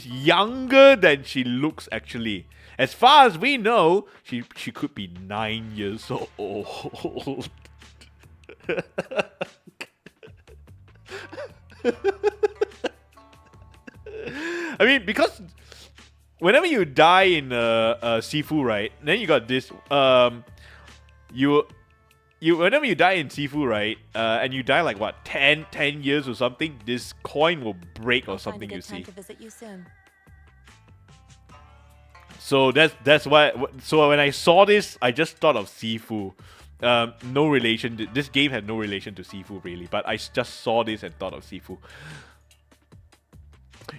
Speaker 1: younger than she looks actually. As far as we know, she could be 9 years old. I mean, because whenever you die in Sifu, right? Then you got this. Whenever you die in Sifu, right? And you die like what 10 years or something, this coin will break or something. You see.
Speaker 14: To visit you soon.
Speaker 1: So that's why. So when I saw this, I just thought of Sifu. No relation. This game had no relation to Sifu really, but I just saw this and thought of Sifu.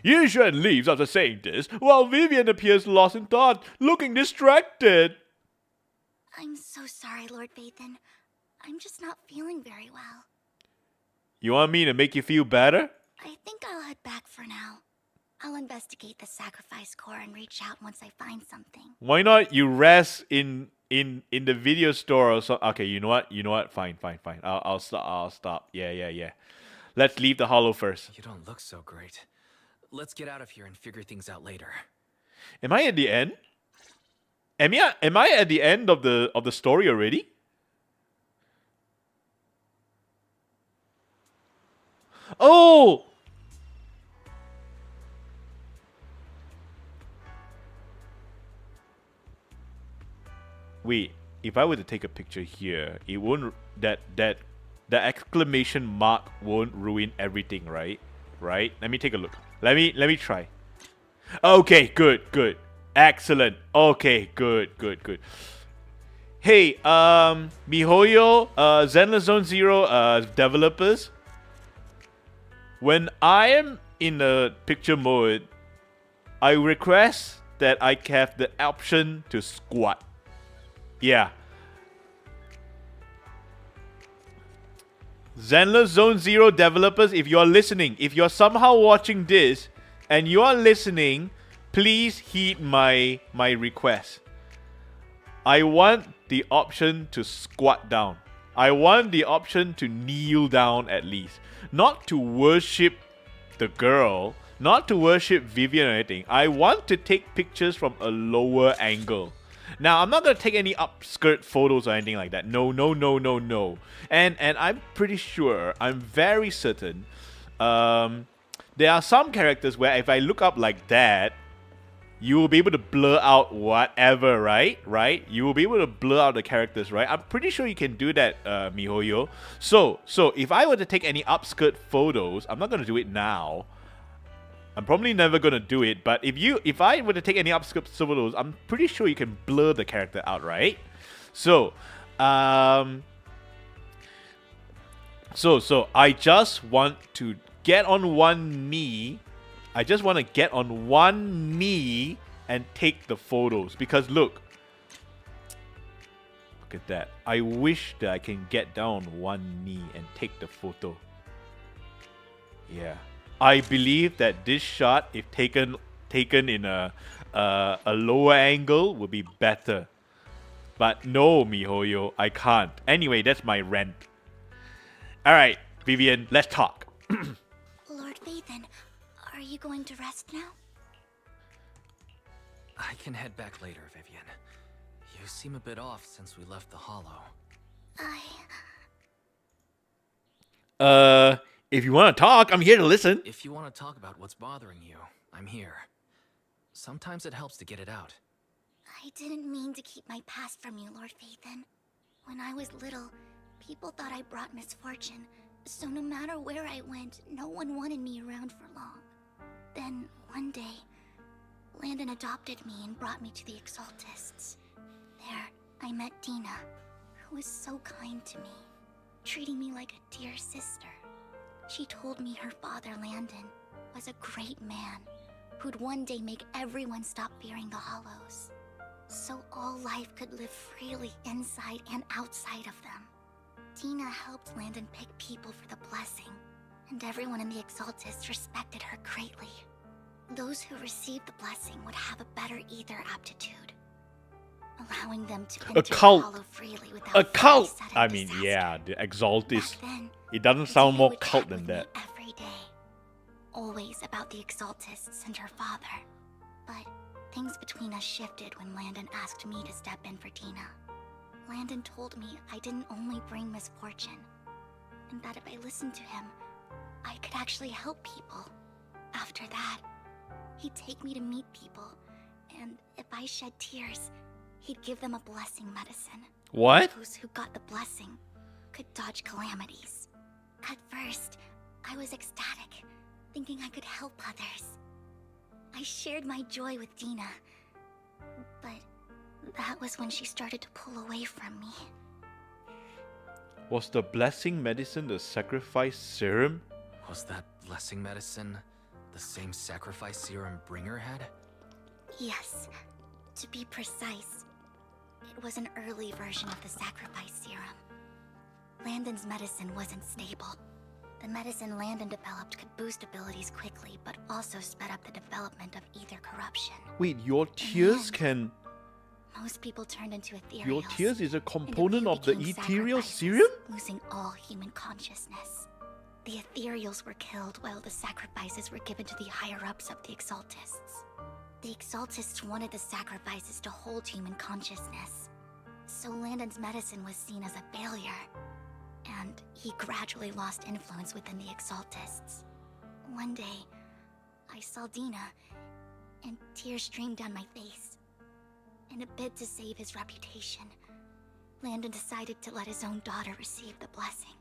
Speaker 1: Yixuan leaves after saying this, while Vivian appears lost in thought, looking distracted.
Speaker 2: I'm so sorry, Lord Vathan. I'm just not feeling very well.
Speaker 1: You want me to make you feel better?
Speaker 2: I think I'll head back for now. I'll investigate the sacrifice core and reach out once I find something.
Speaker 1: Why not you rest in the video store or so? Okay, you know what? Fine. I'll stop. Yeah. Let's leave the hollow first.
Speaker 3: You don't look so great. Let's get out of here and figure things out later.
Speaker 1: Am I at the end? Am I at the end of the story already? Oh! Wait, if I were to take a picture here, it won't the exclamation mark won't ruin everything, right? Right? Let me take a look. Let me try. Okay, good. Excellent. Okay, good. Hey, MiHoYo, ZenlessZoneZero developers. When I am in the picture mode, I request that I have the option to squat. Yeah. ZenlessZoneZero developers, if you're listening, if you're somehow watching this and you're listening, please heed my request. I want the option to squat down. I want the option to kneel down at least. Not to worship the girl, not to worship Vivian or anything. I want to take pictures from a lower angle. Now, I'm not going to take any upskirt photos or anything like that. No. And I'm pretty sure, I'm very certain, there are some characters where if I look up like that, you will be able to blur out whatever, right? You will be able to blur out the characters, right? I'm pretty sure you can do that, MiHoYo. So if I were to take any upskirt photos, I'm not going to do it now. I'm probably never gonna do it, but if I were to take any upskirt photos, I'm pretty sure you can blur the character out, right? So I just want to get on one knee. I just want to get on one knee and take the photos because look at that. I wish that I can get down on one knee and take the photo. Yeah. I believe that this shot, if taken in a lower angle, would be better. But no, MiHoYo, I can't. Anyway, that's my rant. Alright, Vivian, let's talk.
Speaker 2: Lord Vathan, are you going to rest now?
Speaker 3: I can head back later, Vivian. You seem a bit off since we left the Hollow.
Speaker 1: If you want to talk, I'm here to listen.
Speaker 3: If you want to talk about what's bothering you, I'm here. Sometimes it helps to get it out.
Speaker 2: I didn't mean to keep my past from you, Lord Vathan. When I was little, people thought I brought misfortune, so no matter where I went, no one wanted me around for long. Then, one day, Landon adopted me and brought me to the Exaltists. There, I met Dina, who was so kind to me, treating me like a dear sister. She told me her father, Landon, was a great man who'd one day make everyone stop fearing the Hollows, so all life could live freely inside and outside of them. Dina helped Landon pick people for the blessing, and everyone in the Exaltists respected her greatly. Those who received the blessing would have a better ether aptitude, allowing them to enter the Hollow freely without
Speaker 1: a cult.
Speaker 2: sudden
Speaker 1: I mean,
Speaker 2: disaster.
Speaker 1: yeah, the Exaltists.
Speaker 2: Then,
Speaker 1: It doesn't sound
Speaker 2: Dina
Speaker 1: more
Speaker 2: would
Speaker 1: cult
Speaker 2: chat
Speaker 1: than
Speaker 2: with
Speaker 1: that.
Speaker 2: me every day, always about the Exaltists and her father. But things between us shifted when Landon asked me to step in for Dina. Landon told me I didn't only bring misfortune, and that if I listened to him, I could actually help people. After that, he'd take me to meet people, and if I shed tears, he'd give them a blessing medicine.
Speaker 1: What?
Speaker 2: Those who got the blessing could dodge calamities. At first, I was ecstatic, thinking I could help others. I shared my joy with Dina, but that was when she started to pull away from me.
Speaker 1: Was the blessing medicine the sacrifice serum?
Speaker 3: Was that blessing medicine the same sacrifice serum Bringer had?
Speaker 2: Yes, to be precise, it was an early version of the sacrifice serum. Landon's medicine wasn't stable. The medicine Landon developed could boost abilities quickly, but also sped up the development of ether corruption.
Speaker 1: Wait, your tears can...
Speaker 2: Most people turned into ethereals.
Speaker 1: Your tears is a
Speaker 2: and a
Speaker 1: component
Speaker 2: few
Speaker 1: of the
Speaker 2: became
Speaker 1: ethereal
Speaker 2: sacrifices,
Speaker 1: serum?
Speaker 2: losing all human consciousness. The ethereals were killed while the sacrifices were given to the higher-ups of the Exaltists. The Exaltists wanted the sacrifices to hold human consciousness, so Landon's medicine was seen as a failure, and he gradually lost influence within the Exaltists. One day, I saw Dina, and tears streamed down my face. In a bid to save his reputation, Landon decided to let his own daughter receive the blessing.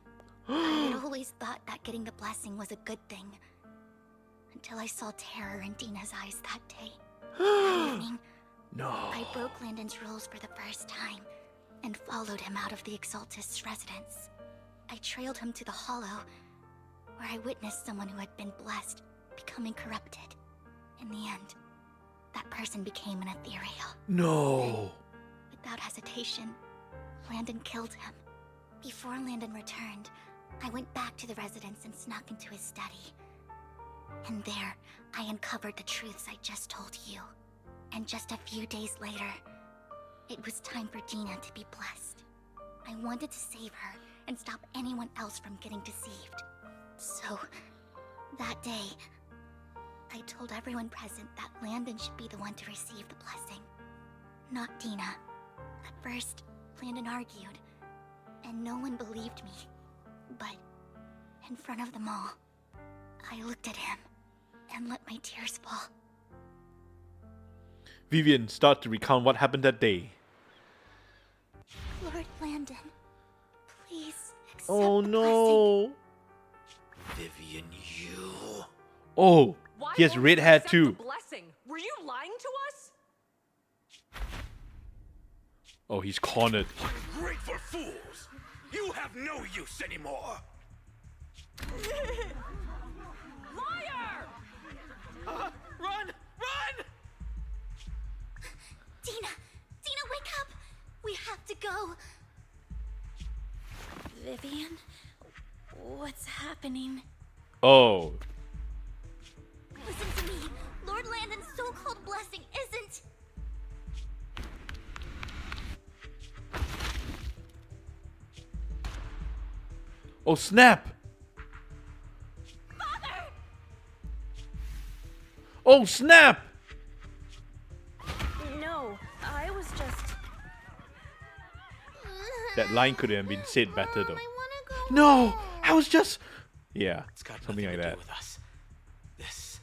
Speaker 2: I had always thought that getting the blessing was a good thing, until I saw terror in Dina's eyes that day. That evening,
Speaker 1: No.
Speaker 2: I broke Landon's rules for the first time, and followed him out of the Exaltist's residence. I trailed him to the Hollow, where I witnessed someone who had been blessed becoming corrupted. In the end, that person became an ethereal.
Speaker 1: No.
Speaker 2: Without hesitation, Landon killed him. Before Landon returned, I went back to the residence and snuck into his study. And there, I uncovered the truths I just told you. And just a few days later, it was time for Dina to be blessed. I wanted to save her and stop anyone else from getting deceived. So, that day, I told everyone present that Landon should be the one to receive the blessing, not Dina. At first, Landon argued, and no one believed me. But, in front of them all, I looked at him and let my tears fall.
Speaker 1: Vivian, start to recount what happened that day.
Speaker 2: Lord Landon, please accept
Speaker 1: Oh
Speaker 2: the
Speaker 1: no.
Speaker 3: Vivian, you.
Speaker 1: Oh,
Speaker 15: Why
Speaker 1: he has
Speaker 15: won't
Speaker 1: red
Speaker 15: you
Speaker 1: hair
Speaker 15: accept
Speaker 1: too.
Speaker 15: the blessing? Were you lying to us?
Speaker 1: Oh, he's cornered.
Speaker 7: Ungrateful fools! You have no use anymore!
Speaker 15: Liar!
Speaker 3: Run! Run!
Speaker 2: Dina! Dina, wake up! We have to go!
Speaker 10: Vivian? What's happening?
Speaker 1: Oh.
Speaker 2: Listen to me! Lord Landon's so-called blessing isn't...
Speaker 1: Oh, snap!
Speaker 2: Father!
Speaker 1: Oh, snap!
Speaker 8: No, I was just...
Speaker 1: That line could have been said better though. No! I was just... Yeah, something like that.
Speaker 3: With us. This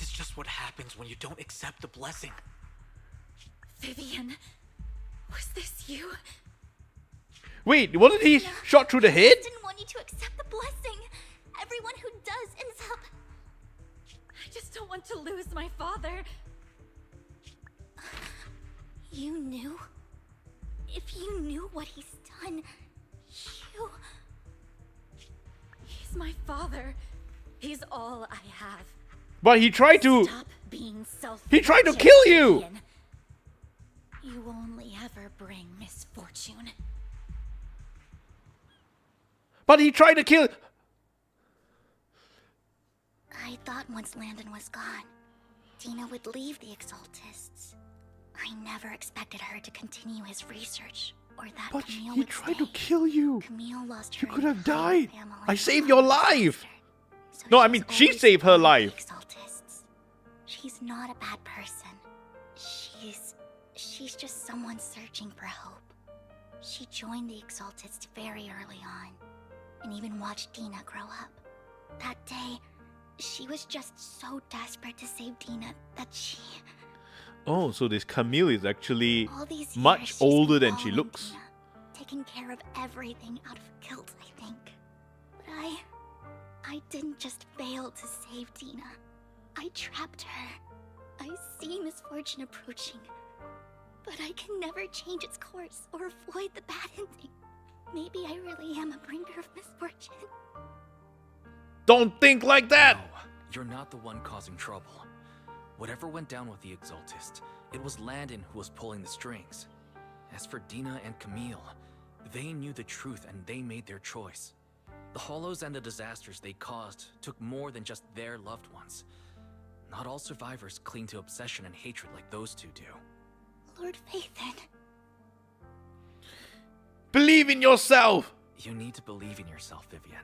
Speaker 3: is just what happens when you don't accept the blessing.
Speaker 10: Vivian, was this you?
Speaker 1: Wait, wasn't he shot through the head?
Speaker 2: I didn't want you to accept the blessing. Everyone who does ends up...
Speaker 12: I just don't want to lose my father.
Speaker 2: You knew? If you knew what he's done, you...
Speaker 12: He's my father. He's all I have.
Speaker 1: But he tried to...
Speaker 12: Stop being selfish.
Speaker 1: He tried to kill you!
Speaker 12: Vivian. You only ever bring misfortune.
Speaker 1: But he tried to kill...
Speaker 2: I thought once Landon was gone, Dina would leave the Exaltists. I never expected her to continue his research, or that
Speaker 1: But
Speaker 2: Camille
Speaker 1: he
Speaker 2: would
Speaker 1: tried
Speaker 2: stay.
Speaker 1: to kill you.
Speaker 2: Camille lost
Speaker 1: You
Speaker 2: her
Speaker 1: could have
Speaker 2: entire
Speaker 1: died.
Speaker 2: family
Speaker 1: I saved
Speaker 2: and
Speaker 1: your
Speaker 2: her
Speaker 1: life.
Speaker 2: sister. So
Speaker 1: No, I
Speaker 2: she's
Speaker 1: mean, she
Speaker 2: always
Speaker 1: saved her
Speaker 2: followed the
Speaker 1: life.
Speaker 2: Exaltists. She's not a bad person. She's just someone searching for hope. She joined the Exaltists very early on, and even watched Dina grow up. That day, she was just so desperate to save Dina that she...
Speaker 1: Oh, so this Camille is actually
Speaker 2: All these years,
Speaker 1: much
Speaker 2: she's
Speaker 1: older
Speaker 2: been
Speaker 1: than she
Speaker 2: following
Speaker 1: looks.
Speaker 2: Dina, taking care of everything out of guilt, I think. But I didn't just fail to save Dina. I trapped her. I see misfortune approaching, but I can never change its course or avoid the bad ending. Maybe I really am a bringer of misfortune.
Speaker 1: Don't think like that!
Speaker 3: No, you're not the one causing trouble. Whatever went down with the Exaltist, it was Landon who was pulling the strings. As for Dina and Camille, they knew the truth and they made their choice. The Hollows and the disasters they caused took more than just their loved ones. Not all survivors cling to obsession and hatred like those two do.
Speaker 2: Lord Phaethon.
Speaker 1: Believe in yourself!
Speaker 3: You need to believe in yourself, Vivian.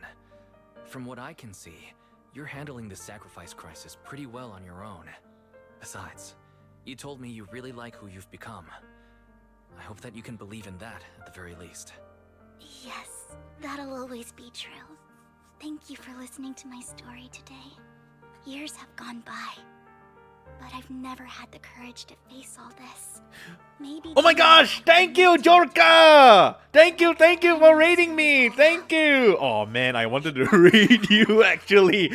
Speaker 3: From what I can see, you're handling the sacrifice crisis pretty well on your own. Besides, you told me you really like who you've become. I hope that you can believe in that at the very least.
Speaker 2: Yes, that'll always be true. Thank you for listening to my story today. Years have gone by, but I've never had the courage to face all this. Maybe...
Speaker 1: Oh my gosh! Thank you, Jorka! Thank you for raiding me! Thank you! Oh man, I wanted to raid you actually.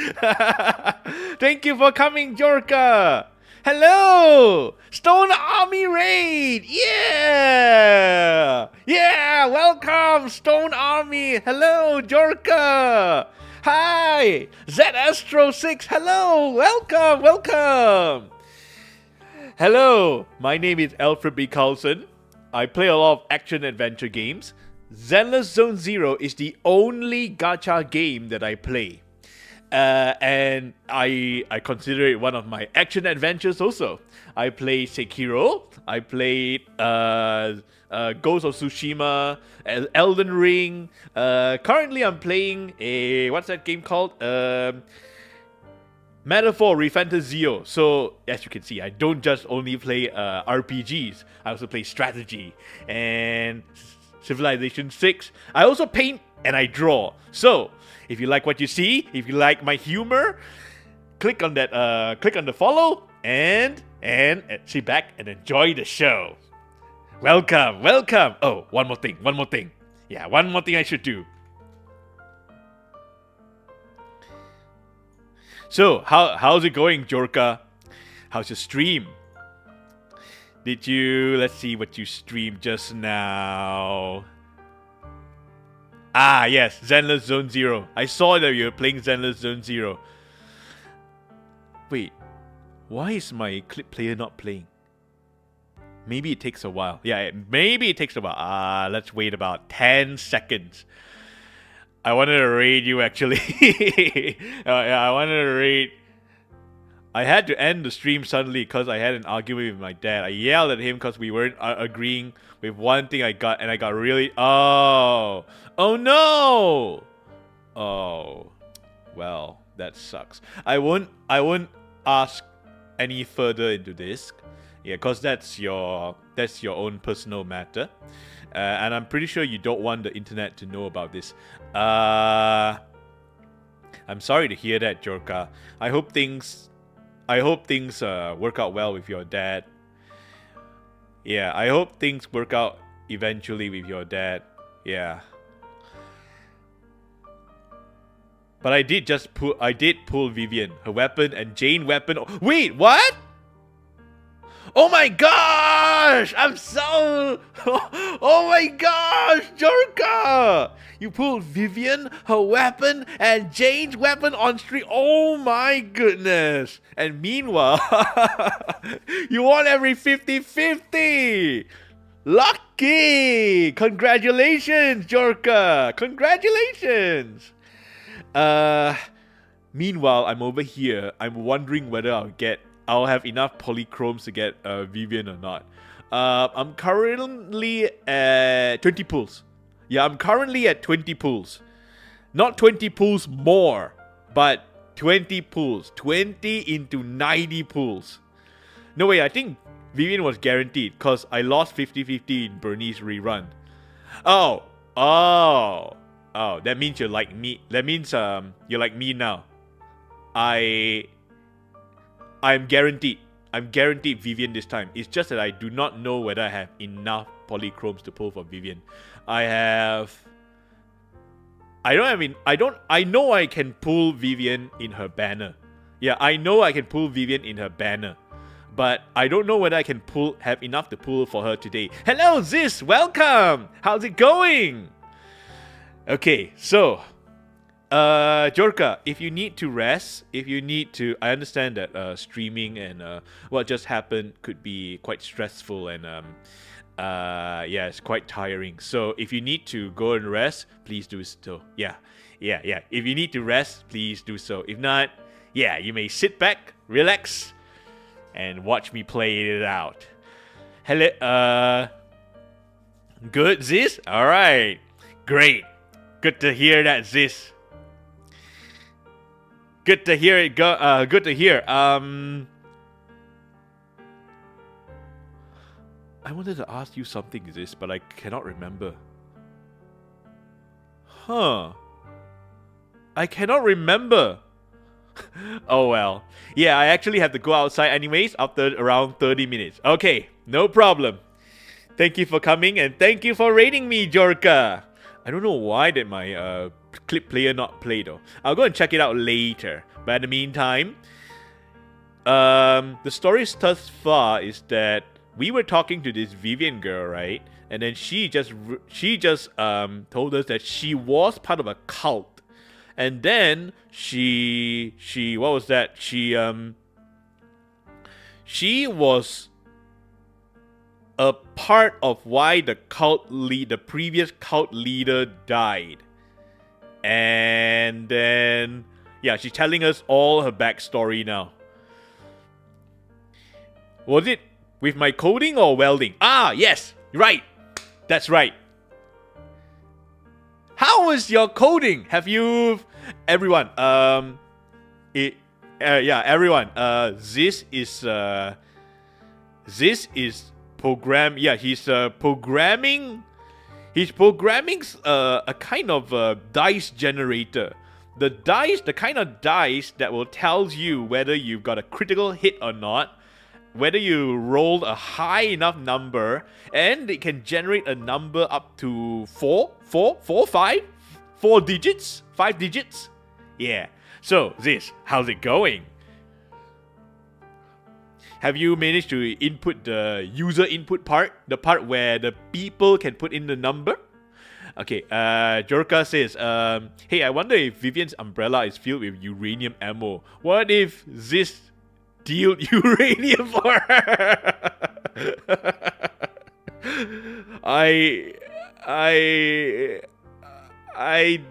Speaker 1: Thank you for coming, Jorka! Hello! Stone Army Raid! Yeah! Yeah! Welcome, Stone Army! Hello, Jorka! Hi! Z Astro 6, hello! Welcome! Hello, my name is Alfred B. Carlson. I play a lot of action-adventure games. ZenlessZoneZero is the only gacha game that I play. And I consider it one of my action adventures also. I play Sekiro, I played Ghost of Tsushima, Elden Ring. Currently I'm playing what's that game called? Metaphor Re-Fantazio. So as you can see, I don't just only play RPGs. I also play strategy and Civilization 6. I also paint and I draw. So if you like what you see, if you like my humor, click on that. Click on the follow and sit back and enjoy the show. Welcome. Oh, one more thing. Yeah, one more thing I should do. So, how's it going, Jorka? How's your stream? Let's see what you streamed just now. Ah, yes, ZenlessZoneZero. I saw that you were playing ZenlessZoneZero. Wait, why is my clip player not playing? Maybe it takes a while. Yeah, maybe it takes a while. Let's wait about 10 seconds. I wanted to raid you actually. I wanted to raid. I had to end the stream suddenly because I had an argument with my dad. I yelled at him because we weren't agreeing with one thing I got, and I got really... Oh no! Oh, well, that sucks. I won't ask any further into this. Yeah, because that's your own personal matter. And I'm pretty sure you don't want the internet to know about this. I'm sorry to hear that, Jorka. I hope things work out well with your dad. Yeah, I hope things work out eventually with your dad. Yeah. But I did pull Vivian, her weapon, and Jane weapon. Wait, what? Oh my gosh! I'm so... Oh my gosh, Jorka! You pulled Vivian, her weapon, and Jane's weapon on stream. Oh my goodness! And meanwhile, you won every 50-50! Lucky! Congratulations, Jorka! Congratulations! Meanwhile, I'm over here. I'm wondering whether I'll have enough polychromes to get Vivian or not. I'm currently at 20 pulls. Yeah, I'm currently at 20 pulls. Not 20 pulls more, but 20 pulls. 20 into 90 pulls. No way, I think Vivian was guaranteed because I lost 50-50 in Bernie's rerun. Oh, that means you're like me. That means you're like me now. I'm guaranteed. I'm guaranteed Vivian this time. It's just that I do not know whether I have enough polychromes to pull for Vivian. I know I can pull Vivian in her banner. Yeah, I know I can pull Vivian in her banner. But I don't know whether I can have enough to pull for her today. Hello, Ziz! Welcome! How's it going? Okay, so... Jorka, if you need to rest, I understand that streaming and what just happened could be quite stressful and yeah, it's quite tiring. So if you need to go and rest, please do so. Yeah. If you need to rest, please do so. If not, yeah, you may sit back, relax, and watch me play it out. Hello, good, Ziz? Alright, great. Good to hear that, Ziz. Good to hear it go. Good to hear. I wanted to ask you something, Ziz, but I cannot remember. Huh? I cannot remember. Oh well. Yeah, I actually have to go outside anyways after around 30 minutes. Okay, no problem. Thank you for coming and thank you for raiding me, Jorka. I don't know why that my clip player not play though. I'll go and check it out later. But in the meantime, the story thus far is that we were talking to this Vivian girl, right? And then she just told us that she was part of a cult. And then she what was that? She was a part of why the previous cult leader died. And then, yeah, she's telling us all her backstory now. Was it with my coding or welding? Ah, yes, right. That's right. How was your coding? Have you, everyone? Everyone. This is program. Yeah, he's programming. He's programming a kind of dice generator. The kind of dice that will tell you whether you've got a critical hit or not, whether you rolled a high enough number, and it can generate a number up to 4 digits, 5 digits. Yeah. So this, how's it going? Have you managed to input the user input part? The part where the people can put in the number? Okay, Jorka says, hey, I wonder if Vivian's umbrella is filled with uranium ammo. What if this dealt uranium for her? I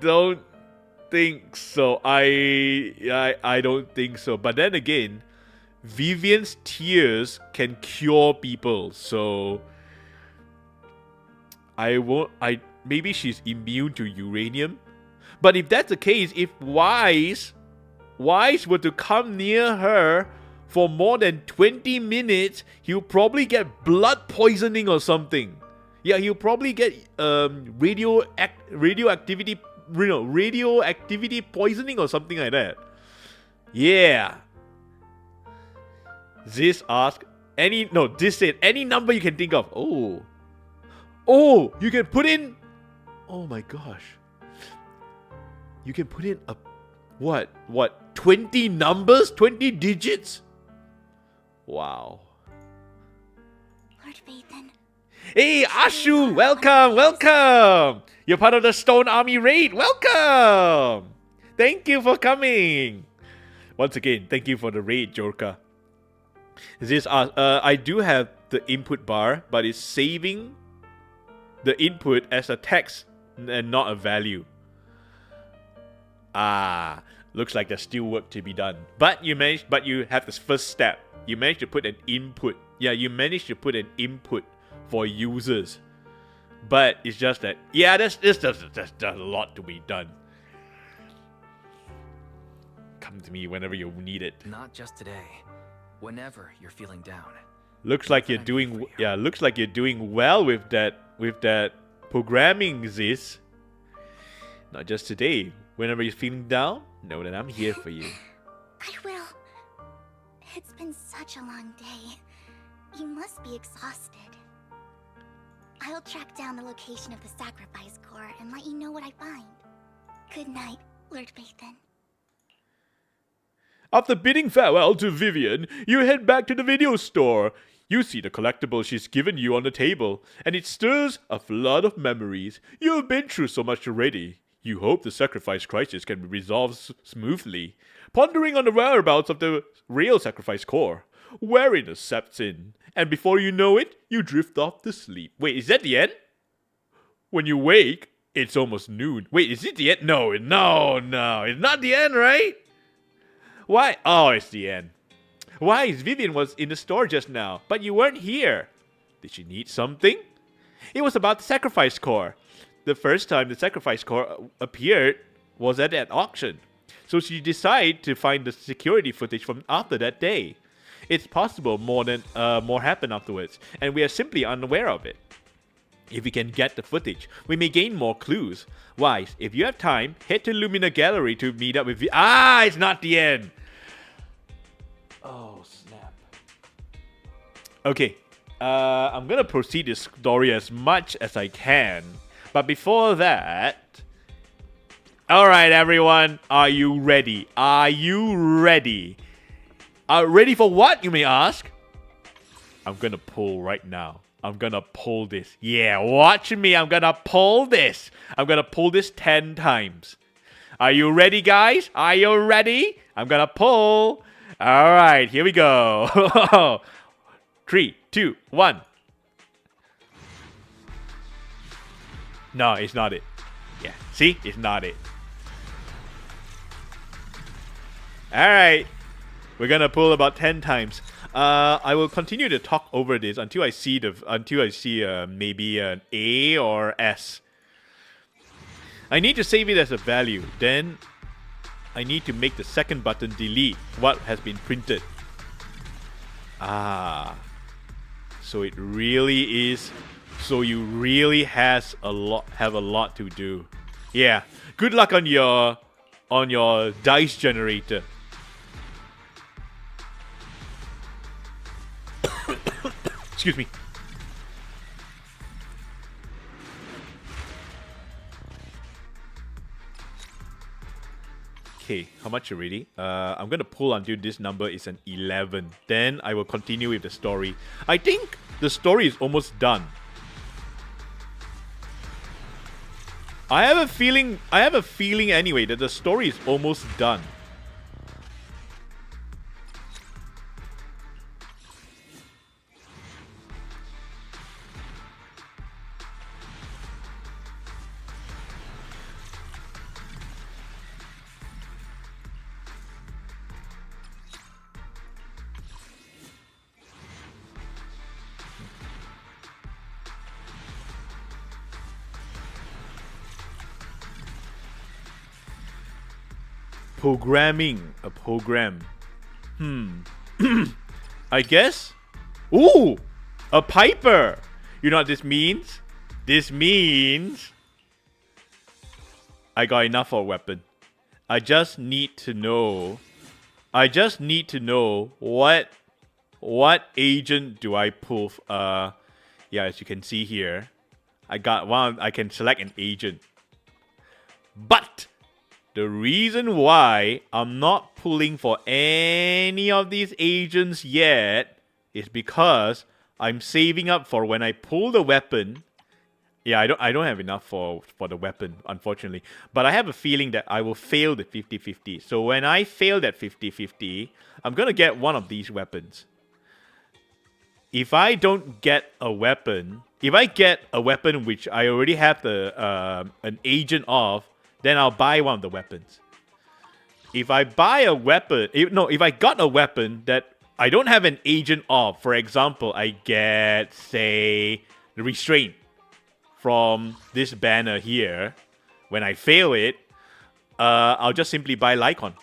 Speaker 1: don't think so. I don't think so. But then again, Vivian's tears can cure people, so maybe she's immune to uranium. But if that's the case, if Wise were to come near her for more than 20 minutes, he'll probably get blood poisoning or something. Yeah, he'll probably get radioactivity poisoning or something like that. Yeah. This said any number you can think of. Oh, you can put in. Oh my gosh. You can put in what? 20 numbers? 20 digits? Wow.
Speaker 2: Lord Vathan.
Speaker 1: Hey, Ashu, welcome. You're part of the Stone Army raid. Welcome. Thank you for coming. Once again, thank you for the raid, Jorka. I do have the input bar, but it's saving the input as a text and not a value. Looks like there's still work to be done. But you have this first step. You managed to put an input. Yeah, you managed to put an input for users. But it's just that, yeah, there's a lot to be done. Come to me whenever you need it.
Speaker 3: Not just today. Whenever you're feeling down.
Speaker 1: Looks like you're doing well with that programming, this. Not just today. Whenever you're feeling down, know that I'm here for you.
Speaker 2: I will. It's been such a long day. You must be exhausted. I'll track down the location of the sacrifice core and let you know what I find. Good night, Lord Vathan.
Speaker 1: After bidding farewell to Vivian, you head back to the video store. You see the collectible she's given you on the table, and it stirs a flood of memories. You've been through so much already. You hope the sacrifice crisis can be resolved smoothly. Pondering on the whereabouts of the real sacrifice core, weariness sets in, and before you know it, you drift off to sleep. Wait, is that the end? When you wake, it's almost noon. Wait, is it the end? No, it's not the end, right? Why? Oh, it's the end. Why? Vivian was in the store just now, but you weren't here. Did she need something? It was about the sacrifice core. The first time the sacrifice core appeared was at that auction. So she decided to find the security footage from after that day. It's possible more happened afterwards, and we are simply unaware of it. If we can get the footage, we may gain more clues. Wise, if you have time, head to Lumina Gallery to meet up with it's not the end! Oh, snap. Okay, I'm gonna proceed this story as much as I can. But before that... Alright everyone, are you ready? Are you ready? Ready for what, you may ask? I'm gonna pull right now. I'm gonna pull this. Yeah, watch me. I'm gonna pull this. I'm gonna pull this 10 times. Are you ready, guys? Are you ready? I'm gonna pull. All right, here we go. 3, 2, 1. No, it's not it. Yeah, see? It's not it. Alright. We're gonna pull about 10 times. I will continue to talk over this until I see maybe an A or S. I need to save it as a value. Then I need to make the second button delete what has been printed. So it really is. So you really have a lot to do. Yeah. Good luck on your dice generator. Excuse me. Okay, how much already? I'm gonna pull until this number is an 11. Then I will continue with the story. I think the story is almost done. I have a feeling anyway that the story is almost done. Programming a program. I guess. Ooh, a piper. You know what this means? This means I got enough for a weapon. I just need to know what agent do I pull. Yeah, as you can see here, I got one. I can select an agent, but the reason why I'm not pulling for any of these agents yet is because I'm saving up for when I pull the weapon. Yeah, I don't have enough for the weapon, unfortunately. But I have a feeling that I will fail the 50-50. So when I fail that 50-50, I'm going to get one of these weapons. If I don't get a weapon, if I get a weapon which I already have an agent of, then I'll buy one of the weapons. If I buy a weapon, if I got a weapon that I don't have an agent of, for example, I get, say, the restraint from this banner here. When I fail it, I'll just simply buy Lycon.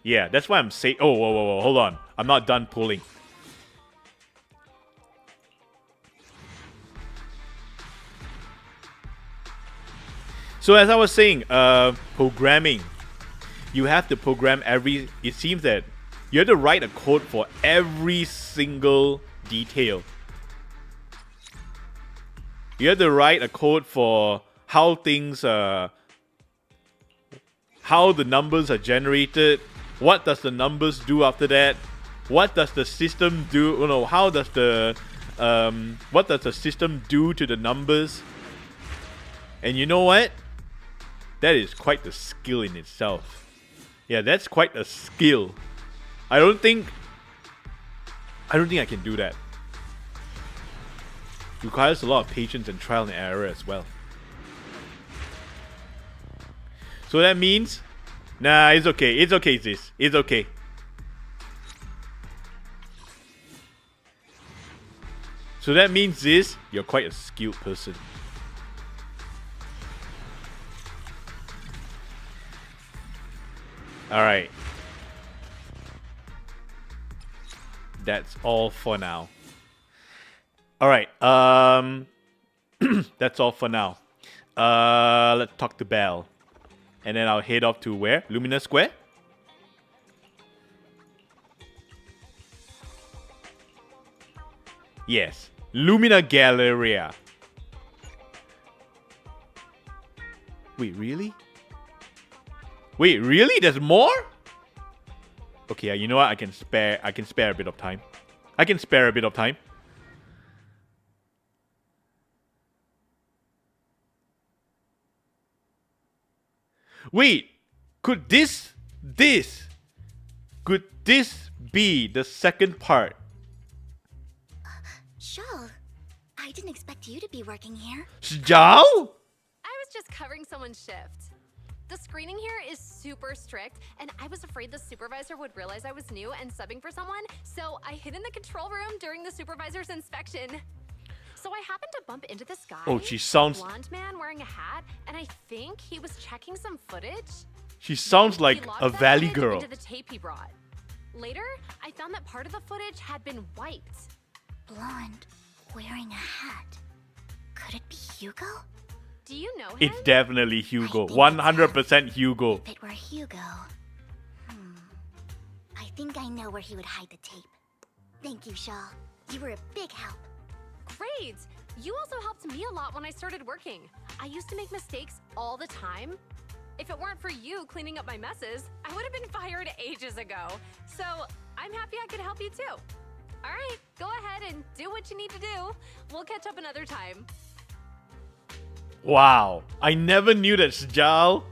Speaker 1: Yeah, that's why I'm saying. Oh, whoa, hold on. I'm not done pulling. So as I was saying, programming. You have to program it seems that you have to write a code for every single detail. You have to write a code for how things, how the numbers are generated. What does the numbers do after that? What does the system do? What does the system do to the numbers? And you know what? That is quite the skill in itself. Yeah, that's quite a skill. I don't think I can do that. It requires a lot of patience and trial and error as well. So that means, nah, it's okay. It's okay, Ziz. It's okay. So that means, Ziz, you're quite a skilled person. Alright. That's all for now. Alright, that's all for now. Let's talk to Belle. And then I'll head off to where? Lumina Square? Yes. Lumina Galleria. Wait, really? Wait, really? There's more? Okay, you know what? I can spare a bit of time. Wait, could this B, the second part.
Speaker 2: Shawl, I didn't expect you to be working here.
Speaker 1: Zhao?
Speaker 16: I was just covering someone's shift. The screening here is super strict, and I was afraid the supervisor would realize I was new and subbing for someone, so I hid in the control room during the supervisor's inspection. So I happened to bump into this guy.
Speaker 1: Oh, she sounds...
Speaker 16: A blonde man wearing a hat, and I think he was checking some footage.
Speaker 1: She sounds like
Speaker 16: He logged
Speaker 1: a
Speaker 16: that
Speaker 1: valley
Speaker 16: footage
Speaker 1: girl.
Speaker 16: into the tape he brought. Later, I found that part of the footage had been wiped.
Speaker 2: Blonde, wearing a hat. Could it be Hugo?
Speaker 16: Do you know him?
Speaker 1: It's definitely Hugo. 100% Hugo.
Speaker 2: If it were Hugo... I think I know where he would hide the tape. Thank you, Shaw. You were a big help.
Speaker 16: Great! You also helped me a lot when I started working. I used to make mistakes all the time. If it weren't for you cleaning up my messes, I would have been fired ages ago. So I'm happy I could help you too. All right, go ahead and do what you need to do. We'll catch up another time.
Speaker 1: Wow. I never knew that Zhao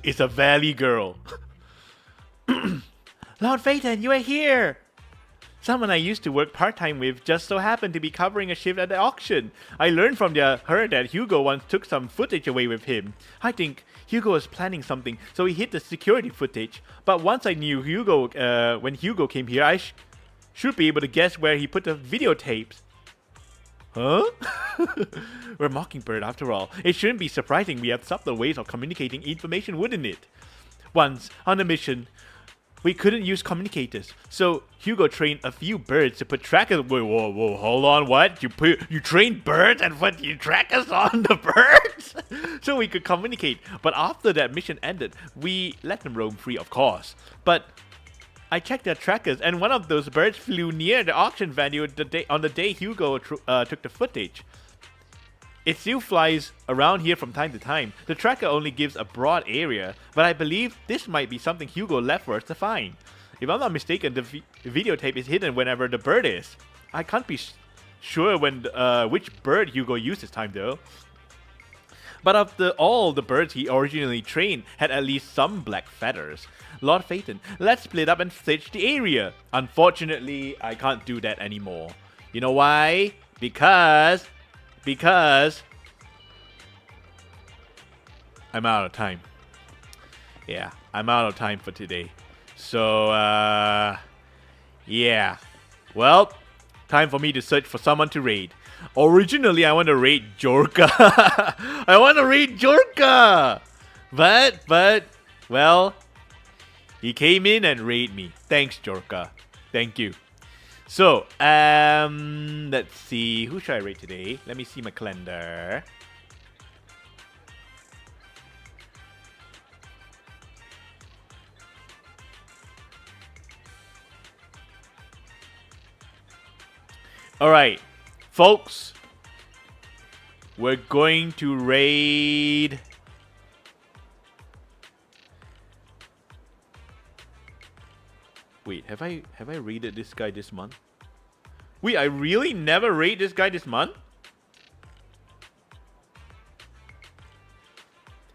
Speaker 1: is a valley girl. Lord Phaeton, you are here! Someone I used to work part-time with just so happened to be covering a shift at the auction. I learned from her that Hugo once took some footage away with him. I think Hugo was planning something, so he hid the security footage. But once I knew Hugo, when Hugo came here, I should be able to guess where he put the videotapes. Huh? We're Mockingbird after all. It shouldn't be surprising we have subtle ways of communicating information, wouldn't it? Once, on a mission, we couldn't use communicators, so Hugo trained a few birds to put trackers. Whoa, hold on, what? You trained birds and put you trackers on the birds? So we could communicate. But after that mission ended, we let them roam free, of course. But I checked their trackers, and one of those birds flew near the auction venue on the day Hugo took the footage. It still flies around here from time to time. The tracker only gives a broad area, but I believe this might be something Hugo left for us to find. If I'm not mistaken, the videotape is hidden whenever the bird is. I can't be sure when which bird Hugo used this time though. But of all the birds he originally trained had at least some black feathers. Lord Phaeton, let's split up and search the area. Unfortunately, I can't do that anymore. You know why? Because I'm out of time. Yeah, I'm out of time for today. So, yeah. Well, time for me to search for someone to raid. Originally, I want to raid Jorka. I want to raid Jorka! But, well, he came in and raided me. Thanks, Jorka. Thank you. So, let's see. Who should I rate today? Let me see my calendar. Alright, folks. We're going to raid... Wait, have I raided this guy this month? Wait, I really never raid this guy this month?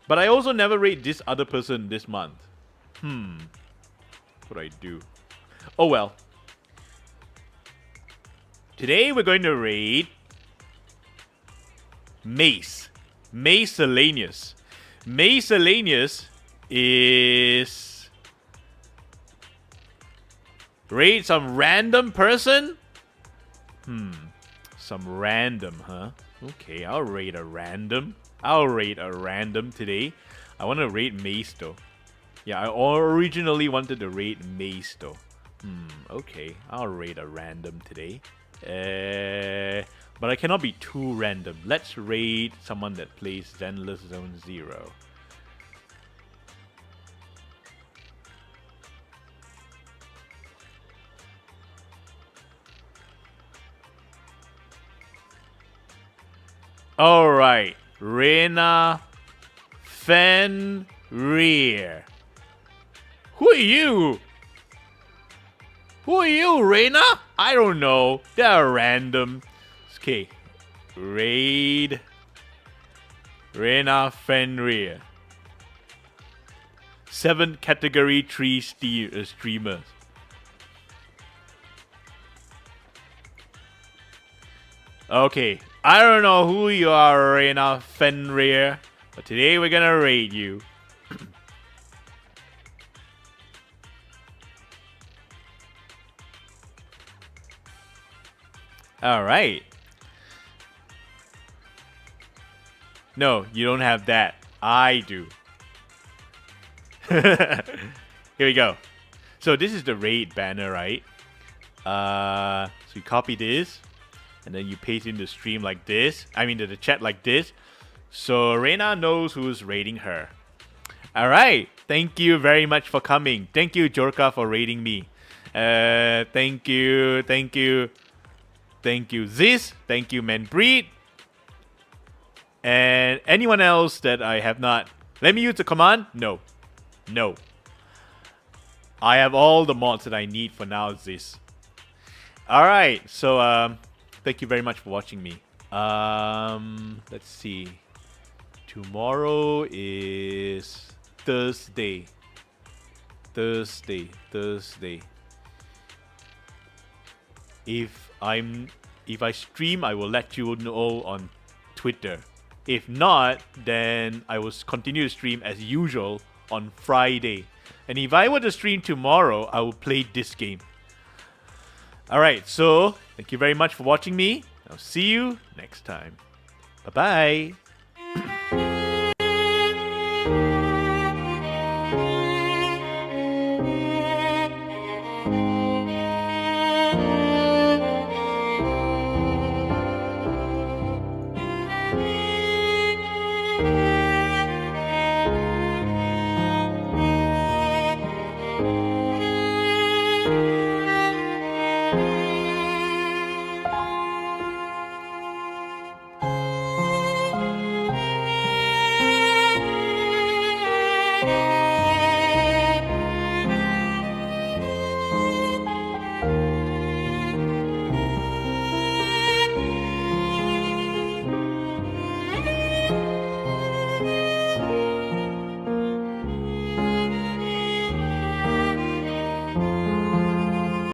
Speaker 1: But I also never raid this other person this month. What do I do? Oh well. Today we're going to raid Mace. Macellanius. Macellanius is... Raid some random person? Some random, huh? Okay, I'll raid a random. I'll raid a random today. I want to raid Mace though. Yeah, I originally wanted to raid Mace though. Okay, I'll raid a random today. But I cannot be too random. Let's raid someone that plays ZenlessZoneZero. Alright, Re-Fantazio. Who are you? Who are you, Reyna? I don't know. They're random. Okay. Raid Re-Fantazio. 7 category 3 streamers. Okay, I don't know who you are, Reina Fenrir, but today we're gonna raid you. Alright. No, you don't have that. I do. Here we go. So this is the raid banner, right? So you copy this, and then you paste in the stream like this. I mean, the chat like this. So Reina knows who's raiding her. Alright, thank you very much for coming. Thank you, Jorka, for raiding me. Thank you, Ziz. Thank you, Manbreed. And anyone else that I have not. Let me use the command? No. No. I have all the mods that I need for now, Ziz. Alright, so thank you very much for watching me. Let's see. Tomorrow is Thursday. If I stream, I will let you know on Twitter. If not, then I will continue to stream as usual on Friday. And if I were to stream tomorrow, I will play this game. Alright, so thank you very much for watching me. I'll see you next time. Bye-bye.